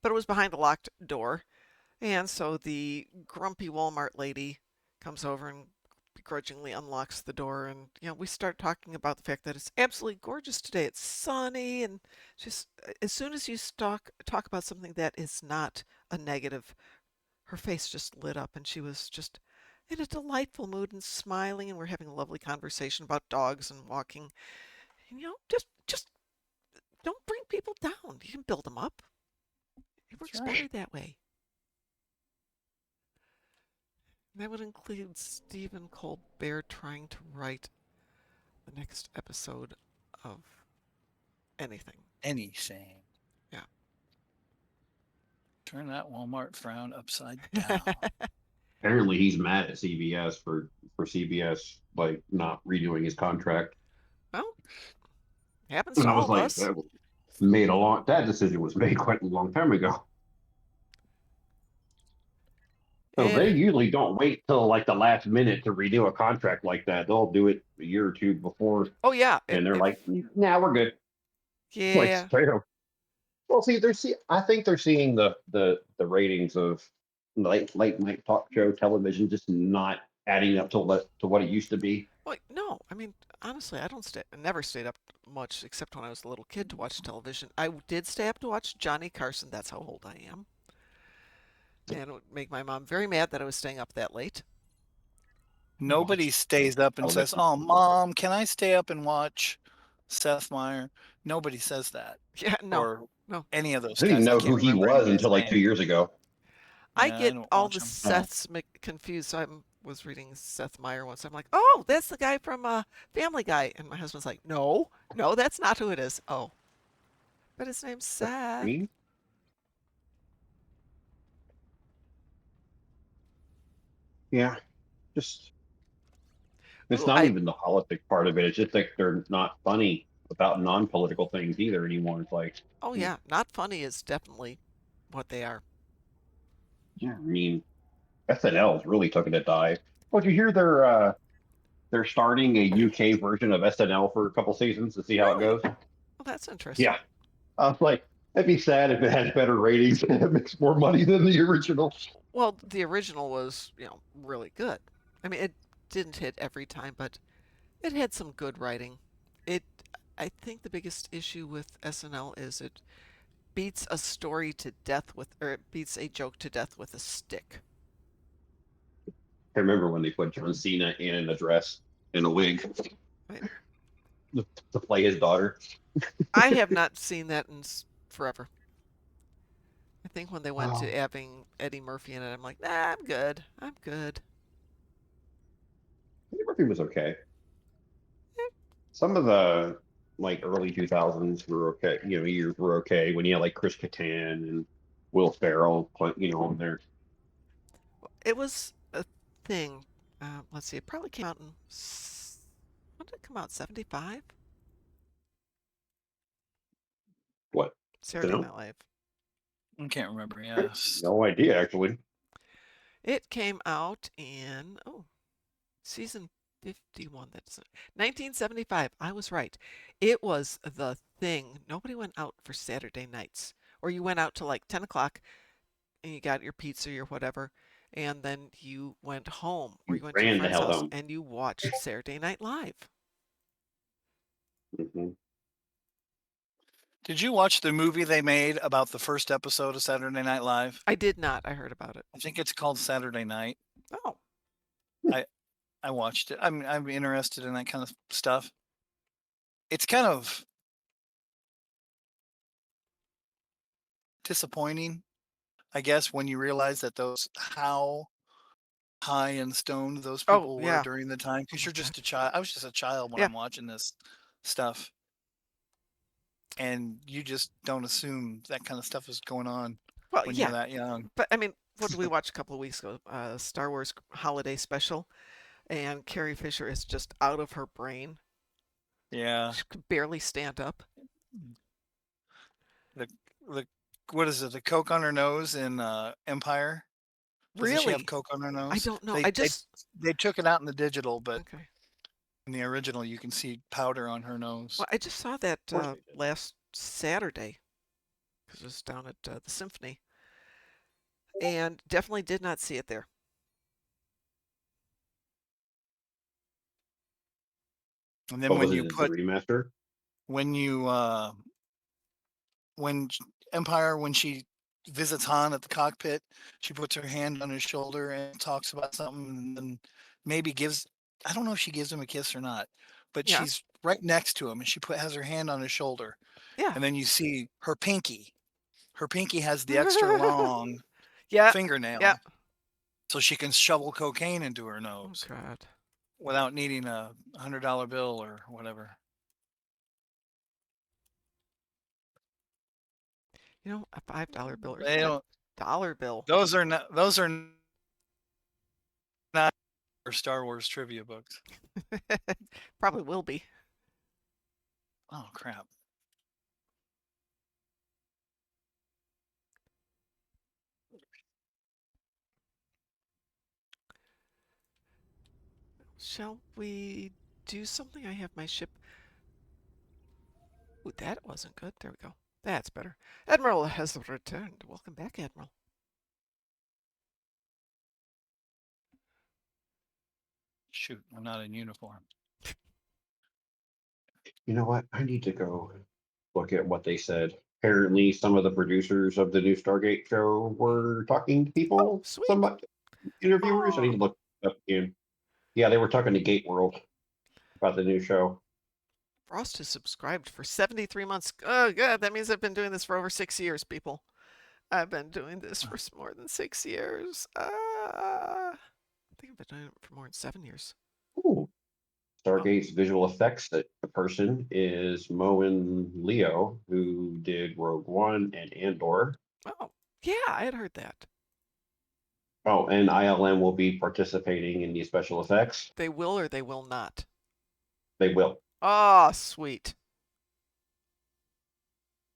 Speaker 1: but it was behind a locked door. And so the grumpy Walmart lady comes over and begrudgingly unlocks the door. And, we start talking about the fact that it's absolutely gorgeous today. It's sunny. And just as soon as you talk about something that is not a negative, her face just lit up and she was just in a delightful mood and smiling. And we're having a lovely conversation about dogs and walking. And, just don't bring people down. You can build them up. It works better that way. That would include Stephen Colbert trying to write the next episode of anything.
Speaker 12: Anything.
Speaker 1: Yeah.
Speaker 12: Turn that Walmart frown upside down.
Speaker 10: Apparently, he's mad at CBS for CBS like not renewing his contract.
Speaker 1: Well, happens
Speaker 10: And
Speaker 1: to
Speaker 10: I
Speaker 1: all
Speaker 10: was
Speaker 1: of
Speaker 10: like,
Speaker 1: us.
Speaker 10: that decision was made quite a long time ago. So
Speaker 1: And
Speaker 10: they usually don't wait till like the last minute to renew a contract like that. They'll do it a year or two before,
Speaker 1: oh yeah,
Speaker 10: and they're
Speaker 1: if
Speaker 10: like, "Nah, we're good." Like
Speaker 1: yeah,
Speaker 10: straight up. Well, see, I think they're seeing the ratings of late night talk show television just not adding up to what it used to be.
Speaker 1: Well, no, I mean, honestly, I never stayed up much except when I was a little kid to watch television. I did stay up to watch Johnny Carson. That's how old I am. And it would make my mom very mad that I was staying up that late.
Speaker 12: Nobody
Speaker 10: Watch
Speaker 12: stays up and says,
Speaker 10: television.
Speaker 12: "Oh, Mom, can I stay up and watch Seth Meyer?" Nobody says that,
Speaker 1: Yeah, no,
Speaker 12: or
Speaker 1: no.
Speaker 12: any of
Speaker 10: I
Speaker 12: those
Speaker 10: didn't even
Speaker 12: guys. I
Speaker 10: know
Speaker 12: can't
Speaker 10: who he
Speaker 12: remember any
Speaker 10: was
Speaker 12: guy's
Speaker 10: until like 2
Speaker 12: name.
Speaker 10: years ago.
Speaker 1: I
Speaker 12: Yeah, I
Speaker 1: get
Speaker 12: don't
Speaker 1: all
Speaker 12: watch
Speaker 1: the
Speaker 12: them.
Speaker 1: Seths confused. So I was reading Seth Meyer once. I'm like, oh, that's the guy from Family Guy. And my husband's like, no, no, that's not who it is. Oh, but his name's Seth.
Speaker 10: Green? Yeah, just it's
Speaker 1: Ooh,
Speaker 10: not even the politics part of it. It's just like they're not funny about non-political things either anymore. It's like,
Speaker 1: oh yeah, not funny is definitely what they are.
Speaker 10: yeah, I mean, SNL's really taking a dive. Oh, did you hear they're starting a UK version of SNL for a couple seasons to see how it
Speaker 1: Really?
Speaker 10: goes?
Speaker 1: Well, that's interesting.
Speaker 10: Yeah, I was like, that'd be sad if it has better ratings and it makes more money than the original.
Speaker 1: Well, the original was, really good. I mean, it didn't hit every time, but it had some good writing. It, I think the biggest issue with SNL is it beats a story to death or it beats a joke to death with a stick.
Speaker 10: I remember when they put John Cena in a dress and a wig
Speaker 1: Right?
Speaker 10: to play his daughter.
Speaker 1: I have not seen that in forever. I think when they went to
Speaker 10: Oh,
Speaker 1: having Eddie Murphy in it, I'm like, nah, I'm good. I'm good.
Speaker 10: Eddie Murphy was okay. Some of the like early 2000s were okay. Years were okay when you had like Chris Kattan and Will Ferrell, on there.
Speaker 1: It was a thing. Let's see, it probably came out in. When did it come out? 75?
Speaker 10: What?
Speaker 1: Saturday
Speaker 10: SNL?
Speaker 1: Night Live.
Speaker 12: I can't remember. Yes.
Speaker 10: No idea actually.
Speaker 1: It came out in, season 51. That's 1975. I was right. It was the thing. Nobody went out for Saturday nights. Or you went out to like 10 o'clock and you got your pizza or whatever. And then you went home or
Speaker 10: You
Speaker 1: you went to your
Speaker 10: ran the
Speaker 1: friend's
Speaker 10: hell
Speaker 1: house
Speaker 10: home.
Speaker 1: and you watched Saturday Night Live.
Speaker 10: Hmm.
Speaker 12: Did you watch the movie they made about the first episode of Saturday Night Live?
Speaker 1: I did not. I heard about it.
Speaker 12: I think it's called Saturday Night.
Speaker 1: Oh,
Speaker 12: I watched it. I'm interested in that kind of stuff. It's kind of disappointing, I guess, when you realize that how high and stoned those
Speaker 1: oh
Speaker 12: people were
Speaker 1: yeah.
Speaker 12: during the time.
Speaker 1: Oh
Speaker 12: Because
Speaker 1: my
Speaker 12: you're just
Speaker 1: God.
Speaker 12: a child. I was just a child when
Speaker 1: Yeah.
Speaker 12: I'm watching this stuff, and you just don't assume that kind of stuff is going on
Speaker 1: Well,
Speaker 12: when you're
Speaker 1: yeah.
Speaker 12: that young.
Speaker 1: But I mean, what did we watch a couple of weeks ago? Star Wars Holiday Special. And Carrie Fisher is just out of her brain.
Speaker 12: Yeah.
Speaker 1: She could barely stand up.
Speaker 12: The the what is it? The Coke on her nose in Empire. Doesn't she have
Speaker 1: Really?
Speaker 12: Coke on her
Speaker 1: I
Speaker 12: nose?
Speaker 1: don't know.
Speaker 12: They
Speaker 1: I
Speaker 12: they
Speaker 1: just
Speaker 12: they took it out in the digital, but
Speaker 1: okay.
Speaker 12: in the original you can see powder on her nose.
Speaker 1: Well, I just saw that
Speaker 10: Of course they did.
Speaker 1: last Saturday because it was down at the Symphony, and definitely did not see it there.
Speaker 12: And then
Speaker 10: What
Speaker 12: when
Speaker 10: was
Speaker 12: you
Speaker 10: it? The
Speaker 12: put
Speaker 10: remaster?
Speaker 12: when you when Empire when she visits Han at the cockpit, she puts her hand on his shoulder and talks about something, and then maybe gives I don't know if she gives him a kiss or not, but
Speaker 1: Yeah,
Speaker 12: she's right next to him and she has her hand on his shoulder,
Speaker 1: yeah,
Speaker 12: and then you see her pinky. Her pinky has the extra long
Speaker 1: yeah, yeah.
Speaker 12: fingernail, so she can shovel cocaine into her
Speaker 1: Oh
Speaker 12: nose
Speaker 1: God.
Speaker 12: without needing a $100 bill or whatever.
Speaker 1: A $5 bill or
Speaker 12: They
Speaker 1: even a
Speaker 12: don't.
Speaker 1: dollar bill.
Speaker 12: Those are not. Those are not Star Wars trivia books.
Speaker 1: Probably will be.
Speaker 12: Oh crap!
Speaker 1: Shall we do something? I have my ship. Ooh, that wasn't good. There we go. That's better. Admiral has returned. Welcome back, Admiral.
Speaker 12: Shoot, I'm not in uniform.
Speaker 10: You know what? I need to go look at what they said. Apparently, some of the producers of the new Stargate show were talking to
Speaker 1: Oh,
Speaker 10: people,
Speaker 1: sweet.
Speaker 10: some interviewers. I
Speaker 1: Aw.
Speaker 10: need to look up again. Yeah, they were talking to Gate World about the new show.
Speaker 1: Frost has subscribed for 73 months. Oh, God, that means I've been doing this for over 6 years, people. I've been doing this for more than 6 years. I think I've been doing it for more than 7 years.
Speaker 10: Ooh. Stargate's visual effects that the person is Moen Leo, who did Rogue One and Andor.
Speaker 1: Oh, yeah, I had heard that.
Speaker 10: Oh, and ILM will be participating in these special effects.
Speaker 1: They will or they will not?
Speaker 10: They will.
Speaker 1: Ah, sweet.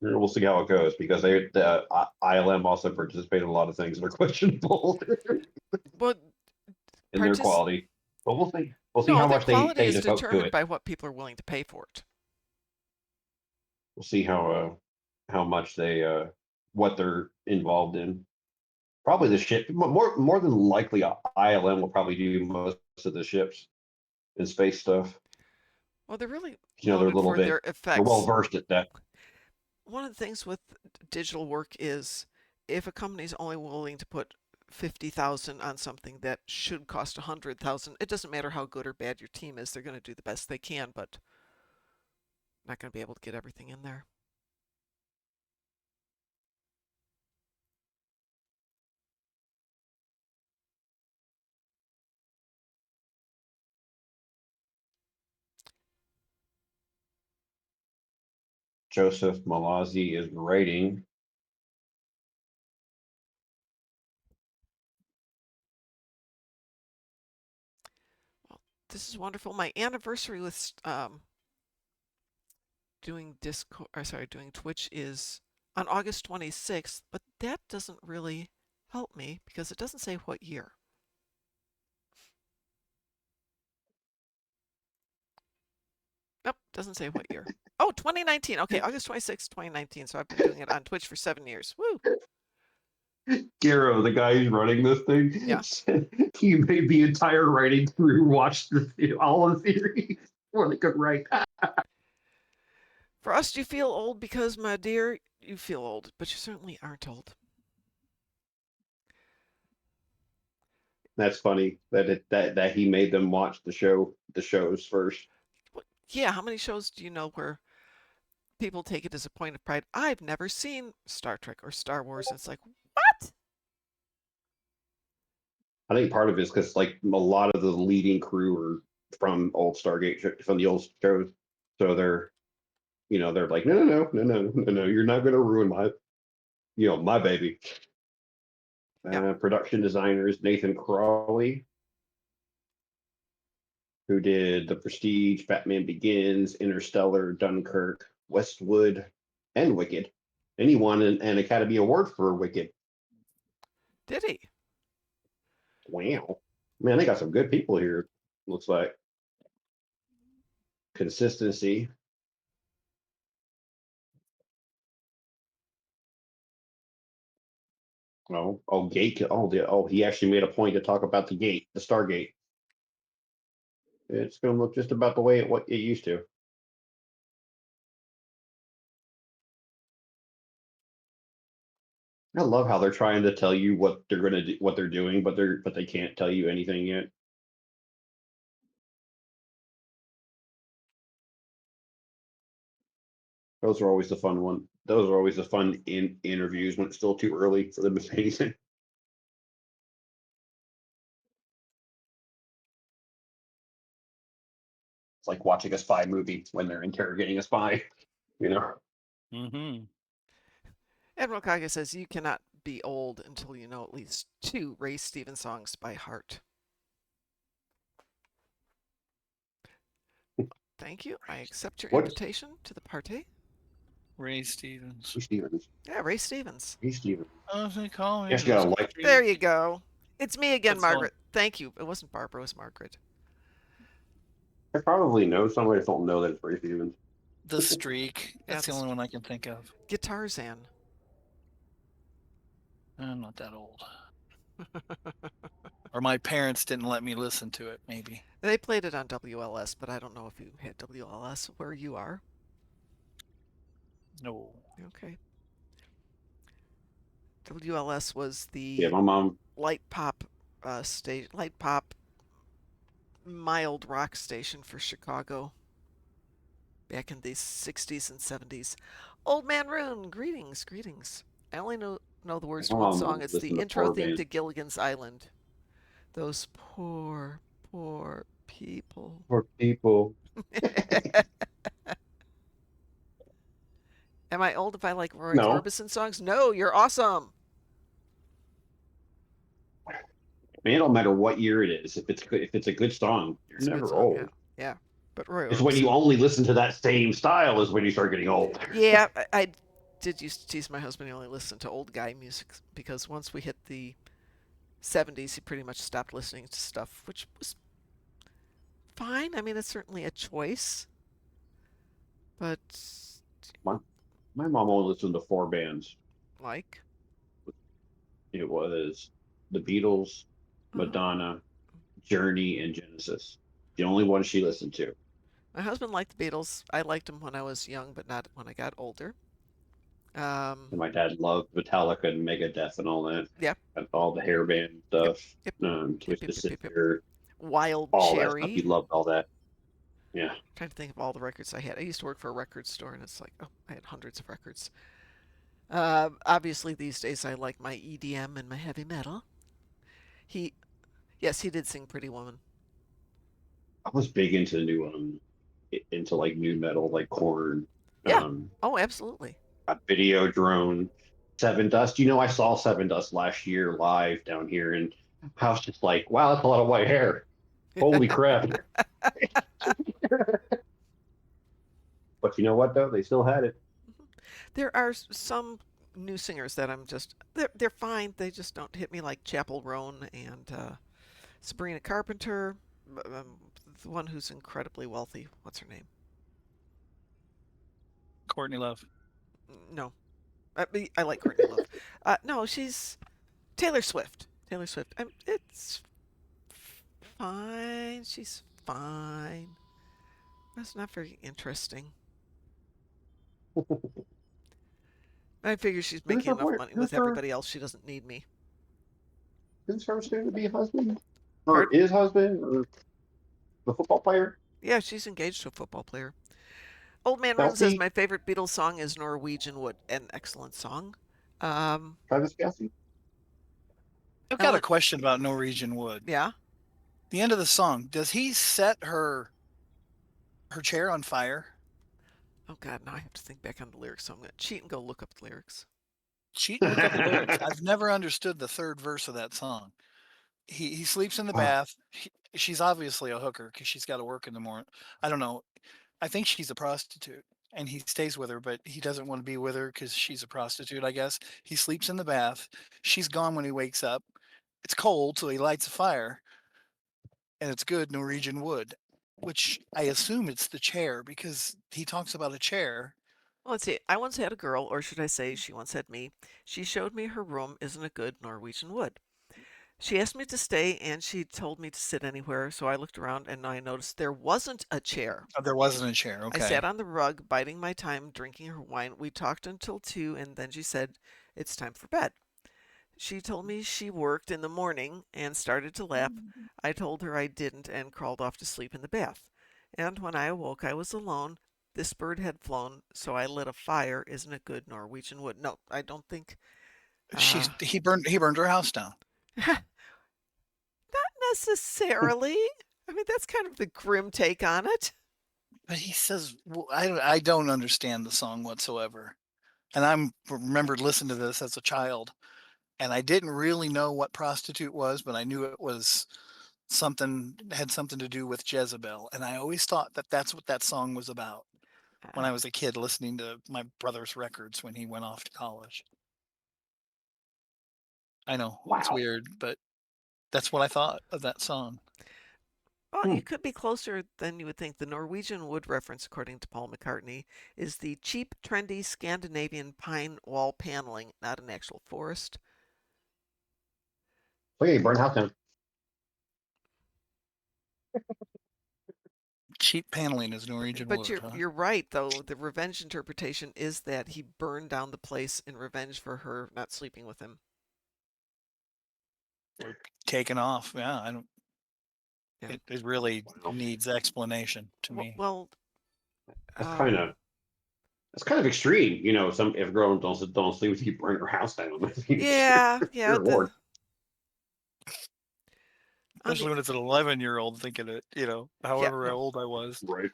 Speaker 10: We'll see how it goes because the ILM also participate in a lot of things that are questionable
Speaker 1: But
Speaker 10: in their quality. But we'll see. We'll see
Speaker 1: no,
Speaker 10: how
Speaker 1: their
Speaker 10: much
Speaker 1: quality
Speaker 10: they
Speaker 1: is
Speaker 10: devote to
Speaker 1: determined
Speaker 10: it.
Speaker 1: by what people are willing to pay for it.
Speaker 10: We'll see how much they what they're involved in. Probably the ship. More than likely, ILM will probably do most of the ships and space stuff.
Speaker 1: Well, they're really
Speaker 10: They're a
Speaker 1: noted
Speaker 10: little
Speaker 1: for their
Speaker 10: bit. They're well
Speaker 1: effects.
Speaker 10: versed at that.
Speaker 1: One of the things with digital work is if a company's only willing to put 50,000 on something that should cost 100,000, it doesn't matter how good or bad your team is. They're going to do the best they can, but not going to be able to get everything in there.
Speaker 10: Joseph Malazzi is writing.
Speaker 1: Well, this is wonderful. My anniversary with doing doing Twitch is on August 26th, but that doesn't really help me because it doesn't say what year. Nope, doesn't say what year. Oh, 2019. Okay, August 26th, 2019. So I've been doing it on Twitch for 7 years. Woo!
Speaker 10: Giro, the guy who's running this thing,
Speaker 1: Yeah.
Speaker 10: he made the entire writing crew watch all of the series before they could write.
Speaker 1: Frost, you feel old because, my dear, you feel old, but you certainly aren't old.
Speaker 10: That's funny that he made them watch the shows first.
Speaker 1: Yeah, how many shows do you know where people take it as a point of pride? I've never seen Star Trek or Star Wars. And it's like, what?
Speaker 10: I think part of it is because like a lot of the leading crew are from old Stargate from the old shows, so they're like no, you're not going to ruin my baby. Production designers Nathan Crawley, who did The Prestige, Batman Begins, Interstellar, Dunkirk, Westwood, and Wicked. And he won an Academy Award for Wicked.
Speaker 1: Did he?
Speaker 10: Wow. Man, they got some good people here, looks like. Consistency. Gate. He actually made a point to talk about the gate, the Stargate. It's going to look just about the way what it used to. I love how they're trying to tell you what they're going to do, what they're doing, but they can't tell you anything yet. Those are always the fun one. Those are always the fun interviews when it's still too early for them to say anything. It's like watching a spy movie when they're interrogating a spy, you know.
Speaker 12: Mm-hmm.
Speaker 1: Admiral Kaga says you cannot be old until you know at least 2 Ray Stevens songs by heart. Thank you. I accept your invitation to the party.
Speaker 12: Ray Stevens.
Speaker 10: Ray Stevens.
Speaker 1: Yeah, Ray Stevens.
Speaker 10: Ray Stevens.
Speaker 12: Oh, they call me.
Speaker 10: Yes, you gotta like.
Speaker 1: There you go. It's me again,
Speaker 12: That's
Speaker 1: Margaret. Thank you. It wasn't Barbara, it was Margaret.
Speaker 10: I probably know somebody. I just don't know that it's Ray Stevens.
Speaker 12: The Streak.
Speaker 1: Yeah,
Speaker 12: That's the
Speaker 1: The
Speaker 12: only one I can think of.
Speaker 1: Guitarzan.
Speaker 12: I'm not that old. Or my parents didn't let me listen to it, maybe.
Speaker 1: They played it on WLS, but I don't know if you had WLS where you are.
Speaker 12: No.
Speaker 1: Okay. WLS was
Speaker 10: Yeah,
Speaker 1: the
Speaker 10: my mom.
Speaker 1: light pop light pop mild rock station for Chicago back in the 60s and 70s. Old Man Rune, greetings, greetings. I only know the words
Speaker 10: My
Speaker 1: to one
Speaker 10: mom
Speaker 1: song.
Speaker 10: would
Speaker 1: It's the
Speaker 10: listen to
Speaker 1: intro
Speaker 10: four
Speaker 1: theme
Speaker 10: bands.
Speaker 1: to Gilligan's Island. Those poor, poor people.
Speaker 10: Poor people.
Speaker 1: Am I old if I like Roy
Speaker 10: No,
Speaker 1: Orbison songs? No, you're awesome.
Speaker 10: I mean, it don't matter what year it is. If it's good, if it's a good song, you're
Speaker 1: It's a good
Speaker 10: never
Speaker 1: song, yeah.
Speaker 10: old.
Speaker 1: Yeah. But Roy
Speaker 10: It's when you
Speaker 1: Orbison.
Speaker 10: only listen to that same style is when you start getting old.
Speaker 1: Yeah, I did used to tease my husband he only listened to old guy music because once we hit the 70s, he pretty much stopped listening to stuff, which was fine. I mean, it's certainly a choice, but
Speaker 10: My, my mom only listened to four bands.
Speaker 1: like,
Speaker 10: It was the Beatles,
Speaker 1: uh-huh.
Speaker 10: Madonna, Journey, and Genesis. The only one she listened to.
Speaker 1: My husband liked the Beatles. I liked them when I was young, but not when I got older.
Speaker 10: And my dad loved Metallica and Megadeth and all that.
Speaker 1: Yep,
Speaker 10: And all the hairband
Speaker 1: yep,
Speaker 10: stuff,
Speaker 1: yep, yep, yep,
Speaker 10: Twisted
Speaker 1: yep, yep, yep.
Speaker 10: Sister,
Speaker 1: Wild
Speaker 10: all that stuff. He
Speaker 1: Cherry.
Speaker 10: loved all that. Yeah.
Speaker 1: Trying to think of all the records I had. I used to work for a record store, and it's like, oh, I had hundreds of records. Obviously, these days I like my EDM and my heavy metal. He, yes, he did sing Pretty Woman.
Speaker 10: I was big into into like new metal, like Korn,
Speaker 1: Yeah.
Speaker 10: um,
Speaker 1: Oh, absolutely.
Speaker 10: Video Drone, Seven Dust. You know, I saw Seven Dust last year live down here, and I was just like, wow, that's a lot of white hair. Holy crap. But you know what, though? They still had it.
Speaker 1: There are some new singers that I'm just they're fine. They just don't hit me like Chapel Roan and Sabrina Carpenter, the one who's incredibly wealthy. What's her name?
Speaker 12: Courtney Love.
Speaker 1: No, I like Courtney Love. No, she's Taylor Swift. Taylor Swift. It's fine. She's fine. That's not very interesting. I figure she's making enough money with everybody else. She doesn't need me.
Speaker 10: Who's her soon to be husband? Or
Speaker 1: Pardon?
Speaker 10: his husband? Or the football player?
Speaker 1: Yeah, she's engaged to a football player. Old Man Rune says
Speaker 10: Kelsey?
Speaker 1: my favorite Beatles song is Norwegian Wood. An excellent song. Um,
Speaker 10: Travis Kelsey?
Speaker 12: I've got a question about Norwegian Wood.
Speaker 1: Yeah.
Speaker 12: The end of the song. Does he set her chair on fire?
Speaker 1: Oh God, now I have to think back on the lyrics, so I'm gonna cheat and go look up the lyrics.
Speaker 12: Cheat and look up the lyrics. I've never understood the third verse of that song. He sleeps in the bath. She's obviously a hooker because she's got to work in the morning. I don't know. I think she's a prostitute, and he stays with her, but he doesn't want to be with her because she's a prostitute, I guess. He sleeps in the bath. She's gone when he wakes up. It's cold, so he lights a fire, and it's good Norwegian wood, which I assume it's the chair because he talks about a chair.
Speaker 1: Well, let's see. I once had a girl, or should I say, she once had me. She showed me her room isn't a good Norwegian wood. She asked me to stay, and she told me to sit anywhere. So I looked around, and I noticed there wasn't a chair.
Speaker 12: Oh, there wasn't a chair. Okay.
Speaker 1: I sat on the rug, biting my time, drinking her wine. We talked until 2, and then she said, "It's time for bed." She told me she worked in the morning and started to laugh. I told her I didn't and crawled off to sleep in the bath. And when I awoke, I was alone. This bird had flown, so I lit a fire. Isn't it good Norwegian wood? No, I don't think.
Speaker 12: He burned her house down.
Speaker 1: Not necessarily. I mean, that's kind of the grim take on it.
Speaker 12: But he says, well, I don't understand the song whatsoever. And I remembered listening to this as a child, and I didn't really know what prostitute was, but I knew it was had something to do with Jezebel. And I always thought that that's what that song was about when I was a kid listening to my brother's records when he went off to college. I know, it's weird, but that's what I thought of that song.
Speaker 1: Well, you could be closer than you would think. The Norwegian wood reference, according to Paul McCartney, is the cheap, trendy Scandinavian pine wall paneling, not an actual forest.
Speaker 10: Okay, burn house down.
Speaker 12: Cheap paneling is Norwegian
Speaker 1: But
Speaker 12: wood, huh?
Speaker 1: you're right, though. The revenge interpretation is that he burned down the place in revenge for her not sleeping with him.
Speaker 12: Or taken off. Yeah, I don't.
Speaker 1: Yeah.
Speaker 12: It really needs explanation to me.
Speaker 1: Well,
Speaker 10: That's kind of extreme, you know. Some if a girl don't sleep with you, burn her house down.
Speaker 1: yeah,
Speaker 10: Your reward.
Speaker 12: Especially when it's an 11-year-old thinking it, you know, however old I was.
Speaker 10: Right.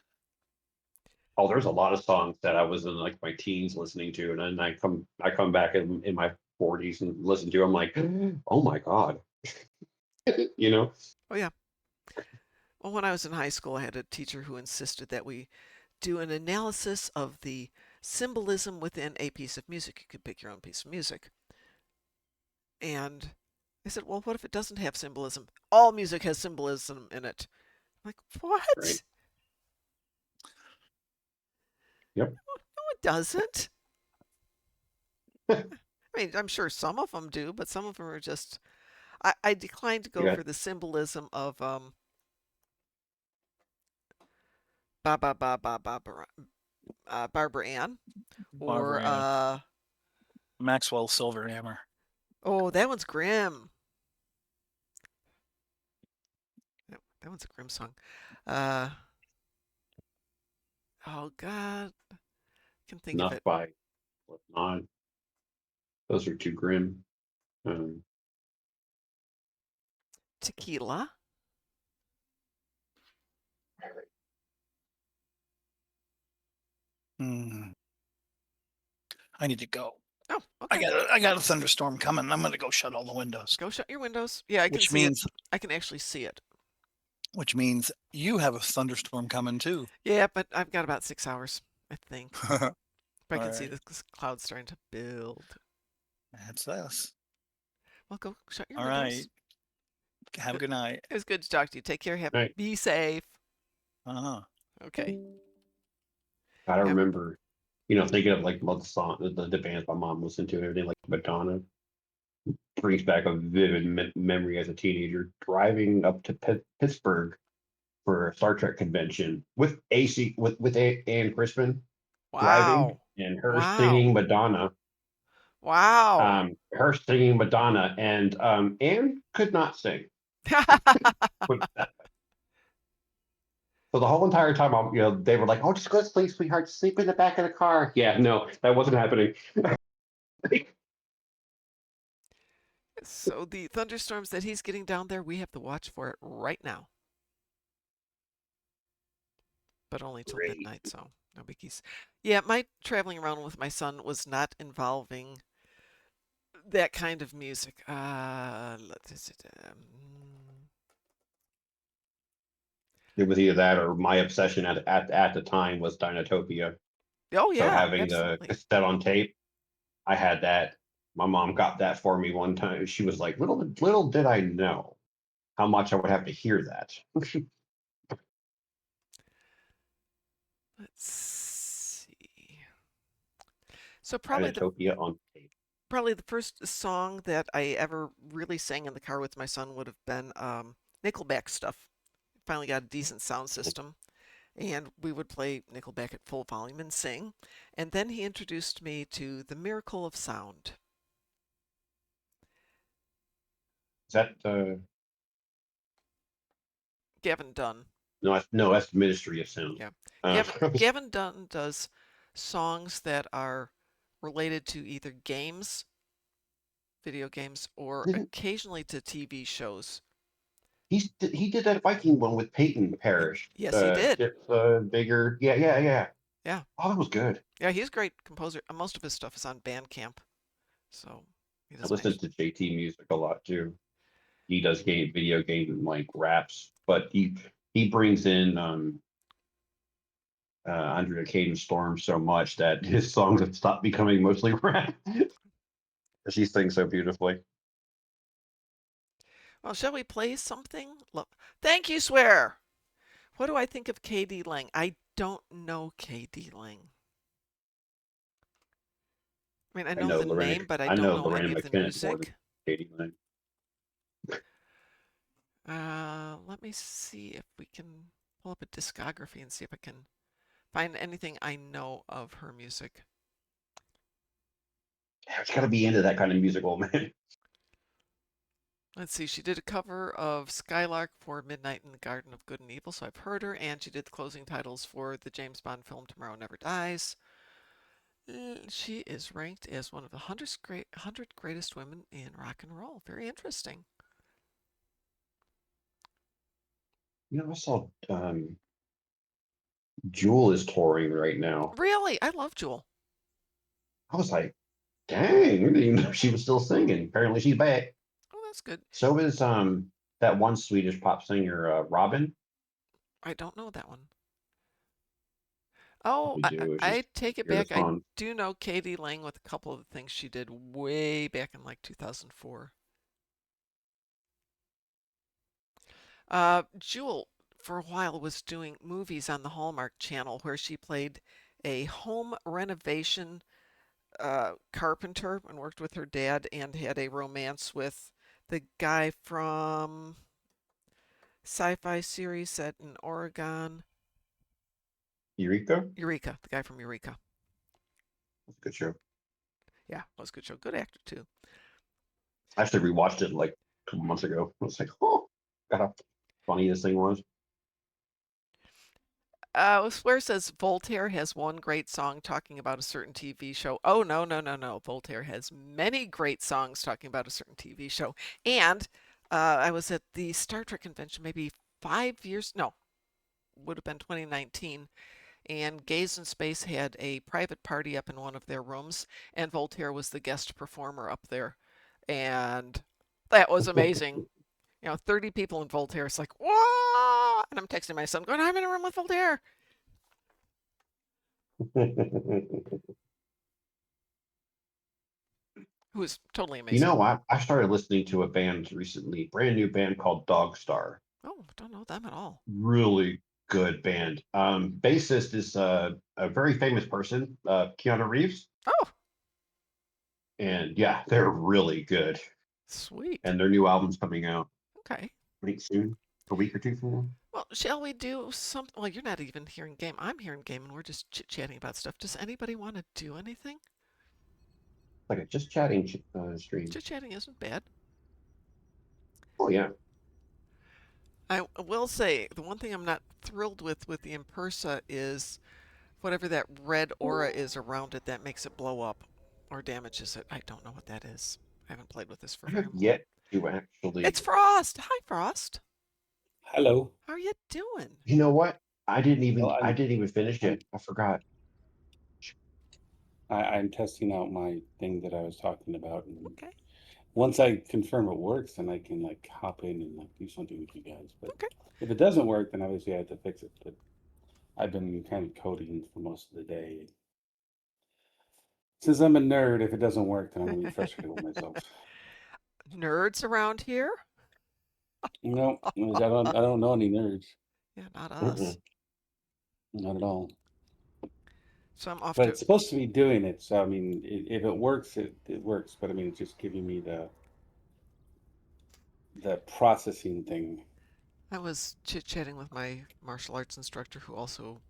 Speaker 10: Oh, there's a lot of songs that I was in like my teens listening to, and then I come back in my 40s and listen to. I'm like, oh my god, you know.
Speaker 1: Oh yeah. Well, when I was in high school, I had a teacher who insisted that we do an analysis of the symbolism within a piece of music. You could pick your own piece of music. And I said, well, what if it doesn't have symbolism? All music has symbolism in it. I'm like, what?
Speaker 10: Right. Yep.
Speaker 1: No, it doesn't. I mean, I'm sure some of them do, but some of them are just. I declined to go for the symbolism of Barbara Ann, or
Speaker 12: Maxwell Silverhammer.
Speaker 1: Oh, that one's grim. That one's a grim song. Oh God, I can think of it.
Speaker 10: By Slipknot. Those are too grim.
Speaker 1: Tequila.
Speaker 12: I need to go.
Speaker 1: Oh, okay.
Speaker 12: I got a thunderstorm coming. I'm gonna go shut all the windows.
Speaker 1: Go shut your windows. Yeah, I can see it. I can actually see it.
Speaker 12: Which means you have a thunderstorm coming too.
Speaker 1: Yeah, but I've got about 6 hours, I think. But I can see the clouds starting to build.
Speaker 12: That's us.
Speaker 1: Well, go shut your
Speaker 12: windows. All right. Have a good night.
Speaker 1: It was good to talk to you. Take care. Be safe. Okay.
Speaker 10: I remember, you know, thinking of like the song, the bands my mom listened to and everything, like Madonna. Brings back a vivid memory as a teenager driving up to Pittsburgh for a Star Trek convention with Ann Crispin driving and her singing Madonna.
Speaker 1: Wow.
Speaker 10: Her singing Madonna, and Ann could not sing. So the whole entire time, you know, they were like, "Oh, just go to sleep, sweetheart. Sleep in the back of the car." Yeah, no, that wasn't happening.
Speaker 1: So the thunderstorms that he's getting down there, we have to watch for it right now. But only till midnight, so no biggies. Yeah, my traveling around with my son was not involving that kind of music.
Speaker 10: It was either that or my obsession at the time was Dinotopia.
Speaker 1: Oh yeah,
Speaker 10: so having
Speaker 1: absolutely.
Speaker 10: the cassette on tape, I had that. My mom got that for me one time. She was like, little did I know how much I would have to hear that.
Speaker 1: Let's see. So probably probably the first song that I ever really sang in the car with my son would have been Nickelback stuff. Finally got a decent sound system, and we would play Nickelback at full volume and sing. And then he introduced me to The Miracle of Sound.
Speaker 10: Is that
Speaker 1: Gavin Dunn?
Speaker 10: No, that's Ministry of Sound.
Speaker 1: Yeah, Gavin Dunn does songs that are related to either games, video games, or occasionally to TV shows.
Speaker 10: He did that Viking one with Peyton Parrish.
Speaker 1: Yes, he did.
Speaker 10: It's bigger. Yeah. Oh, that was good.
Speaker 1: Yeah, he's a great composer. Most of his stuff is on Bandcamp. So
Speaker 10: I listen to JT music a lot too. He does video games and like raps, but he brings in Under the Cadence Storm so much that his songs have stopped becoming mostly rap. She sings so beautifully.
Speaker 1: Well, shall we play something? Thank you, Swear. What do I think of K.D. Lang? I don't know K.D. Lang. I mean, I know the name, but I
Speaker 10: I
Speaker 1: don't
Speaker 10: know
Speaker 1: know any
Speaker 10: Lorena
Speaker 1: of the
Speaker 10: McKenna more than
Speaker 1: music.
Speaker 10: Katie Lang.
Speaker 1: Let me see if we can pull up a discography and see if I can find anything I know of her music.
Speaker 10: It's got to be into that kind of musical, man.
Speaker 1: Let's see, she did a cover of Skylark for Midnight in the Garden of Good and Evil, so I've heard her, and she did the closing titles for the James Bond film Tomorrow Never Dies. She is ranked as one of the 100 greatest women in rock and roll. Very interesting.
Speaker 10: I saw Jewel is touring right now.
Speaker 1: Really? I love Jewel.
Speaker 10: I was like, dang, I didn't even know she was still singing. Apparently she's back.
Speaker 1: Oh, that's good.
Speaker 10: So is that one Swedish pop singer, Robin.
Speaker 1: I don't know that one. Oh, I take it
Speaker 10: hear the
Speaker 1: back. I
Speaker 10: song.
Speaker 1: do know K.D. Lang with a couple of the things she did way back in like 2004. Jewel, for a while, was doing movies on the Hallmark Channel where she played a home renovation carpenter and worked with her dad and had a romance with the guy from sci-fi series set in Oregon.
Speaker 10: Eureka?
Speaker 1: Eureka, the guy from Eureka.
Speaker 10: That's a good show.
Speaker 1: Yeah, it was a good show. Good actor, too.
Speaker 10: I actually rewatched it like a couple months ago. I was like, oh, God, how funny this thing was.
Speaker 1: Where it says Voltaire has one great song talking about a certain TV show. Oh, no, no, no, no. Voltaire has many great songs talking about a certain TV show. And I was at the Star Trek convention maybe 5 years, no, would have been 2019. And Gaze in Space had a private party up in one of their rooms, and Voltaire was the guest performer up there. And that was amazing. 30 people in Voltaire. It's like, whoa! And I'm texting my son, going, I'm in a room with Voltaire. Who's totally amazing.
Speaker 10: I started listening to a band recently, brand new band called Dog Star.
Speaker 1: Oh, don't know them at all.
Speaker 10: Really good band. Bassist is a very famous person, Keanu Reeves.
Speaker 1: Oh.
Speaker 10: And yeah, they're really good.
Speaker 1: Sweet.
Speaker 10: And their new album's coming out.
Speaker 1: Okay.
Speaker 10: Pretty soon, a week or two from now.
Speaker 1: Well, shall we do something? Well, you're not even hearing game. I'm hearing game, and we're just chit-chatting about stuff. Does anybody want to do anything?
Speaker 10: Like a just chatting stream.
Speaker 1: Chit-chatting isn't bad.
Speaker 10: Oh, yeah.
Speaker 1: I will say, the one thing I'm not thrilled with the Impersa is whatever that red aura is around it that makes it blow up or damages it. I don't know what that is. I haven't played with this for very long.
Speaker 10: Yet to actually.
Speaker 1: It's Frost. Hi, Frost.
Speaker 13: Hello.
Speaker 1: How are you doing?
Speaker 10: You know what? I didn't even finish it. I forgot.
Speaker 13: I'm testing out my thing that I was talking about. And
Speaker 1: okay.
Speaker 13: Once I confirm it works, then I can like hop in and like do something with you guys. But
Speaker 1: okay.
Speaker 13: If it doesn't work, then obviously I have to fix it. But I've been kind of coding for most of the day. Since I'm a nerd, if it doesn't work, then I'm gonna be frustrated with myself.
Speaker 1: Nerds around here?
Speaker 13: No, I don't know any nerds.
Speaker 1: Yeah, not us.
Speaker 13: Not at all.
Speaker 1: So I'm off.
Speaker 13: But it's supposed to be doing it. So I mean, if it works, it works. But I mean, it's just giving me the processing thing.
Speaker 1: I was chit-chatting with my martial arts instructor, who also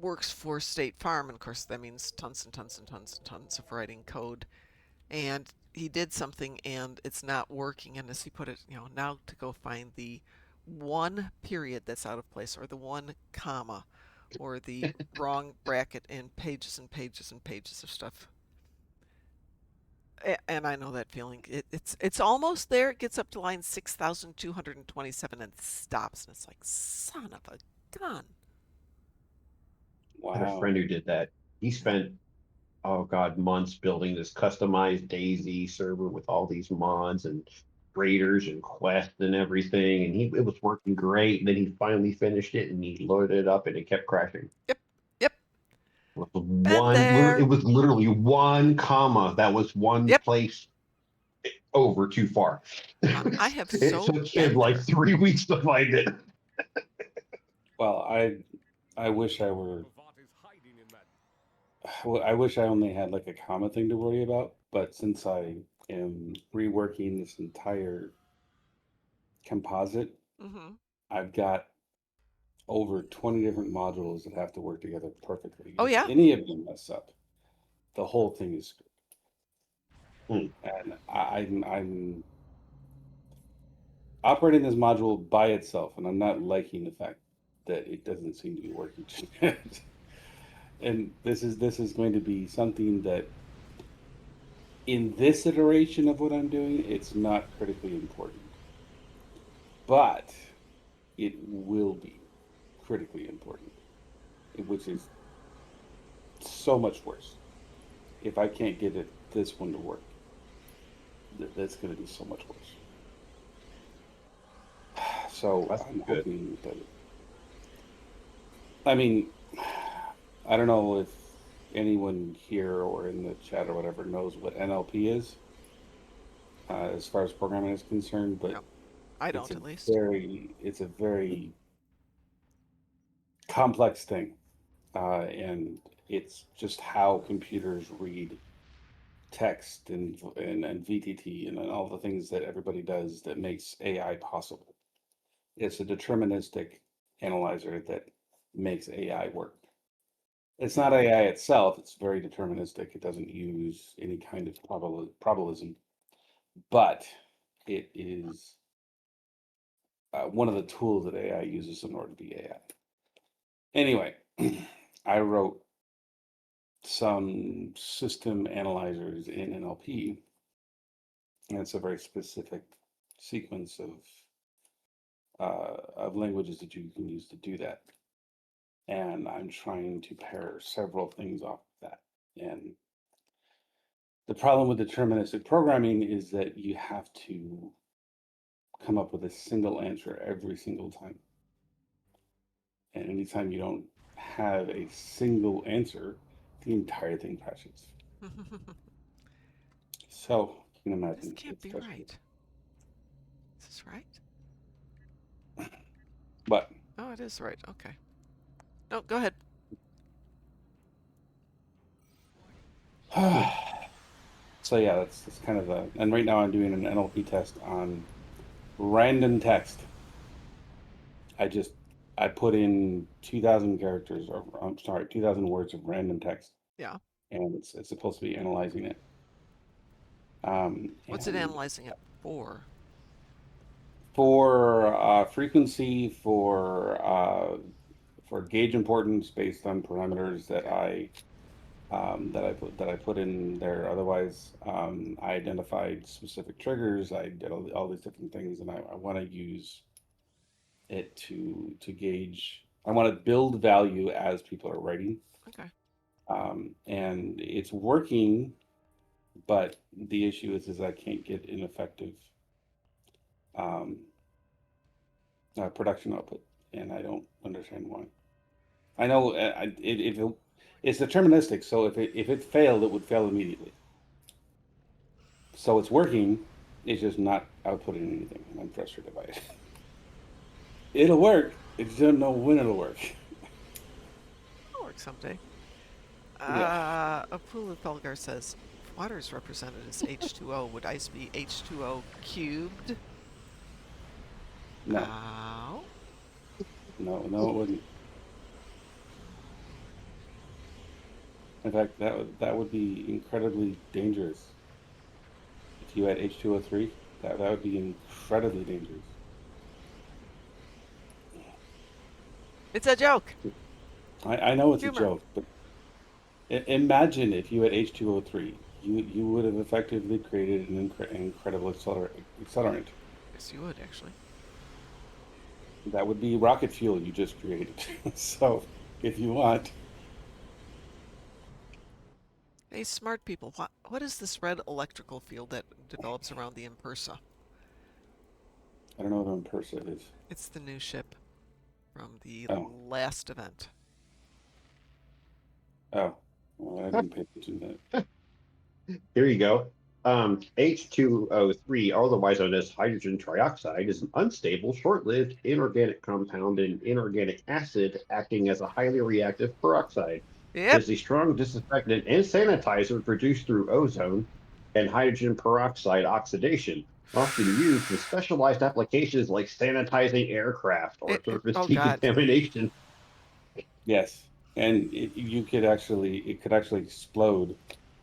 Speaker 1: works for State Farm, and of course that means tons and tons and tons and tons of writing code. And he did something, and it's not working. And as he put it, now to go find the one period that's out of place, or the one comma, or the wrong bracket in pages and pages and pages of stuff. And I know that feeling. It's almost there. It gets up to line 6,227 and stops. And it's like, son of a gun.
Speaker 13: Wow.
Speaker 10: I had a friend who did that. He spent, months building this customized DayZ server with all these mods and raiders and quests and everything. And it was working great. And then he finally finished it and he loaded it up and it kept crashing.
Speaker 1: Yep.
Speaker 10: It was literally one comma that was one place over too far.
Speaker 1: I have
Speaker 10: It took him like 3 weeks to find it.
Speaker 13: Well, I wish I were.
Speaker 2: Bavant is hiding in that.
Speaker 13: Well, I wish I only had like a comma thing to worry about. But since I am reworking this entire composite,
Speaker 1: Mm-hmm.
Speaker 13: I've got over 20 different modules that have to work together perfectly.
Speaker 1: Oh,
Speaker 13: If
Speaker 1: yeah?
Speaker 13: any of them mess up, the whole thing is screwed. And I'm operating this module by itself, and I'm not liking the fact that it doesn't seem to be working. And this is going to be something that, in this iteration of what I'm doing, it's not critically important, but it will be critically important, which is so much worse. If I can't get this one to work, that's going to be so much worse. So
Speaker 10: That's
Speaker 13: I'm
Speaker 10: good.
Speaker 13: hoping that. I mean, I don't know if anyone here or in the chat or whatever knows what NLP is, as far as programming is concerned, but
Speaker 1: No, I
Speaker 13: it's
Speaker 1: don't,
Speaker 13: a
Speaker 1: at least.
Speaker 13: it's a very complex thing, and it's just how computers read text and VTT and all the things that everybody does that makes AI possible. It's a deterministic analyzer that makes AI work. It's not AI itself, it's very deterministic. It doesn't use any kind of probabilism, but it is one of the tools that AI uses in order to be AI. Anyway, I wrote some system analyzers in NLP, and it's a very specific sequence of languages that you can use to do that. And I'm trying to pair several things off of that. And the problem with deterministic programming is that you have to come up with a single answer every single time. And anytime you don't have a single answer, the entire thing crashes. So you can imagine.
Speaker 1: This can't
Speaker 13: it's
Speaker 1: be
Speaker 13: frustrating.
Speaker 1: right. Is this right?
Speaker 13: But
Speaker 1: Oh, it is right. Okay. No, go ahead.
Speaker 13: so yeah, that's kind of a. And right now I'm doing an NLP test on random text. I put in 2,000 characters, or I'm sorry, 2,000 words of random text.
Speaker 1: Yeah.
Speaker 13: And it's supposed to be analyzing it.
Speaker 1: What's it analyzing it for?
Speaker 13: For frequency, for gauge importance based on parameters that I put in there. Otherwise, I identified specific triggers. I did all these different things, and I want to use it to gauge. I want to build value as people are writing.
Speaker 1: Okay.
Speaker 13: And it's working, but the issue is I can't get an effective production output, and I don't understand why. I know it's deterministic, so if it failed, it would fail immediately. So it's working, it's just not outputting anything, and I'm frustrated by it. It'll work. I just don't know when it'll work.
Speaker 1: It'll work someday.
Speaker 13: Yeah.
Speaker 1: Apula Felgar says, if water is represented as H2O, would ice be H2O cubed?
Speaker 13: No.
Speaker 1: Ow.
Speaker 13: No, it wouldn't. In fact, that would be incredibly dangerous. If you had H2O3, that would be incredibly dangerous.
Speaker 1: It's a joke.
Speaker 13: I know it's
Speaker 1: Humor.
Speaker 13: a joke, but imagine if you had H2O3, you would have effectively created an incredible accelerant.
Speaker 1: Yes, you would, actually.
Speaker 13: That would be rocket fuel you just created. So, if you want.
Speaker 1: Hey, smart people, what is this red electrical field that develops around the Impersa?
Speaker 13: I don't know what Impersa is.
Speaker 1: It's the new ship from the
Speaker 13: Oh.
Speaker 1: last event.
Speaker 13: Oh, well, I didn't pay attention to that.
Speaker 10: Here you go. H2O3, otherwise known as hydrogen trioxide, is an unstable, short-lived inorganic compound in inorganic acid acting as a highly reactive peroxide. It
Speaker 1: Yep.
Speaker 10: is a strong disinfectant and sanitizer produced through ozone and hydrogen peroxide oxidation, often used in specialized applications like sanitizing aircraft or surface
Speaker 1: Oh God.
Speaker 10: decontamination.
Speaker 13: Yes, and it could actually explode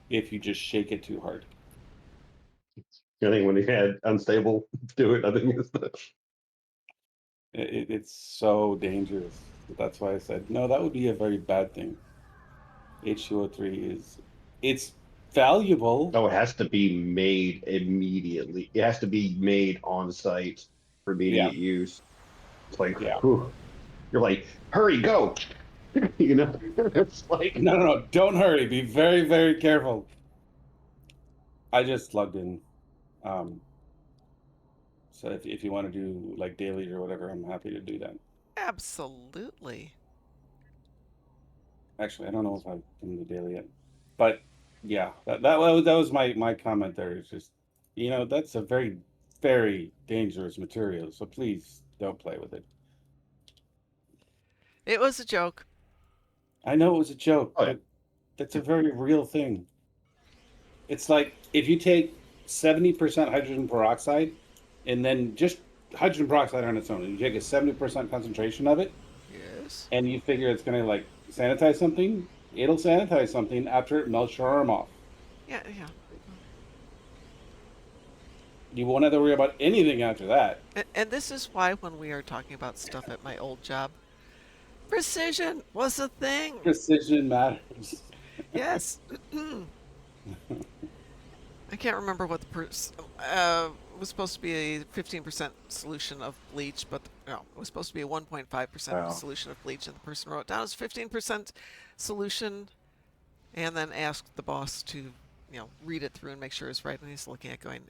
Speaker 13: if you just shake it too hard.
Speaker 10: I think when he had unstable do it, I think it's the
Speaker 13: It's so dangerous. That's why I said no. That would be a very bad thing. H2O3 it's valuable.
Speaker 10: Oh, it has to be made immediately. It has to be made on site for immediate use. It's like,
Speaker 13: Yeah.
Speaker 10: whew. You're like, hurry, go. You know, it's like
Speaker 13: No, don't hurry. Be very, very careful. I just logged in. So if you want to do like daily or whatever, I'm happy to do that.
Speaker 1: Absolutely.
Speaker 13: Actually, I don't know if I've done the daily yet, but yeah, that was my comment there. It's just, that's a very, very dangerous material. So please don't play with it.
Speaker 1: It was a joke.
Speaker 13: I know it was a joke,
Speaker 10: Oh, yeah.
Speaker 13: but that's a very real thing. It's like if you take 70% hydrogen peroxide and then just hydrogen peroxide on its own, and you take a 70% concentration of it,
Speaker 1: Yes.
Speaker 13: and you figure it's going to like sanitize something, it'll sanitize something after it melts your arm off.
Speaker 1: Yeah.
Speaker 13: You won't have to worry about anything after that.
Speaker 1: And this is why when we are talking about stuff at my old job, precision was a thing.
Speaker 13: Precision matters.
Speaker 1: Yes. I can't remember what the it was supposed to be a 15% solution of bleach, but no, it was supposed to be a 1.5%
Speaker 10: Wow.
Speaker 1: solution of bleach, and the person wrote down as 15% solution, and then asked the boss to, read it through and make sure it's right. And he's looking at it going,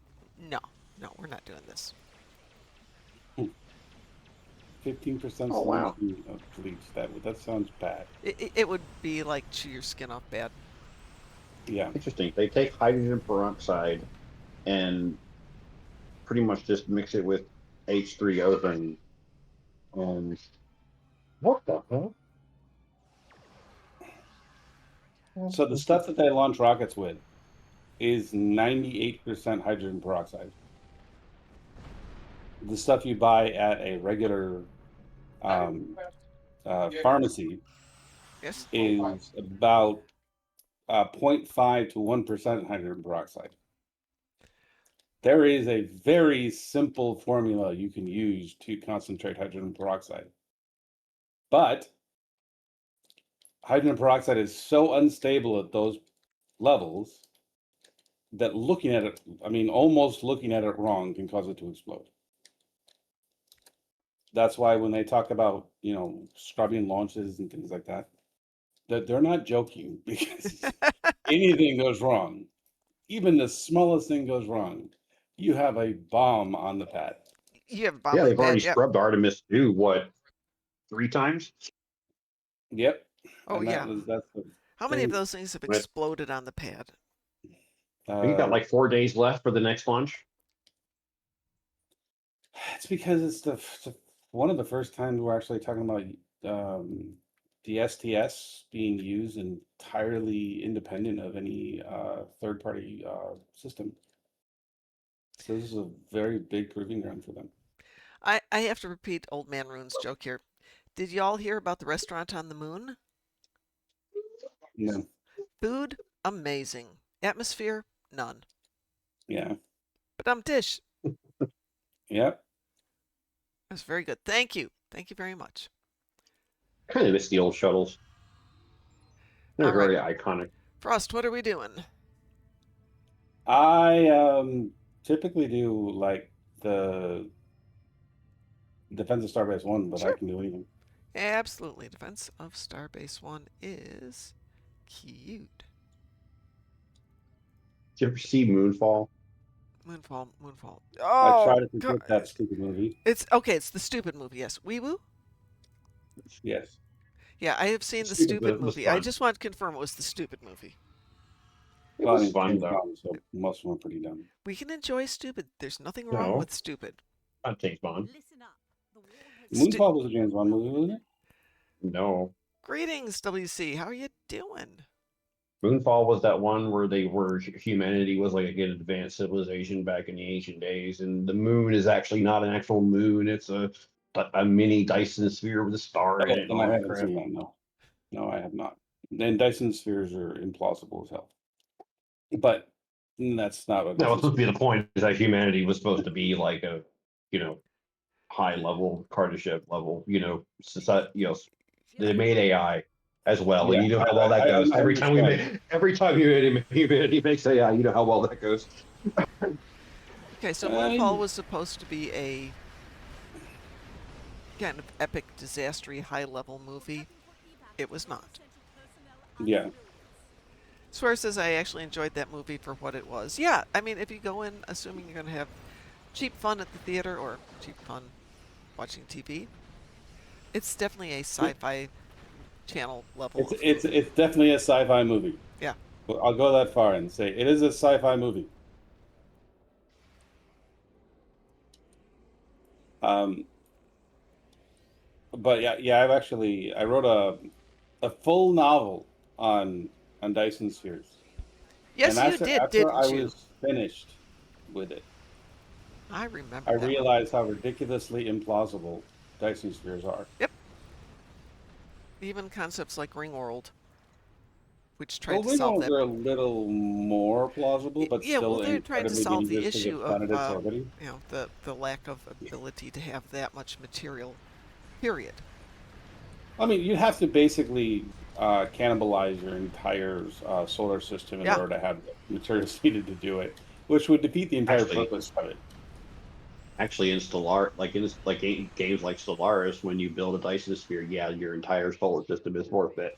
Speaker 1: no, we're not doing this.
Speaker 13: 15%
Speaker 10: Oh, wow.
Speaker 13: solution of bleach. That sounds bad.
Speaker 1: It would be like chew your skin off bad.
Speaker 13: Yeah.
Speaker 10: Interesting. They take hydrogen peroxide and pretty much just mix it with H3O and what the hell?
Speaker 13: So the stuff that they launch rockets with is 98% hydrogen peroxide. The stuff you buy at a regular pharmacy
Speaker 1: Yes.
Speaker 13: is about 0.5 to 1% hydrogen peroxide. There is a very simple formula you can use to concentrate hydrogen peroxide. But hydrogen peroxide is so unstable at those levels that almost looking at it wrong can cause it to explode. That's why when they talk about, scrubbing launches and things like that they're not joking, because anything goes wrong, even the smallest thing goes wrong, you have a bomb on the pad.
Speaker 1: You have a bomb
Speaker 10: Yeah,
Speaker 1: on the
Speaker 10: they've already
Speaker 1: pad. Yep.
Speaker 10: scrubbed Artemis 2, what, 3 times?
Speaker 13: Yep.
Speaker 1: Oh,
Speaker 13: And
Speaker 1: yeah.
Speaker 13: that's the
Speaker 1: How many of
Speaker 13: thing.
Speaker 1: those things have exploded on the pad?
Speaker 10: I think you got like 4 days left for the next launch.
Speaker 13: It's because it's one of the first times we're actually talking about the STS being used entirely independent of any third-party system. So this is a very big proving ground for them.
Speaker 1: I have to repeat Old Man Rune's joke here. Did y'all hear about the restaurant on the moon?
Speaker 13: No.
Speaker 1: Food, amazing. Atmosphere, none.
Speaker 13: Yeah.
Speaker 1: But dish.
Speaker 13: Yep.
Speaker 1: That's very good. Thank you. Thank you very much.
Speaker 10: Kind of miss the old shuttles. They're
Speaker 1: All right.
Speaker 10: very iconic.
Speaker 1: Frost, what are we doing?
Speaker 13: I typically do like the Defense of Starbase 1, but
Speaker 1: Sure.
Speaker 13: I can do anything.
Speaker 1: Absolutely. Defense of Starbase 1 is cute.
Speaker 10: Did you ever see Moonfall?
Speaker 1: Moonfall.
Speaker 13: I
Speaker 1: Oh,
Speaker 13: try to
Speaker 1: God.
Speaker 13: forget that stupid movie.
Speaker 1: It's okay. It's the stupid movie. Yes. Wee Woo?
Speaker 13: Yes.
Speaker 1: Yeah, I have seen the stupid
Speaker 10: was
Speaker 1: movie. I
Speaker 10: fun.
Speaker 1: just want to confirm it was the stupid movie.
Speaker 10: It
Speaker 13: Well, I
Speaker 10: was
Speaker 13: mean,
Speaker 10: fun
Speaker 13: James
Speaker 10: though.
Speaker 13: Bond, so most of them are pretty dumb.
Speaker 1: We can enjoy stupid. There's nothing wrong
Speaker 10: No,
Speaker 1: with stupid.
Speaker 10: not James Bond.
Speaker 13: Moonfall was a James Bond movie, wasn't it?
Speaker 10: No,
Speaker 1: Greetings, WC. How are you doing?
Speaker 10: Moonfall was that one where humanity was like an advanced civilization back in the ancient days, and the moon is actually not an actual moon. It's a mini Dyson sphere with a star in
Speaker 13: Oh,
Speaker 10: it and
Speaker 13: then
Speaker 10: all
Speaker 13: I
Speaker 10: that
Speaker 13: haven't
Speaker 10: crap.
Speaker 13: seen that. No, no, I have not. And Dyson spheres are implausible as hell. But that's not what
Speaker 10: That
Speaker 13: this
Speaker 10: was
Speaker 13: is.
Speaker 10: supposed to be the point, is that humanity was supposed to be like a, high level, Kardashev level, society, they made AI as well,
Speaker 13: Yeah,
Speaker 10: and you know how well that
Speaker 13: I
Speaker 10: goes.
Speaker 13: understand.
Speaker 10: Every time humanity makes AI, you know how well that goes.
Speaker 1: Okay, so Moonfall was supposed to be a kind of epic, disastery, high-level movie. It was not.
Speaker 13: Yeah.
Speaker 1: Swear says I actually enjoyed that movie for what it was. Yeah, I mean, if you go in assuming you're going to have cheap fun at the theater or cheap fun watching TV, it's definitely a sci-fi channel level of movie.
Speaker 13: It's definitely a sci-fi movie.
Speaker 1: Yeah.
Speaker 13: I'll go that far and say it is a sci-fi movie. But yeah, I wrote a full novel on Dyson spheres.
Speaker 1: Yes,
Speaker 13: and
Speaker 1: you did,
Speaker 13: after
Speaker 1: didn't
Speaker 13: I
Speaker 1: you?
Speaker 13: was finished with it,
Speaker 1: I remember
Speaker 13: I
Speaker 1: that
Speaker 13: realized how ridiculously implausible Dyson spheres are.
Speaker 1: Yep. Even concepts like Ringworld, which tried to
Speaker 13: Well,
Speaker 1: solve that.
Speaker 13: are a little more plausible, but
Speaker 1: Yeah, well,
Speaker 13: still
Speaker 1: they're trying to
Speaker 13: incredibly
Speaker 1: solve the
Speaker 13: dangerous to
Speaker 1: issue
Speaker 13: the
Speaker 1: of
Speaker 13: planet it's orbiting.
Speaker 1: the lack of ability to have that much material. Period.
Speaker 13: I mean, you have to basically cannibalize your entire solar system in order to have the materials needed to do it, which would defeat the entire purpose of it.
Speaker 10: Actually, in games like Stellaris, when you build a Dyson sphere, yeah, your entire solar system is forfeit,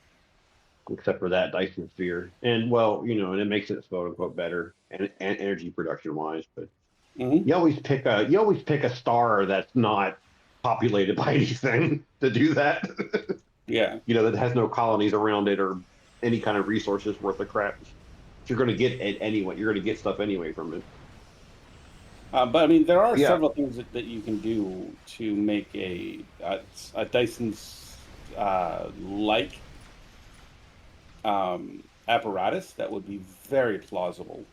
Speaker 10: except for that Dyson sphere. And well, and it makes it quote unquote better and energy production wise. But you always pick a star that's not populated by anything to do that.
Speaker 13: Yeah.
Speaker 10: That has no colonies around it or any kind of resources worth of crap. You're going to get it anyway. You're going to get stuff anyway from it.
Speaker 13: But I mean, there are several things that you can do to make a Dyson's like apparatus that would be very plausible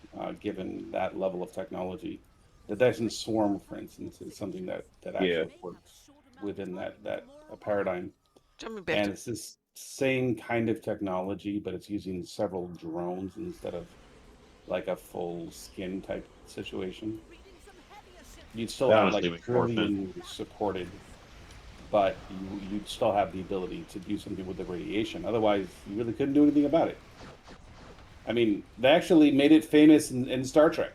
Speaker 13: given that level of technology. The Dyson Swarm, for instance, is something that actually works within that paradigm. And it's this same kind of technology, but it's using several drones instead of like a full skin type situation. You'd still have like drilling supported, but you'd still have the ability to do something with the radiation. Otherwise, you really couldn't do anything about it. I mean, they actually made it famous in Star Trek.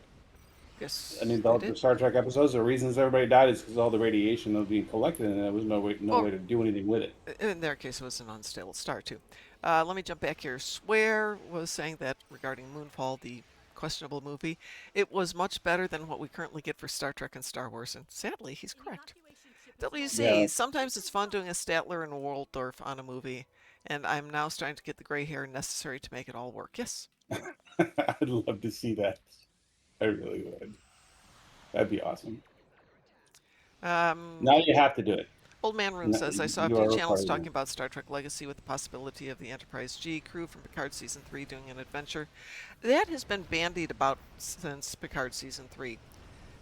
Speaker 1: Yes.
Speaker 13: I mean, the Star Trek episodes, the reasons everybody died is because all the radiation was being collected, and there was no way to do anything with it.
Speaker 1: In their case, it was an unstable star too. Let me jump back here. Swear was saying that regarding Moonfall, the questionable movie, it was much better than what we currently get for Star Trek and Star Wars, and sadly, he's correct. WC, sometimes it's fun doing a Statler and a Waldorf on a movie, and I'm now starting to get the gray hair necessary to make it all work. Yes.
Speaker 13: I'd love to see that. I really would. That'd be awesome. Now you have to do it.
Speaker 1: Old Man Room says, I saw a few channels talking about Star Trek Legacy with the possibility of the Enterprise G crew from Picard Season 3 doing an adventure. That has been bandied about since Picard Season 3.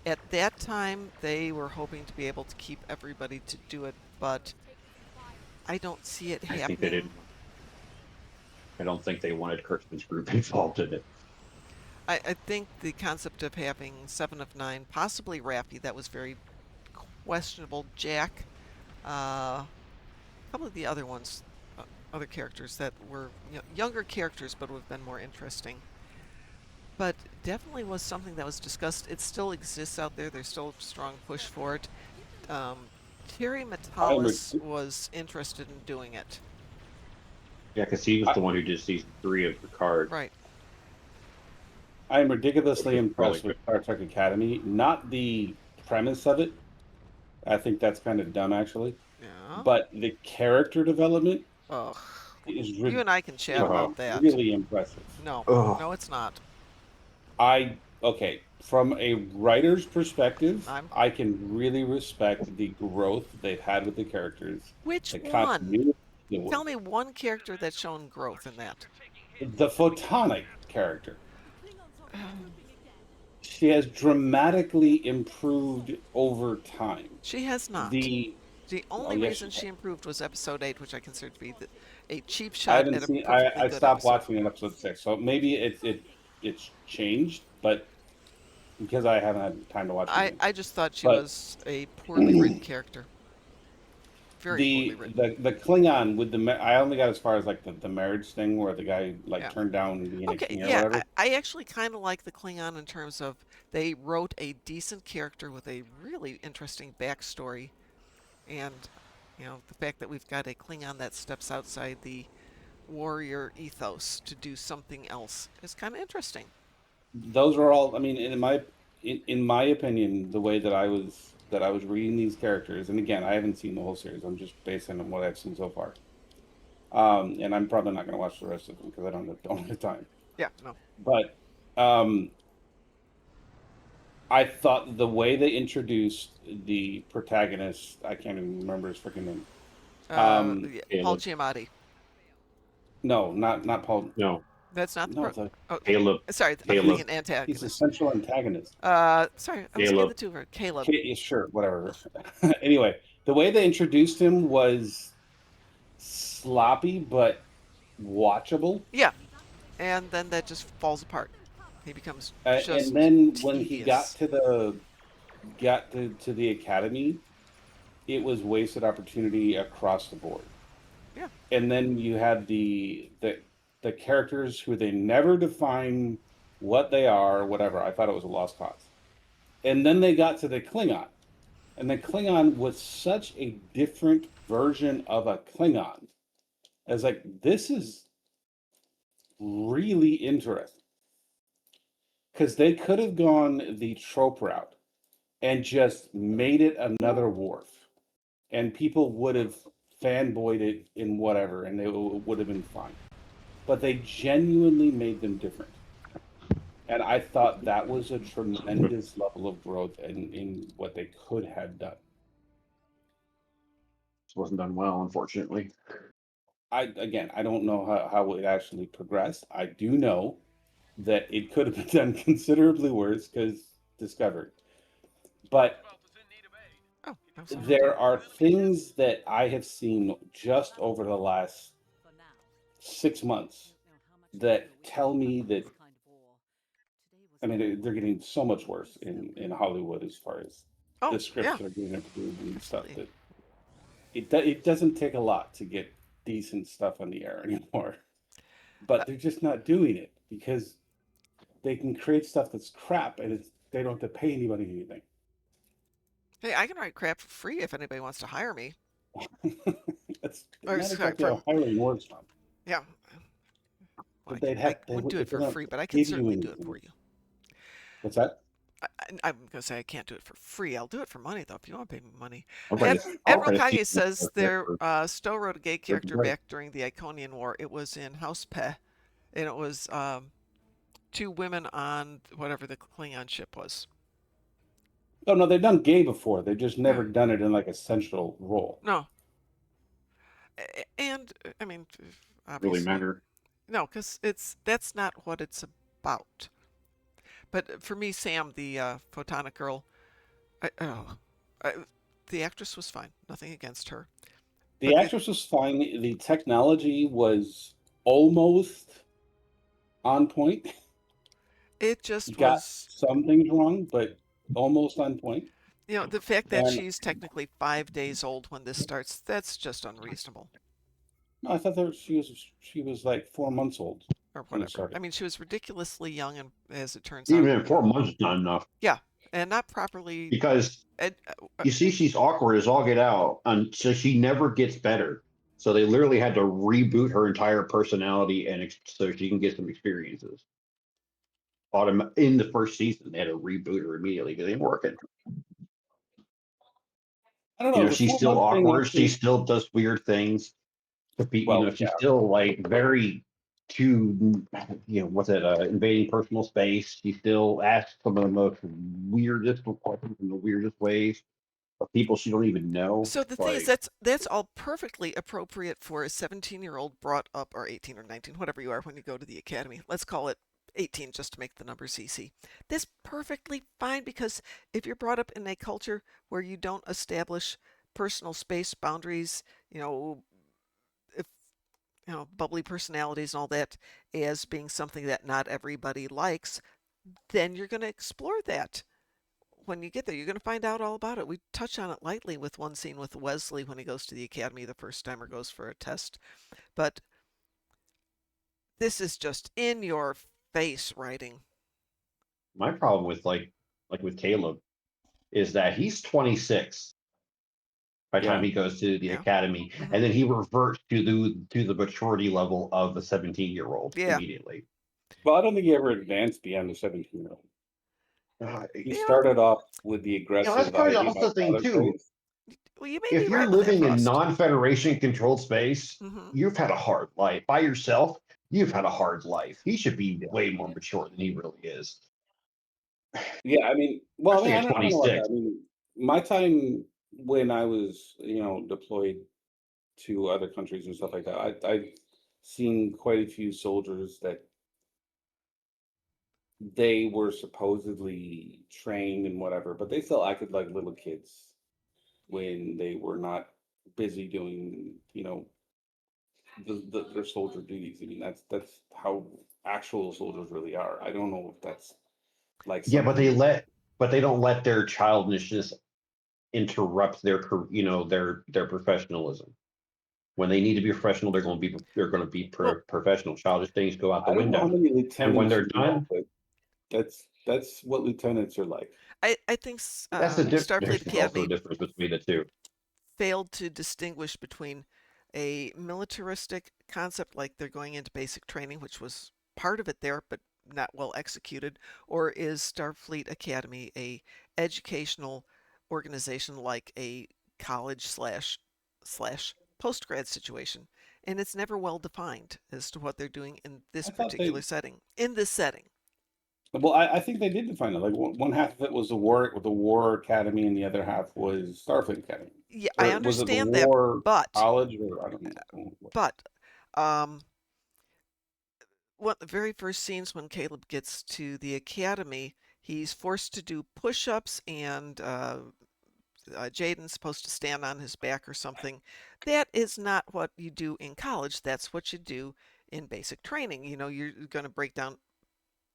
Speaker 1: At that time, they were hoping to be able to keep everybody to do it, but I don't see it happening.
Speaker 10: I think they didn't. I don't think they wanted Kurtzman's group involved in it.
Speaker 1: I think the concept of having 7 of 9, possibly Raffi, that was very questionable. Jack, a couple of the other ones, other characters that were younger characters but would have been more interesting. But definitely was something that was discussed. It still exists out there. There's still a strong push for it. Terry Metalis was interested in doing it.
Speaker 10: Yeah, because he was the one who did Season 3 of Picard.
Speaker 1: Right.
Speaker 13: I am ridiculously impressed with Star Trek Academy. Not the premise of it. I think that's kind of dumb, actually.
Speaker 1: Yeah.
Speaker 13: But the character development
Speaker 1: is
Speaker 13: really,
Speaker 1: you and I can chat about that.
Speaker 13: Really impressive.
Speaker 1: No, no, it's not.
Speaker 13: Okay, from a writer's perspective,
Speaker 1: I'm-
Speaker 13: I can really respect the growth they've had with the characters.
Speaker 1: Which
Speaker 13: The
Speaker 1: one?
Speaker 13: continuity.
Speaker 1: Tell me one character that's shown growth in that.
Speaker 13: The photonic character. She has dramatically improved over time.
Speaker 1: She has not.
Speaker 13: The
Speaker 1: only
Speaker 13: yes,
Speaker 1: reason she improved was episode 8, which I consider to be a cheap
Speaker 13: I
Speaker 1: shot
Speaker 13: haven't
Speaker 1: at a
Speaker 13: seen.
Speaker 1: perfectly
Speaker 13: I
Speaker 1: good
Speaker 13: stopped
Speaker 1: episode.
Speaker 13: watching in episode 6, so maybe it's changed, but because I haven't had time to watch it.
Speaker 1: I just thought she
Speaker 13: But-
Speaker 1: was a poorly written character. Very poorly written.
Speaker 13: the Klingon with I only got as far as like the marriage thing where the guy turned down being a king or whatever.
Speaker 1: I actually kind of like the Klingon in terms of they wrote a decent character with a really interesting backstory, and the fact that we've got a Klingon that steps outside the warrior ethos to do something else is kind of interesting.
Speaker 13: Those are all. I mean, in my opinion, the way that I was reading these characters, and again, I haven't seen the whole series. I'm just basing on what I've seen so far. And I'm probably not going to watch the rest of them because I don't have time.
Speaker 1: Yeah, no.
Speaker 13: But I thought the way they introduced the protagonist, I can't even remember his freaking name.
Speaker 1: Paul Giamatti.
Speaker 13: No, not Paul.
Speaker 10: No.
Speaker 1: That's not the
Speaker 10: Caleb.
Speaker 1: Sorry, I'm
Speaker 10: Caleb.
Speaker 1: thinking antagonist.
Speaker 13: He's the central antagonist.
Speaker 1: Sorry, I was getting the two of her. Caleb.
Speaker 13: Sure, whatever. Anyway, the way they introduced him was sloppy but watchable.
Speaker 1: Yeah, and then that just falls apart. He becomes just
Speaker 13: and then
Speaker 1: tedious.
Speaker 13: When he got to the academy, it was wasted opportunity across the board.
Speaker 1: Yeah.
Speaker 13: And then you had the characters who they never define what they are or whatever. I thought it was a lost cause. And then they got to the Klingon. And the Klingon was such a different version of a Klingon. I was like, this is really interesting. Because they could have gone the trope route and just made it another Worf. And people would have fanboyed it in whatever, and it would have been fine. But they genuinely made them different. And I thought that was a tremendous level of growth in what they could have done.
Speaker 10: This wasn't done well, unfortunately.
Speaker 13: I don't know how it actually progressed. I do know that it could have been done considerably worse because Discovery. But there are things that I have seen just over the last 6 months that tell me that, I mean, they're getting so much worse in Hollywood as far as the scripts that are getting approved and stuff. That it doesn't take a lot to get decent stuff on the air anymore. But they're just not doing it because they can create stuff that's crap and they don't have to pay anybody anything.
Speaker 1: Hey, I can write crap for free if anybody wants to hire me.
Speaker 13: That's not exactly how hiring works, Tom.
Speaker 1: Yeah.
Speaker 13: Well,
Speaker 1: I wouldn't do it for free, but I can certainly do it for you.
Speaker 13: What's that?
Speaker 1: I'm going to say I can't do it for free. I'll do it for money, though, if you want to pay me money.
Speaker 10: Admiral
Speaker 1: Kage says Stowe wrote a gay character back during the Iconian War. It was in House Pe, and it was 2 women on whatever the Klingon ship was.
Speaker 13: Oh, no, they've done gay before. They've just never done it in like a central role.
Speaker 1: No. And, I mean, obviously.
Speaker 10: Really matter.
Speaker 1: No, because that's not what it's about. But for me, Sam, the photonic girl, the actress was fine. Nothing against her.
Speaker 13: The actress was fine. The technology was almost on point.
Speaker 1: It just
Speaker 13: got
Speaker 1: was
Speaker 13: some things wrong, but almost on point.
Speaker 1: You know, the fact that she's technically 5 days old when this starts, that's just unreasonable.
Speaker 13: No, I thought that she was like 4 months old.
Speaker 1: Or whatever. I mean, she was ridiculously young, and as it turns
Speaker 10: Even
Speaker 1: out,
Speaker 10: in 4 months is not enough.
Speaker 1: Yeah, and not properly.
Speaker 10: Because you see, she's awkward as all get out, and so she never gets better. So they literally had to reboot her entire personality, and so she can get some experiences. In the first season, they had to reboot her immediately because they ain't working.
Speaker 13: I don't know.
Speaker 10: You know, she's still awkward. She still does weird things. She's still like very to, what's it, invading personal space. She still asks some of the most weirdest questions in the weirdest ways of people she don't even know.
Speaker 1: So the thing is,
Speaker 10: Like,
Speaker 1: that's all perfectly appropriate for a 17-year-old brought up, or 18 or 19, whatever you are when you go to the academy. Let's call it 18 just to make the numbers easy. That's perfectly fine, because if you're brought up in a culture where you don't establish personal space boundaries, if bubbly personalities and all that as being something that not everybody likes, then you're going to explore that. When you get there, you're going to find out all about it. We touch on it lightly with one scene with Wesley when he goes to the academy the first time or goes for a test. But this is just in your face writing.
Speaker 10: my problem with with Caleb is that he's 26 by the time
Speaker 13: Yeah.
Speaker 10: he goes to the
Speaker 1: Yeah.
Speaker 10: academy, and then he reverts to the maturity level of a 17-year-old
Speaker 1: Yeah.
Speaker 10: immediately.
Speaker 13: Well, I don't think he ever advanced beyond the 17-year-old. He
Speaker 1: Yeah.
Speaker 13: started off with the
Speaker 10: That's
Speaker 13: aggressive
Speaker 10: kind
Speaker 13: "I
Speaker 10: of
Speaker 13: hate my
Speaker 10: also the thing
Speaker 13: father"
Speaker 10: too.
Speaker 13: phase.
Speaker 1: Well, you may be
Speaker 10: If you're
Speaker 1: right with that,
Speaker 10: living in
Speaker 1: Frost.
Speaker 10: non-Federation controlled space,
Speaker 1: Mm-hmm.
Speaker 10: you've had a hard life. By yourself, you've had a hard life. He should be
Speaker 13: Yeah.
Speaker 10: way more mature than he really is.
Speaker 13: Yeah, I mean, well, I mean,
Speaker 10: Especially
Speaker 13: I
Speaker 10: at
Speaker 13: don't know about
Speaker 10: 26.
Speaker 13: that. I mean, my time when I was, deployed to other countries and stuff like that, I've seen quite a few soldiers that they were supposedly trained and whatever, but they still acted like little kids when they were not busy doing, their soldier duties. I mean, that's how actual soldiers really are. I don't know if that's like
Speaker 10: Yeah,
Speaker 13: something that,
Speaker 10: but they don't let their childishness interrupt their professionalism. When they need to be professional, they're going to be
Speaker 1: Well,
Speaker 10: professional. Childish things go out the
Speaker 13: I don't know how
Speaker 10: window,
Speaker 13: many
Speaker 10: and when
Speaker 13: lieutenants
Speaker 10: they're
Speaker 13: you know,
Speaker 10: done,
Speaker 13: but that's what lieutenants are like.
Speaker 1: I think
Speaker 10: that's the
Speaker 1: Starfleet
Speaker 10: there's also a
Speaker 1: Academy
Speaker 10: difference between the two.
Speaker 1: failed to distinguish between a militaristic concept like they're going into basic training, which was part of it there, but not well executed, or is Starfleet Academy a educational organization like a college slash postgrad situation? And it's never well defined as to what they're doing in this
Speaker 13: I thought they
Speaker 1: particular setting. In this setting,
Speaker 13: Well, I think they did define it. Like one half of it was the War Academy, and the other half was Starfleet Academy.
Speaker 1: yeah, I
Speaker 13: Or was it the
Speaker 1: understand that,
Speaker 13: War
Speaker 1: but
Speaker 13: College? Or I don't know.
Speaker 1: but um, one of the very first scenes when Caleb gets to the academy, he's forced to do push-ups, and Jaden's supposed to stand on his back or something. That is not what you do in college. That's what you do in basic training. You're going to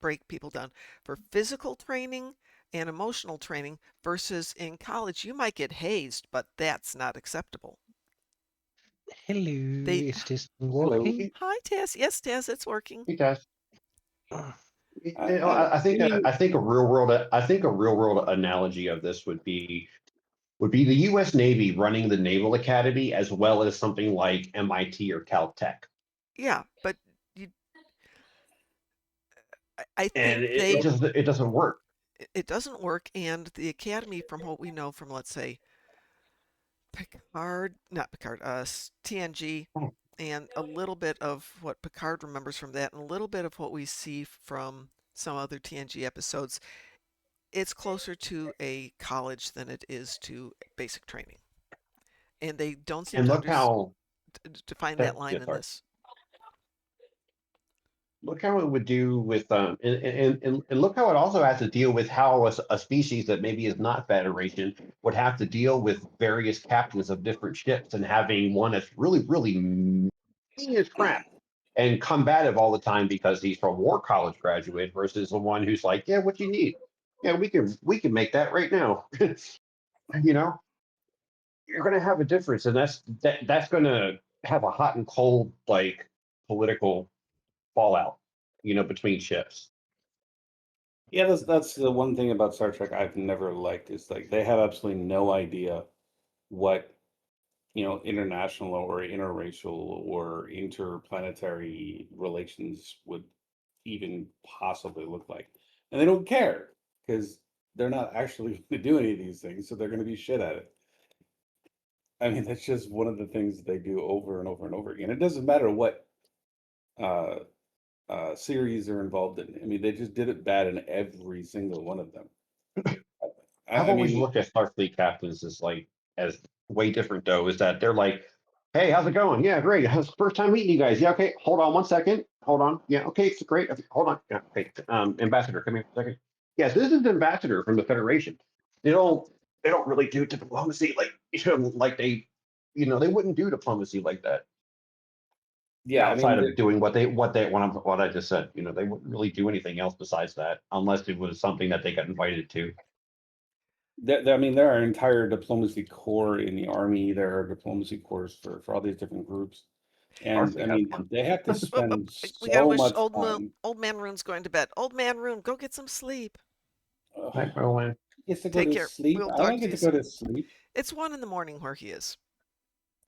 Speaker 1: break people down for physical training and emotional training, versus in college you might get hazed, but that's not acceptable.
Speaker 14: Hello,
Speaker 1: They
Speaker 14: is this
Speaker 13: Hello.
Speaker 14: working?
Speaker 1: Hi, Tess. Yes, Tess, it's working.
Speaker 10: He does.
Speaker 13: I mean,
Speaker 10: I think a real world analogy of this would be the U.S. Navy running the Naval Academy as well as something like MIT or Caltech,
Speaker 1: Yeah, but you I
Speaker 10: and
Speaker 1: think they
Speaker 10: it doesn't work.
Speaker 1: it doesn't work, and the academy, from what we know from, let's say, Picard, not Picard, TNG, and a little bit of what Picard remembers from that, and a little bit of what we see from some other TNG episodes, it's closer to a college than it is to basic training. And they don't seem
Speaker 10: And
Speaker 1: to
Speaker 10: look how
Speaker 1: define that
Speaker 10: that
Speaker 1: line
Speaker 10: yeah,
Speaker 1: in
Speaker 10: sorry.
Speaker 1: this.
Speaker 10: Look how it would do with and look how it also has to deal with how a species that maybe is not Federation would have to deal with various captains of different ships, and having one that's really mean as crap and combative all the time because he's from war college graduate, versus the one who's like, yeah, what you need? Yeah, we can make that right now. you know, you're gonna have a difference, and that's gonna have a hot and cold political fallout, between ships.
Speaker 13: yeah, that's the one thing about Star Trek I've never liked is like they have absolutely no idea what international or interracial or interplanetary relations would even possibly look like. And they don't care because they're not actually going to do any of these things, so they're going to be shit at it. I mean, that's just one of the things that they do over and over and over again. It doesn't matter what series they're involved in. I mean, they just did it bad in every single one of them.
Speaker 10: I've
Speaker 13: I
Speaker 10: always
Speaker 13: mean,
Speaker 10: looked at Starfleet captains as way different though. Is that they're like, hey, how's it going? Yeah, great. It's the first time meeting you guys. Yeah, okay. Hold on 1 second. Hold on. Yeah, okay, it's great. Okay, hold on. Yeah, okay. Ambassador, come here for a second. Yes, this is the ambassador from the Federation. They don't they don't really do diplomacy like like they wouldn't do diplomacy like that
Speaker 13: yeah, I
Speaker 10: outside
Speaker 13: mean,
Speaker 10: of doing what I just said. They wouldn't really do anything else besides that unless it was something that they got invited to.
Speaker 13: I mean, there are entire diplomacy corps in the army. There are diplomacy corps for all these different groups, and I
Speaker 10: Starfleet has
Speaker 13: mean,
Speaker 10: one.
Speaker 13: they have to
Speaker 1: Whoop, whoop.
Speaker 13: spend
Speaker 1: We gotta
Speaker 13: so
Speaker 1: wish
Speaker 13: much time.
Speaker 1: old man Rune's going to bed. Old man Rune, go get some sleep.
Speaker 10: Right, Rowan.
Speaker 13: He gets to go
Speaker 1: Take
Speaker 13: to
Speaker 1: care.
Speaker 13: sleep.
Speaker 1: We'll
Speaker 13: I
Speaker 1: talk
Speaker 13: don't
Speaker 1: to
Speaker 13: get
Speaker 1: you
Speaker 13: to go
Speaker 1: soon.
Speaker 13: to sleep.
Speaker 1: It's 1 in the morning where he is.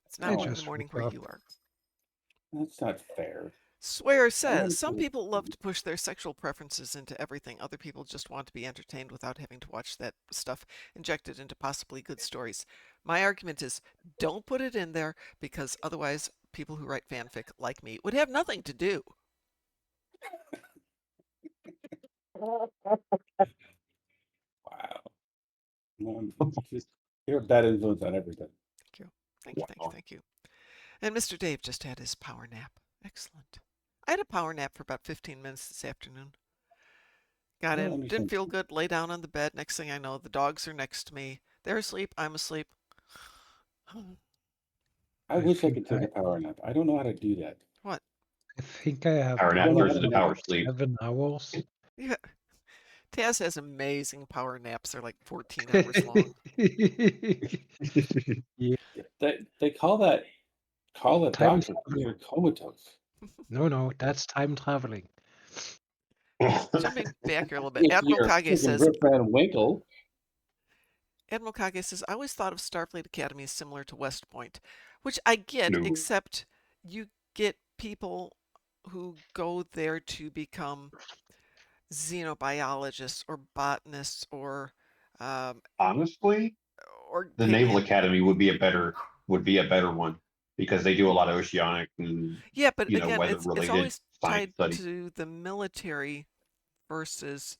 Speaker 1: It's
Speaker 14: I
Speaker 1: not 1 in the
Speaker 14: just
Speaker 1: morning
Speaker 14: woke
Speaker 1: where
Speaker 14: up.
Speaker 1: you are.
Speaker 13: That's not fair.
Speaker 1: Swear
Speaker 13: I
Speaker 1: says
Speaker 13: want
Speaker 1: some
Speaker 13: to.
Speaker 1: people love to push their sexual preferences into everything. Other people just want to be entertained without having to watch that stuff injected into possibly good stories. My argument is don't put it in there because otherwise people who write fanfic like me would have nothing to do.
Speaker 13: Wow. Just, you're a bad influence on everything.
Speaker 1: Thank you. Thank you. Thank you. Thank you. And Mr. Dave just had his power nap. Excellent. I had a power nap for about 15 minutes this afternoon. Got
Speaker 13: Well,
Speaker 1: in,
Speaker 13: let me
Speaker 1: didn't
Speaker 13: think.
Speaker 1: feel good, lay down on the bed. Next thing I know, the dogs are next to me. They're asleep, I'm asleep.
Speaker 13: I wish I could take a power nap. I don't know how to do that.
Speaker 1: What?
Speaker 14: I think I have
Speaker 10: Power
Speaker 13: I
Speaker 10: nap
Speaker 13: don't know how
Speaker 10: versus
Speaker 13: to
Speaker 10: a
Speaker 13: make
Speaker 10: power
Speaker 13: it.
Speaker 10: sleep.
Speaker 14: 7 hours.
Speaker 1: Yeah. Taz has amazing power naps. They're like 14 hours long.
Speaker 14: Yeah.
Speaker 13: They call that call a
Speaker 14: Time
Speaker 13: doctor.
Speaker 14: traveling.
Speaker 13: You're comatose.
Speaker 14: No, that's time traveling.
Speaker 1: Jumping back here a little bit,
Speaker 13: If you're taking Rip Van Winkle.
Speaker 1: Admiral Kage says, I always thought of Starfleet Academy as similar to West Point, which I get,
Speaker 10: No.
Speaker 1: except you get people who go there to become xenobiologists or botanists or
Speaker 10: Honestly, the Naval Academy would be a better one because they do a lot of oceanic and
Speaker 1: yeah, but again,
Speaker 10: weather
Speaker 1: it's
Speaker 10: related
Speaker 1: always
Speaker 10: science
Speaker 1: tied
Speaker 10: studies.
Speaker 1: to the military versus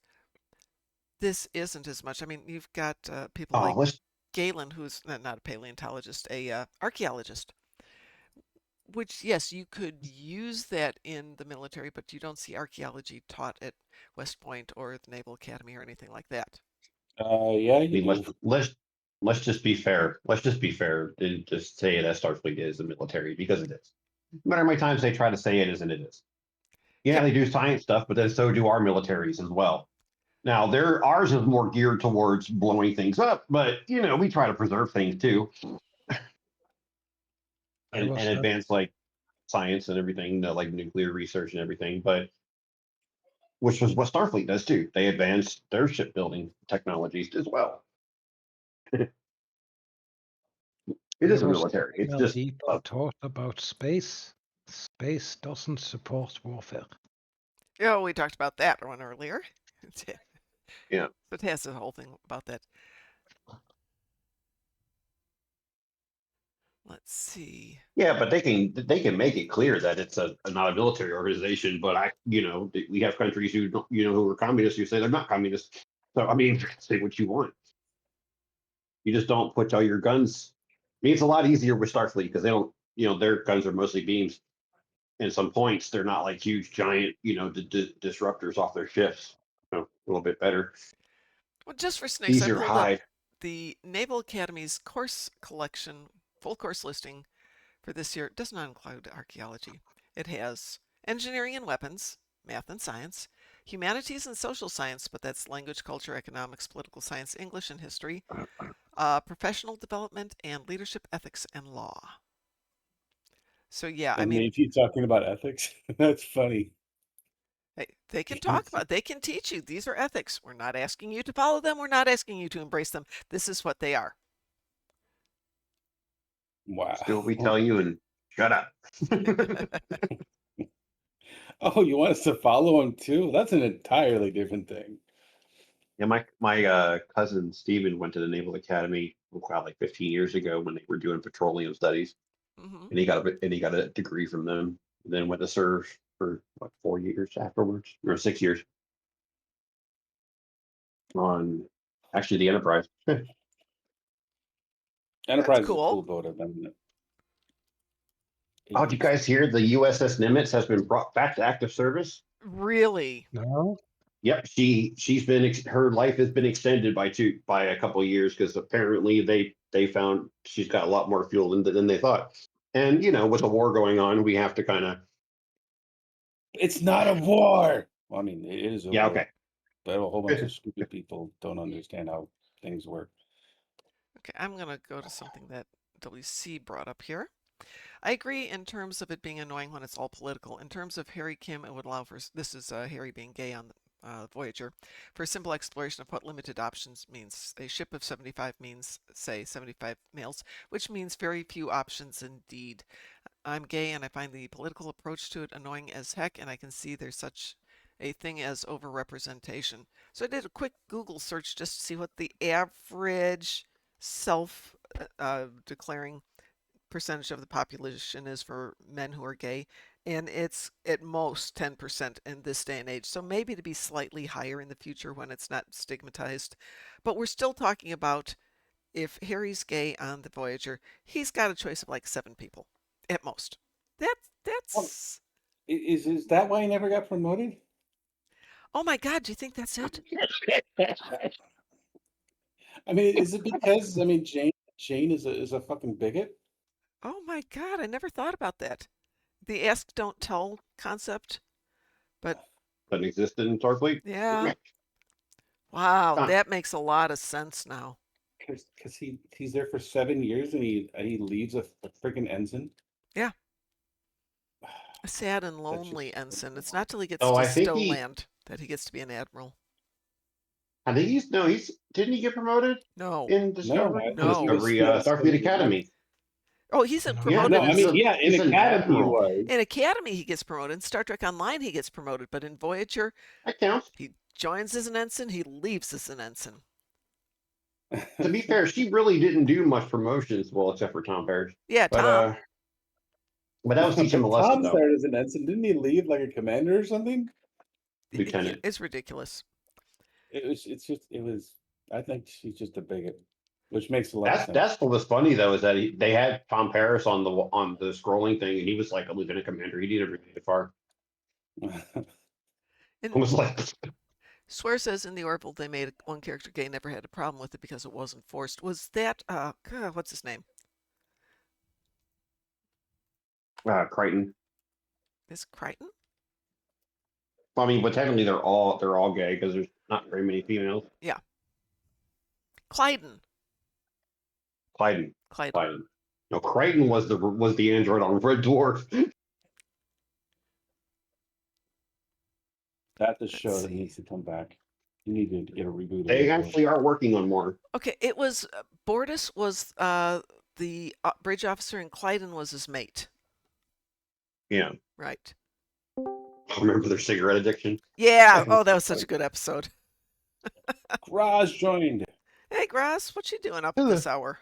Speaker 1: this isn't as much. I mean, you've got people like Galen, who's not a paleontologist, a archaeologist. Which, yes, you could use that in the military, but you don't see archaeology taught at West Point or the Naval Academy or anything like that.
Speaker 13: Yeah,
Speaker 10: I mean, let's just be fair. Let's just be fair and just say that Starfleet is the military because it is. No matter how many times they try to say it isn't, it is. Yeah, they do science stuff, but then so do our militaries as well. Now, ours is more geared towards blowing things up, but we try to preserve things too, and advance like science and everything, like nuclear research and everything. But which was what Starfleet does too. They advance their shipbuilding technologies as well. It is a military. It's just
Speaker 14: people taught about space. Space doesn't support warfare.
Speaker 1: Oh, we talked about that one earlier.
Speaker 10: Yeah.
Speaker 1: It has a whole thing about that. Let's see.
Speaker 10: Yeah, but they can make it clear that it's not a military organization. But we have countries who don't, who are communists who say they're not communists. So I mean, say what you want. You just don't put all your guns. I mean, it's a lot easier with Starfleet because they don't, their guns are mostly beams. And some points, they're not like huge, giant, disruptors off their ships. A little bit better.
Speaker 1: Well, just for snakes, I
Speaker 10: Easier
Speaker 1: pulled up
Speaker 10: hide.
Speaker 1: the Naval Academy's course collection, full course listing for this year. It does not include archaeology. It has engineering and weapons, math and science, humanities and social science, but that's language, culture, economics, political science, English, and history, professional development, and leadership, ethics, and law. So yeah, I
Speaker 13: And
Speaker 1: mean,
Speaker 13: you talking about ethics. That's funny.
Speaker 1: hey, they can talk about, they can teach you. These are ethics. We're not asking you to follow them. We're not asking you to embrace them. This is what they are.
Speaker 13: Wow.
Speaker 10: Do what we tell you and shut up.
Speaker 13: Oh, you want us to follow them too? That's an entirely different thing.
Speaker 10: Yeah, my cousin Stephen went to the Naval Academy like 15 years ago when they were doing petroleum studies, and he got a degree from them. And then went to serve for what 4 years afterwards, or 6 years on actually the Enterprise.
Speaker 13: Enterprise is a
Speaker 1: cool.
Speaker 13: cool boat. I've been in it.
Speaker 10: Oh, did you guys hear the USS Nimitz has been brought back to active service?
Speaker 1: Really?
Speaker 14: No.
Speaker 10: Yep, she's been her life has been extended by a couple of years because apparently they found she's got a lot more fuel than they thought. And with the war going on, we have to kind of.
Speaker 13: It's not a war. Well, I mean, it is a
Speaker 10: Yeah,
Speaker 13: war.
Speaker 10: okay.
Speaker 13: But a whole bunch of stupid people don't understand how things work.
Speaker 1: Okay, I'm going to go to something that WC brought up here. I agree in terms of it being annoying when it's all political. In terms of Harry Kim, it would allow for, this is Harry being gay on Voyager, for simple exploration of what limited options means. A ship of 75 means, say, 75 males, which means very few options indeed. I'm gay and I find the political approach to it annoying as heck, and I can see there's such a thing as overrepresentation. So I did a quick Google search just to see what the average self-declaring percentage of the population is for men who are gay, and it's at most 10% in this day and age. So maybe to be slightly higher in the future when it's not stigmatized. But we're still talking about if Harry's gay on the Voyager, he's got a choice of like 7 people at most. That's
Speaker 13: Is that why he never got promoted?
Speaker 1: Oh my God, do you think that's it?
Speaker 13: I mean, is it because Jane is a fucking bigot?
Speaker 1: Oh my God, I never thought about that. The ask don't tell concept, but
Speaker 10: Doesn't exist in Starfleet.
Speaker 1: yeah. Wow,
Speaker 10: Huh.
Speaker 1: that makes a lot of sense now.
Speaker 13: Because he's there for 7 years and he leaves a freaking ensign.
Speaker 1: Yeah. A sad and lonely ensign. It's not till he gets
Speaker 10: Oh,
Speaker 1: to
Speaker 10: I think
Speaker 1: Stowland that he gets to be an admiral.
Speaker 10: I think he's didn't he get promoted
Speaker 1: No.
Speaker 10: in
Speaker 13: No,
Speaker 10: Discovery?
Speaker 13: I
Speaker 10: No,
Speaker 13: think he was
Speaker 10: Discovery,
Speaker 13: still
Speaker 10: Starfleet Academy.
Speaker 1: Oh, he's
Speaker 14: No.
Speaker 10: Yeah,
Speaker 1: promoted
Speaker 10: no,
Speaker 13: I
Speaker 1: in
Speaker 13: mean, yeah, in
Speaker 10: he's an
Speaker 13: Academy he
Speaker 10: admiral.
Speaker 13: was.
Speaker 1: In Academy he gets promoted. In Star Trek Online he gets promoted, but in Voyager
Speaker 10: That counts.
Speaker 1: he joins as an ensign, he leaves as an ensign.
Speaker 10: To be fair, she really didn't do much promotions, well, except for Tom Paris.
Speaker 1: Yeah,
Speaker 10: But
Speaker 1: Tom.
Speaker 10: but that was teaching him a
Speaker 13: But
Speaker 10: lesson,
Speaker 13: Tom
Speaker 10: though.
Speaker 13: started as an ensign. Didn't he leave like a commander or something?
Speaker 10: Lieutenant.
Speaker 1: It's ridiculous.
Speaker 13: I think she's just a bigot, which makes a lot of sense.
Speaker 10: That's what was funny though, is that they had Tom Paris on the scrolling thing, and he was like a lieutenant commander. He didn't really get far.
Speaker 1: And
Speaker 10: It was like
Speaker 1: Swear says in the Orville they made one character gay, never had a problem with it because it wasn't forced. Was that God, what's his name?
Speaker 10: Crichton.
Speaker 1: Is it Crichton?
Speaker 10: I mean, but technically they're all gay because there's not very many females.
Speaker 1: Yeah. Clyden.
Speaker 10: Clyden.
Speaker 1: Clyden.
Speaker 10: No, Crichton was the android on Red Dwarf.
Speaker 13: That's a show that needs to come back. You need to get a reboot.
Speaker 10: They actually are working on more.
Speaker 1: Okay, it was Bortus was the bridge officer and Clyden was his mate.
Speaker 10: Yeah.
Speaker 1: Right.
Speaker 10: I remember their cigarette addiction.
Speaker 1: Yeah. Oh, that was such a good episode.
Speaker 13: Graz joined.
Speaker 1: Hey, Graz, what you doing up at this hour?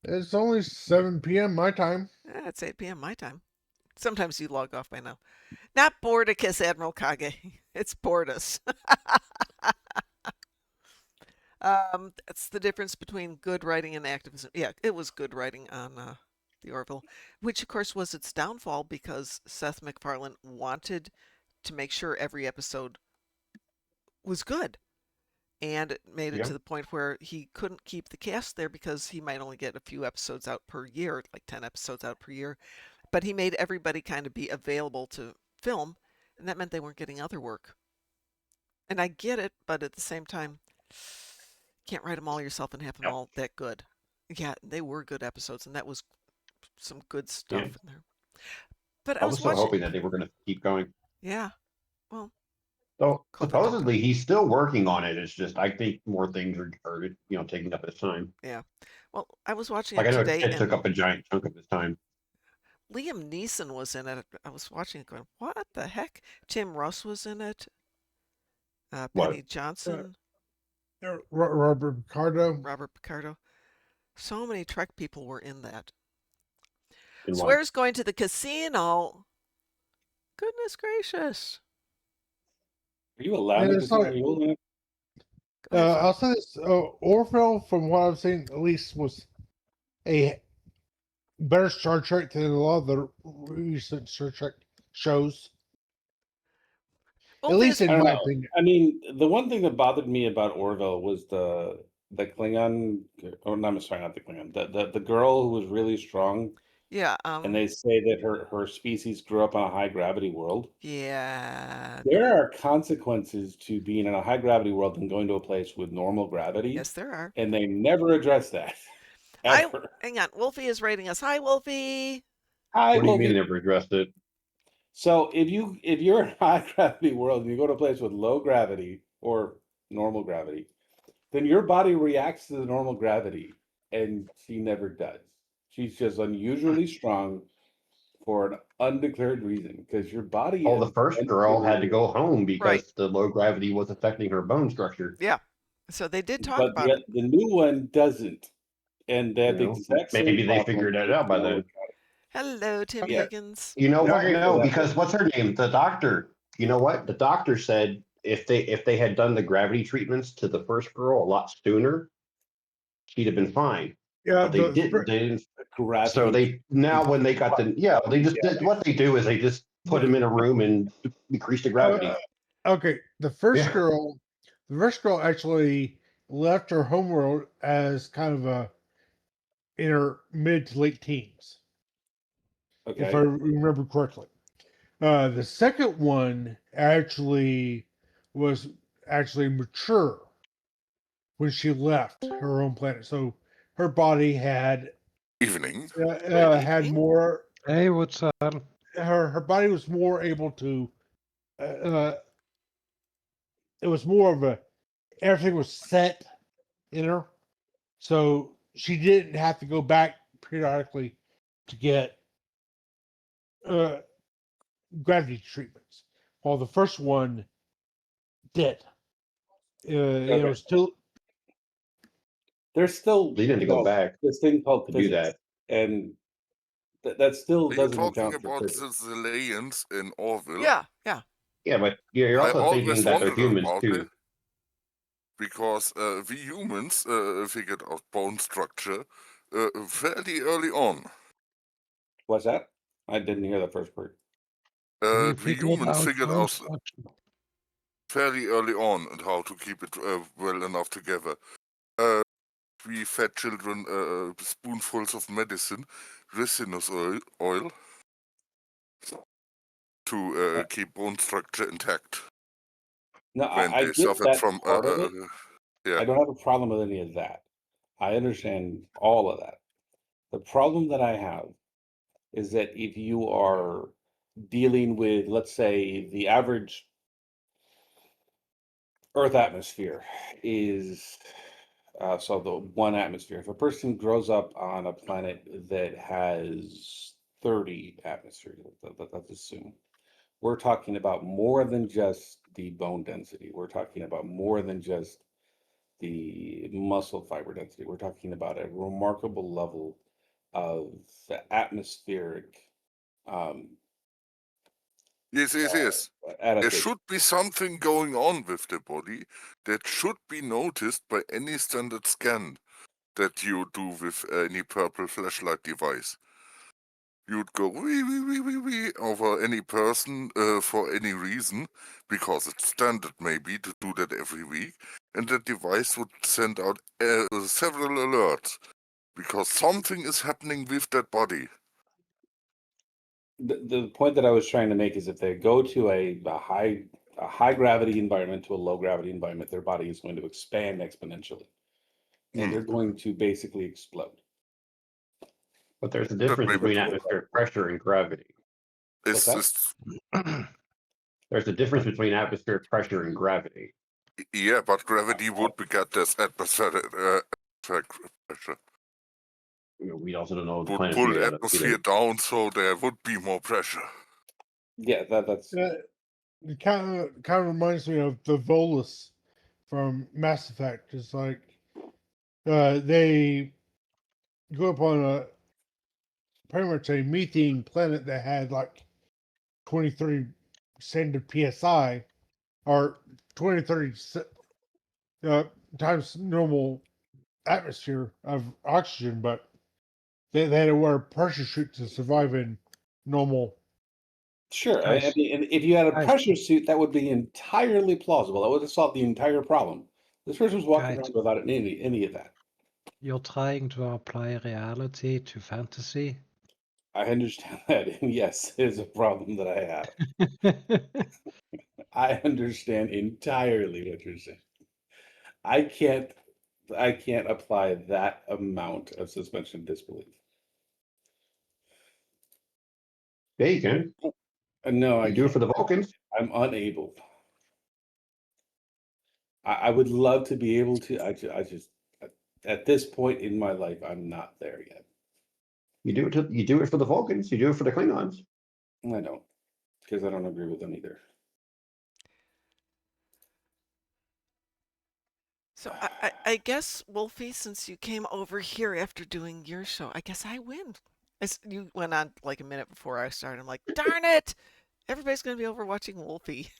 Speaker 15: It's only 7 p.m. my time.
Speaker 1: It's 8 p.m. my time. Sometimes you log off by now. Not Bordicus, Admiral Kage. It's Bortus. That's the difference between good writing and activism. Yeah, it was good writing on the Orville, which of course was its downfall because Seth MacFarlane wanted to make sure every episode was good. And it made it to the point where he couldn't keep the cast there because he might only get a few episodes out per year, like 10 episodes out per year. But he made everybody kind of be available to film, and that meant they weren't getting other work. And I get it, but at the same time, can't write them all yourself and have them all that good. Yeah, they were good episodes, and that was some good stuff in there. But
Speaker 10: I was so hoping that they were going to keep going.
Speaker 1: Yeah. Well.
Speaker 10: So supposedly he's still working on it. It's just I think more things are taking up his time.
Speaker 1: Yeah. Well, I was watching
Speaker 10: it
Speaker 1: today.
Speaker 10: It took up a giant chunk of his time.
Speaker 1: Liam Neeson was in it. I was watching it going, what the heck? Tim Russ was in it. Penny Johnson.
Speaker 15: Robert
Speaker 1: Picardo. So many Trek people were in that.
Speaker 10: In
Speaker 1: Swear's going to the casino. Goodness gracious.
Speaker 13: Are you allowed
Speaker 15: And
Speaker 13: to
Speaker 15: it's like,
Speaker 13: disagree with me?
Speaker 1: Go ahead, Flo.
Speaker 15: I'll say this: Orville, from what I've seen, at least was a better Star Trek than a lot of the recent Star Trek shows. At
Speaker 1: Wolfie
Speaker 15: least
Speaker 1: is
Speaker 13: I
Speaker 15: in
Speaker 13: don't
Speaker 15: my
Speaker 13: know.
Speaker 15: opinion.
Speaker 13: I mean, the one thing that bothered me about Orville was the Klingon. Oh, no, I'm sorry, not the Klingon. The girl who was really strong,
Speaker 1: yeah,
Speaker 13: and they say that her species grew up on a high gravity world.
Speaker 1: yeah.
Speaker 13: There are consequences to being in a high gravity world and going to a place with normal gravity,
Speaker 1: Yes, there are.
Speaker 13: and they never address that
Speaker 1: Hi,
Speaker 13: ever.
Speaker 1: hang on. Wolfie is rating us. Hi, Wolfie.
Speaker 13: Hi,
Speaker 10: What do you mean
Speaker 13: Wolfie.
Speaker 10: they never addressed it?
Speaker 13: So if you're in a high gravity world and you go to a place with low gravity or normal gravity, then your body reacts to the normal gravity, and she never does. She's just unusually strong for an undeclared reason because your body
Speaker 10: Oh,
Speaker 13: is
Speaker 10: the first
Speaker 13: meant
Speaker 10: girl had to
Speaker 13: to.
Speaker 10: go home
Speaker 1: Right.
Speaker 10: because the low gravity was affecting her bone structure.
Speaker 1: Yeah. So they did talk
Speaker 13: But
Speaker 1: about it.
Speaker 13: the new one doesn't, and they have the exact same
Speaker 10: Maybe they
Speaker 13: problem
Speaker 10: figured that
Speaker 13: with
Speaker 10: out by
Speaker 13: lower
Speaker 10: then.
Speaker 13: gravity.
Speaker 1: Hello, Tim
Speaker 13: Yeah.
Speaker 1: Higgins.
Speaker 10: You know what?
Speaker 15: Okay.
Speaker 10: No, because what's her name? The doctor. You know what? The doctor said if they had done the gravity treatments to the first girl a lot sooner, she'd have been fine.
Speaker 15: Yeah,
Speaker 10: But they didn't. They didn't. So
Speaker 13: Gravity.
Speaker 10: they now when they got they just
Speaker 13: Yeah.
Speaker 10: what they do is they just put them in a room and decrease the gravity.
Speaker 15: Okay, the first girl actually left her homeworld as kind of a in her mid to late teens, if I
Speaker 13: Okay.
Speaker 15: remember correctly. The second one actually was actually mature when she left her own planet, so her body had
Speaker 2: Evening.
Speaker 15: had more.
Speaker 14: Hey, what's up?
Speaker 15: Her body was more able to. Uh, it was more of a everything was set in her, so she didn't have to go back periodically to get uh, gravity treatments. While the first one did,
Speaker 13: Okay.
Speaker 15: still
Speaker 13: There's still
Speaker 10: They didn't go back
Speaker 13: this thing called
Speaker 10: to do
Speaker 13: physics,
Speaker 10: that.
Speaker 13: and that still
Speaker 2: Are you
Speaker 13: doesn't
Speaker 2: talking
Speaker 13: account for
Speaker 2: about
Speaker 13: physics.
Speaker 2: the aliens in Orville?
Speaker 1: Yeah, yeah.
Speaker 10: Yeah, but you're
Speaker 2: I
Speaker 10: also thinking
Speaker 2: always
Speaker 10: that they're
Speaker 2: wondered
Speaker 10: humans
Speaker 2: about
Speaker 10: too.
Speaker 2: it because we humans figured out bone structure fairly early on.
Speaker 13: What's that? I didn't hear the first part.
Speaker 14: We
Speaker 2: We
Speaker 14: figured
Speaker 2: humans
Speaker 14: out
Speaker 2: figured
Speaker 14: bone
Speaker 2: out
Speaker 14: structure.
Speaker 2: fairly early on and how to keep it well enough together. We fed children spoonfuls of medicine, resinous oil to keep bone structure intact
Speaker 13: No,
Speaker 2: when
Speaker 13: I
Speaker 2: they
Speaker 13: get
Speaker 2: suffered
Speaker 13: that
Speaker 2: from
Speaker 13: part of it.
Speaker 2: yeah.
Speaker 13: I don't have a problem with any of that. I understand all of that. The problem that I have is that if you are dealing with, let's say, the average Earth atmosphere is so the one atmosphere. If a person grows up on a planet that has 30 atmospheres, let's assume, we're talking about more than just the bone density. We're talking about more than just the muscle fiber density. We're talking about a remarkable level of atmospheric um,
Speaker 2: Yes. There
Speaker 13: adaptation.
Speaker 2: should be something going on with the body that should be noticed by any standard scan that you do with any purple flashlight device. You'd go wee over any person for any reason, because it's standard maybe to do that every week, and the device would send out several alerts, because something is happening with that body.
Speaker 13: The point that I was trying to make is if they go to a high gravity environment to a low gravity environment, their body is going to expand exponentially, and they're going to basically explode.
Speaker 10: But there's a
Speaker 2: That
Speaker 10: difference
Speaker 2: may be
Speaker 10: between
Speaker 2: true.
Speaker 10: atmospheric pressure and gravity.
Speaker 13: What's that?
Speaker 10: There's a difference between atmospheric pressure and gravity.
Speaker 2: Yeah, but gravity would beget this atmospheric pressure.
Speaker 10: We also don't know the
Speaker 2: Would
Speaker 10: planet's
Speaker 2: pull
Speaker 10: made
Speaker 2: the
Speaker 10: out of either.
Speaker 2: atmosphere down, so there would be more pressure.
Speaker 13: Yeah, that's
Speaker 15: it kind of reminds me of the Volus from Mass Effect. It's like they go up on a pretty much a methane planet that had like 2030 standard PSI or 2030 times normal atmosphere of oxygen, but they had to wear a pressure suit to survive in normal.
Speaker 13: Sure. I mean, and if you had a pressure suit, that would be entirely plausible. That would have solved the entire problem. This person was walking around without any of that.
Speaker 14: You're trying to apply reality to fantasy.
Speaker 13: I understand that, and yes, it is a problem that I have. I understand entirely what you're saying. I can't apply that amount of suspension of disbelief.
Speaker 10: Yeah, you can.
Speaker 13: No, I
Speaker 10: You do it
Speaker 13: can't.
Speaker 10: for the Vulcans.
Speaker 13: I'm unable. I would love to be able to. I just at this point in my life, I'm not there yet.
Speaker 10: You do it for the Vulcans. You do it for the Klingons.
Speaker 13: I don't, because I don't agree with them either.
Speaker 1: So I guess, Wolfie, since you came over here after doing your show, I guess I win. You went on like a minute before I started. I'm like, darn it! Everybody's going to be over watching Wolfie.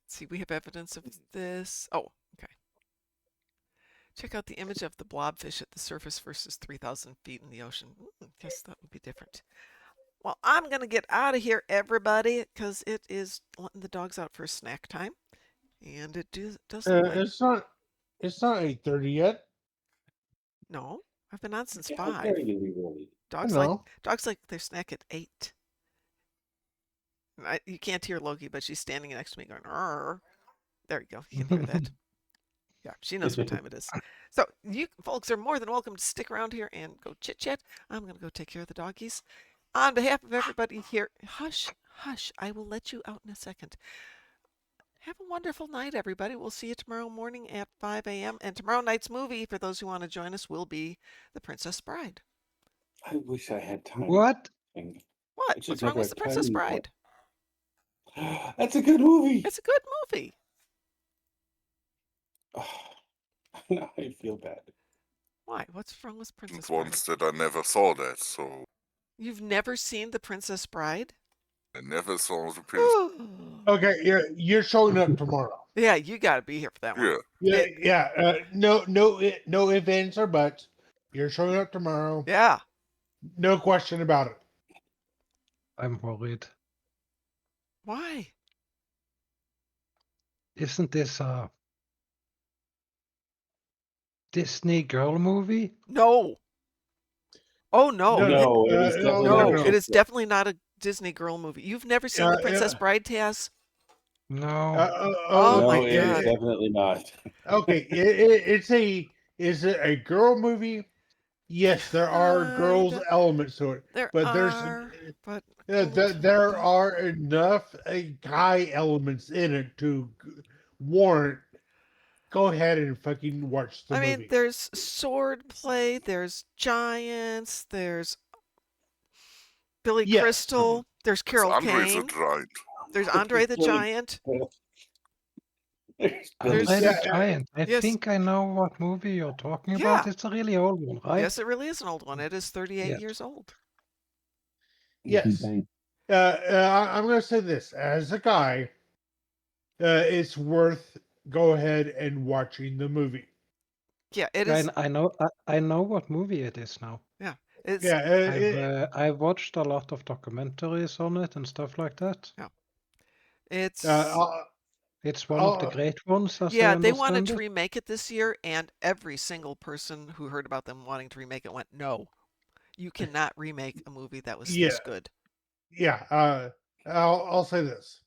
Speaker 1: See, we have evidence of this. Oh, okay. Check out the image of the blobfish at the surface versus 3,000 feet in the ocean. Guess that would be different. Well, I'm going to get out of here, everybody, because it is letting the dogs out for snack time. And it does look like...
Speaker 15: It's not 8:30 yet.
Speaker 1: No, I've been on since
Speaker 13: How
Speaker 1: 5.
Speaker 13: dare you be early?
Speaker 1: Dogs like their snack at 8. You can't hear Loki, but she's standing next to me going, "Arr." There you go. You can hear that. Yeah, she knows what time it is. So you folks are more than welcome to stick around here and go chit-chat. I'm going to go take care of the doggies. On behalf of everybody here, hush, hush, I will let you out in a second. Have a wonderful night, everybody. We'll see you tomorrow morning at 5 a.m. And tomorrow night's movie, for those who want to join us, will be The Princess Bride.
Speaker 13: I wish I had time.
Speaker 14: What?
Speaker 1: What? What's wrong with The Princess Bride?
Speaker 13: That's a good movie.
Speaker 1: It's a good movie.
Speaker 13: Now I feel bad.
Speaker 1: Why? What's wrong with Princess
Speaker 2: Bride? Once that I never saw that, so...
Speaker 1: You've never seen The Princess Bride?
Speaker 2: I never saw The Princess.
Speaker 15: Okay, you're showing up tomorrow.
Speaker 1: Yeah, you got to be here for that one.
Speaker 15: Yeah. No ifs, ands, or buts. You're showing up tomorrow.
Speaker 1: Yeah.
Speaker 15: No question about it.
Speaker 14: I'm worried.
Speaker 1: Why?
Speaker 14: Isn't this a Disney girl movie?
Speaker 1: No. Oh, no.
Speaker 13: No,
Speaker 1: it is definitely not a Disney girl movie. You've never seen The Princess Bride, Taz?
Speaker 14: No.
Speaker 1: Oh my
Speaker 13: God. It's definitely not.
Speaker 15: Okay, is it a girl movie? Yes, there are girls elements to it.
Speaker 1: There
Speaker 15: are enough guy elements in it to warrant. Go ahead and fucking watch the movie.
Speaker 1: I mean, there's sword play, there's giants, there's Billy Crystal, there's Carol Kane, there's Andre the Giant.
Speaker 14: Andre the Giant. I think I know what movie you're talking about. It's a really old one, right?
Speaker 1: Yes, it really is an old one. It is 38 years old.
Speaker 15: Yes. I'm going to say this. As a guy, it's worth go ahead and watching the movie.
Speaker 1: Yeah, it is.
Speaker 14: I know what movie it is now.
Speaker 1: Yeah.
Speaker 14: I've watched a lot of documentaries on it and stuff like that.
Speaker 1: Yeah. It's
Speaker 14: one of the great ones, as
Speaker 1: yeah,
Speaker 14: I
Speaker 1: they wanted
Speaker 14: understand
Speaker 1: to
Speaker 14: it.
Speaker 1: remake it this year, and every single person who heard about them wanting to remake it went, no, you cannot remake a movie that was this good.
Speaker 15: Yeah, I'll say this.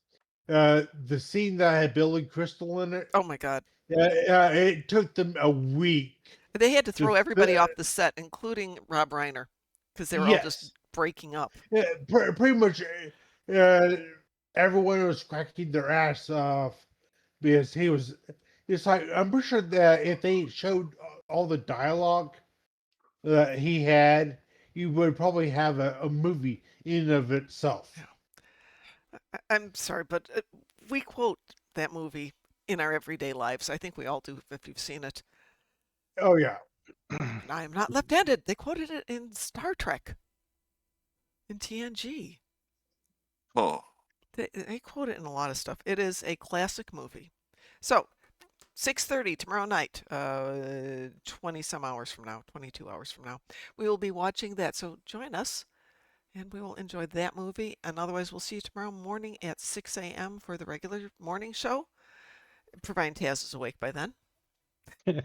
Speaker 15: The scene that had Billy Crystal in it.
Speaker 1: Oh my God.
Speaker 15: It took them a week.
Speaker 1: They had to throw everybody off the set, including Rob Reiner, because they were all just breaking up.
Speaker 15: Yeah, pretty much everyone was cracking their ass off because he was. It's like, I'm pretty sure that if they showed all the dialogue that he had, you would probably have a movie in and of itself.
Speaker 1: Yeah. I'm sorry, but we quote that movie in our everyday lives. I think we all do if you've seen it.
Speaker 15: Oh yeah.
Speaker 1: And I am not left-handed. They quoted it in Star Trek, in TNG.
Speaker 2: Oh.
Speaker 1: They quote it in a lot of stuff. It is a classic movie. So, 6:30 tomorrow night, 20 some hours from now, 22 hours from now, we will be watching that. So join us, and we will enjoy that movie. And otherwise, we'll see you tomorrow morning at 6 a.m. for the regular morning show, providing Taz is awake by then.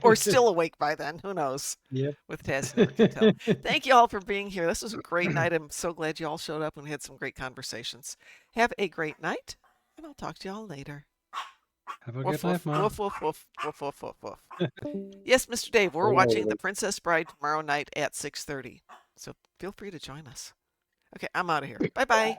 Speaker 1: Or still awake by then. Who knows?
Speaker 14: Yep.
Speaker 1: With Taz, never can tell. Thank you all for being here. This was a great night. I'm so glad you all showed up and we had some great conversations. Have a great night, and I'll talk to you all later.
Speaker 14: Have a
Speaker 1: Woof,
Speaker 14: good night,
Speaker 1: woof,
Speaker 14: Mom.
Speaker 1: woof, woof, woof, woof, woof, woof, woof. Yes, Mr. Dave, we're watching The Princess Bride tomorrow night at 6:30. So feel free to join us. Okay, I'm out of here. Bye-bye.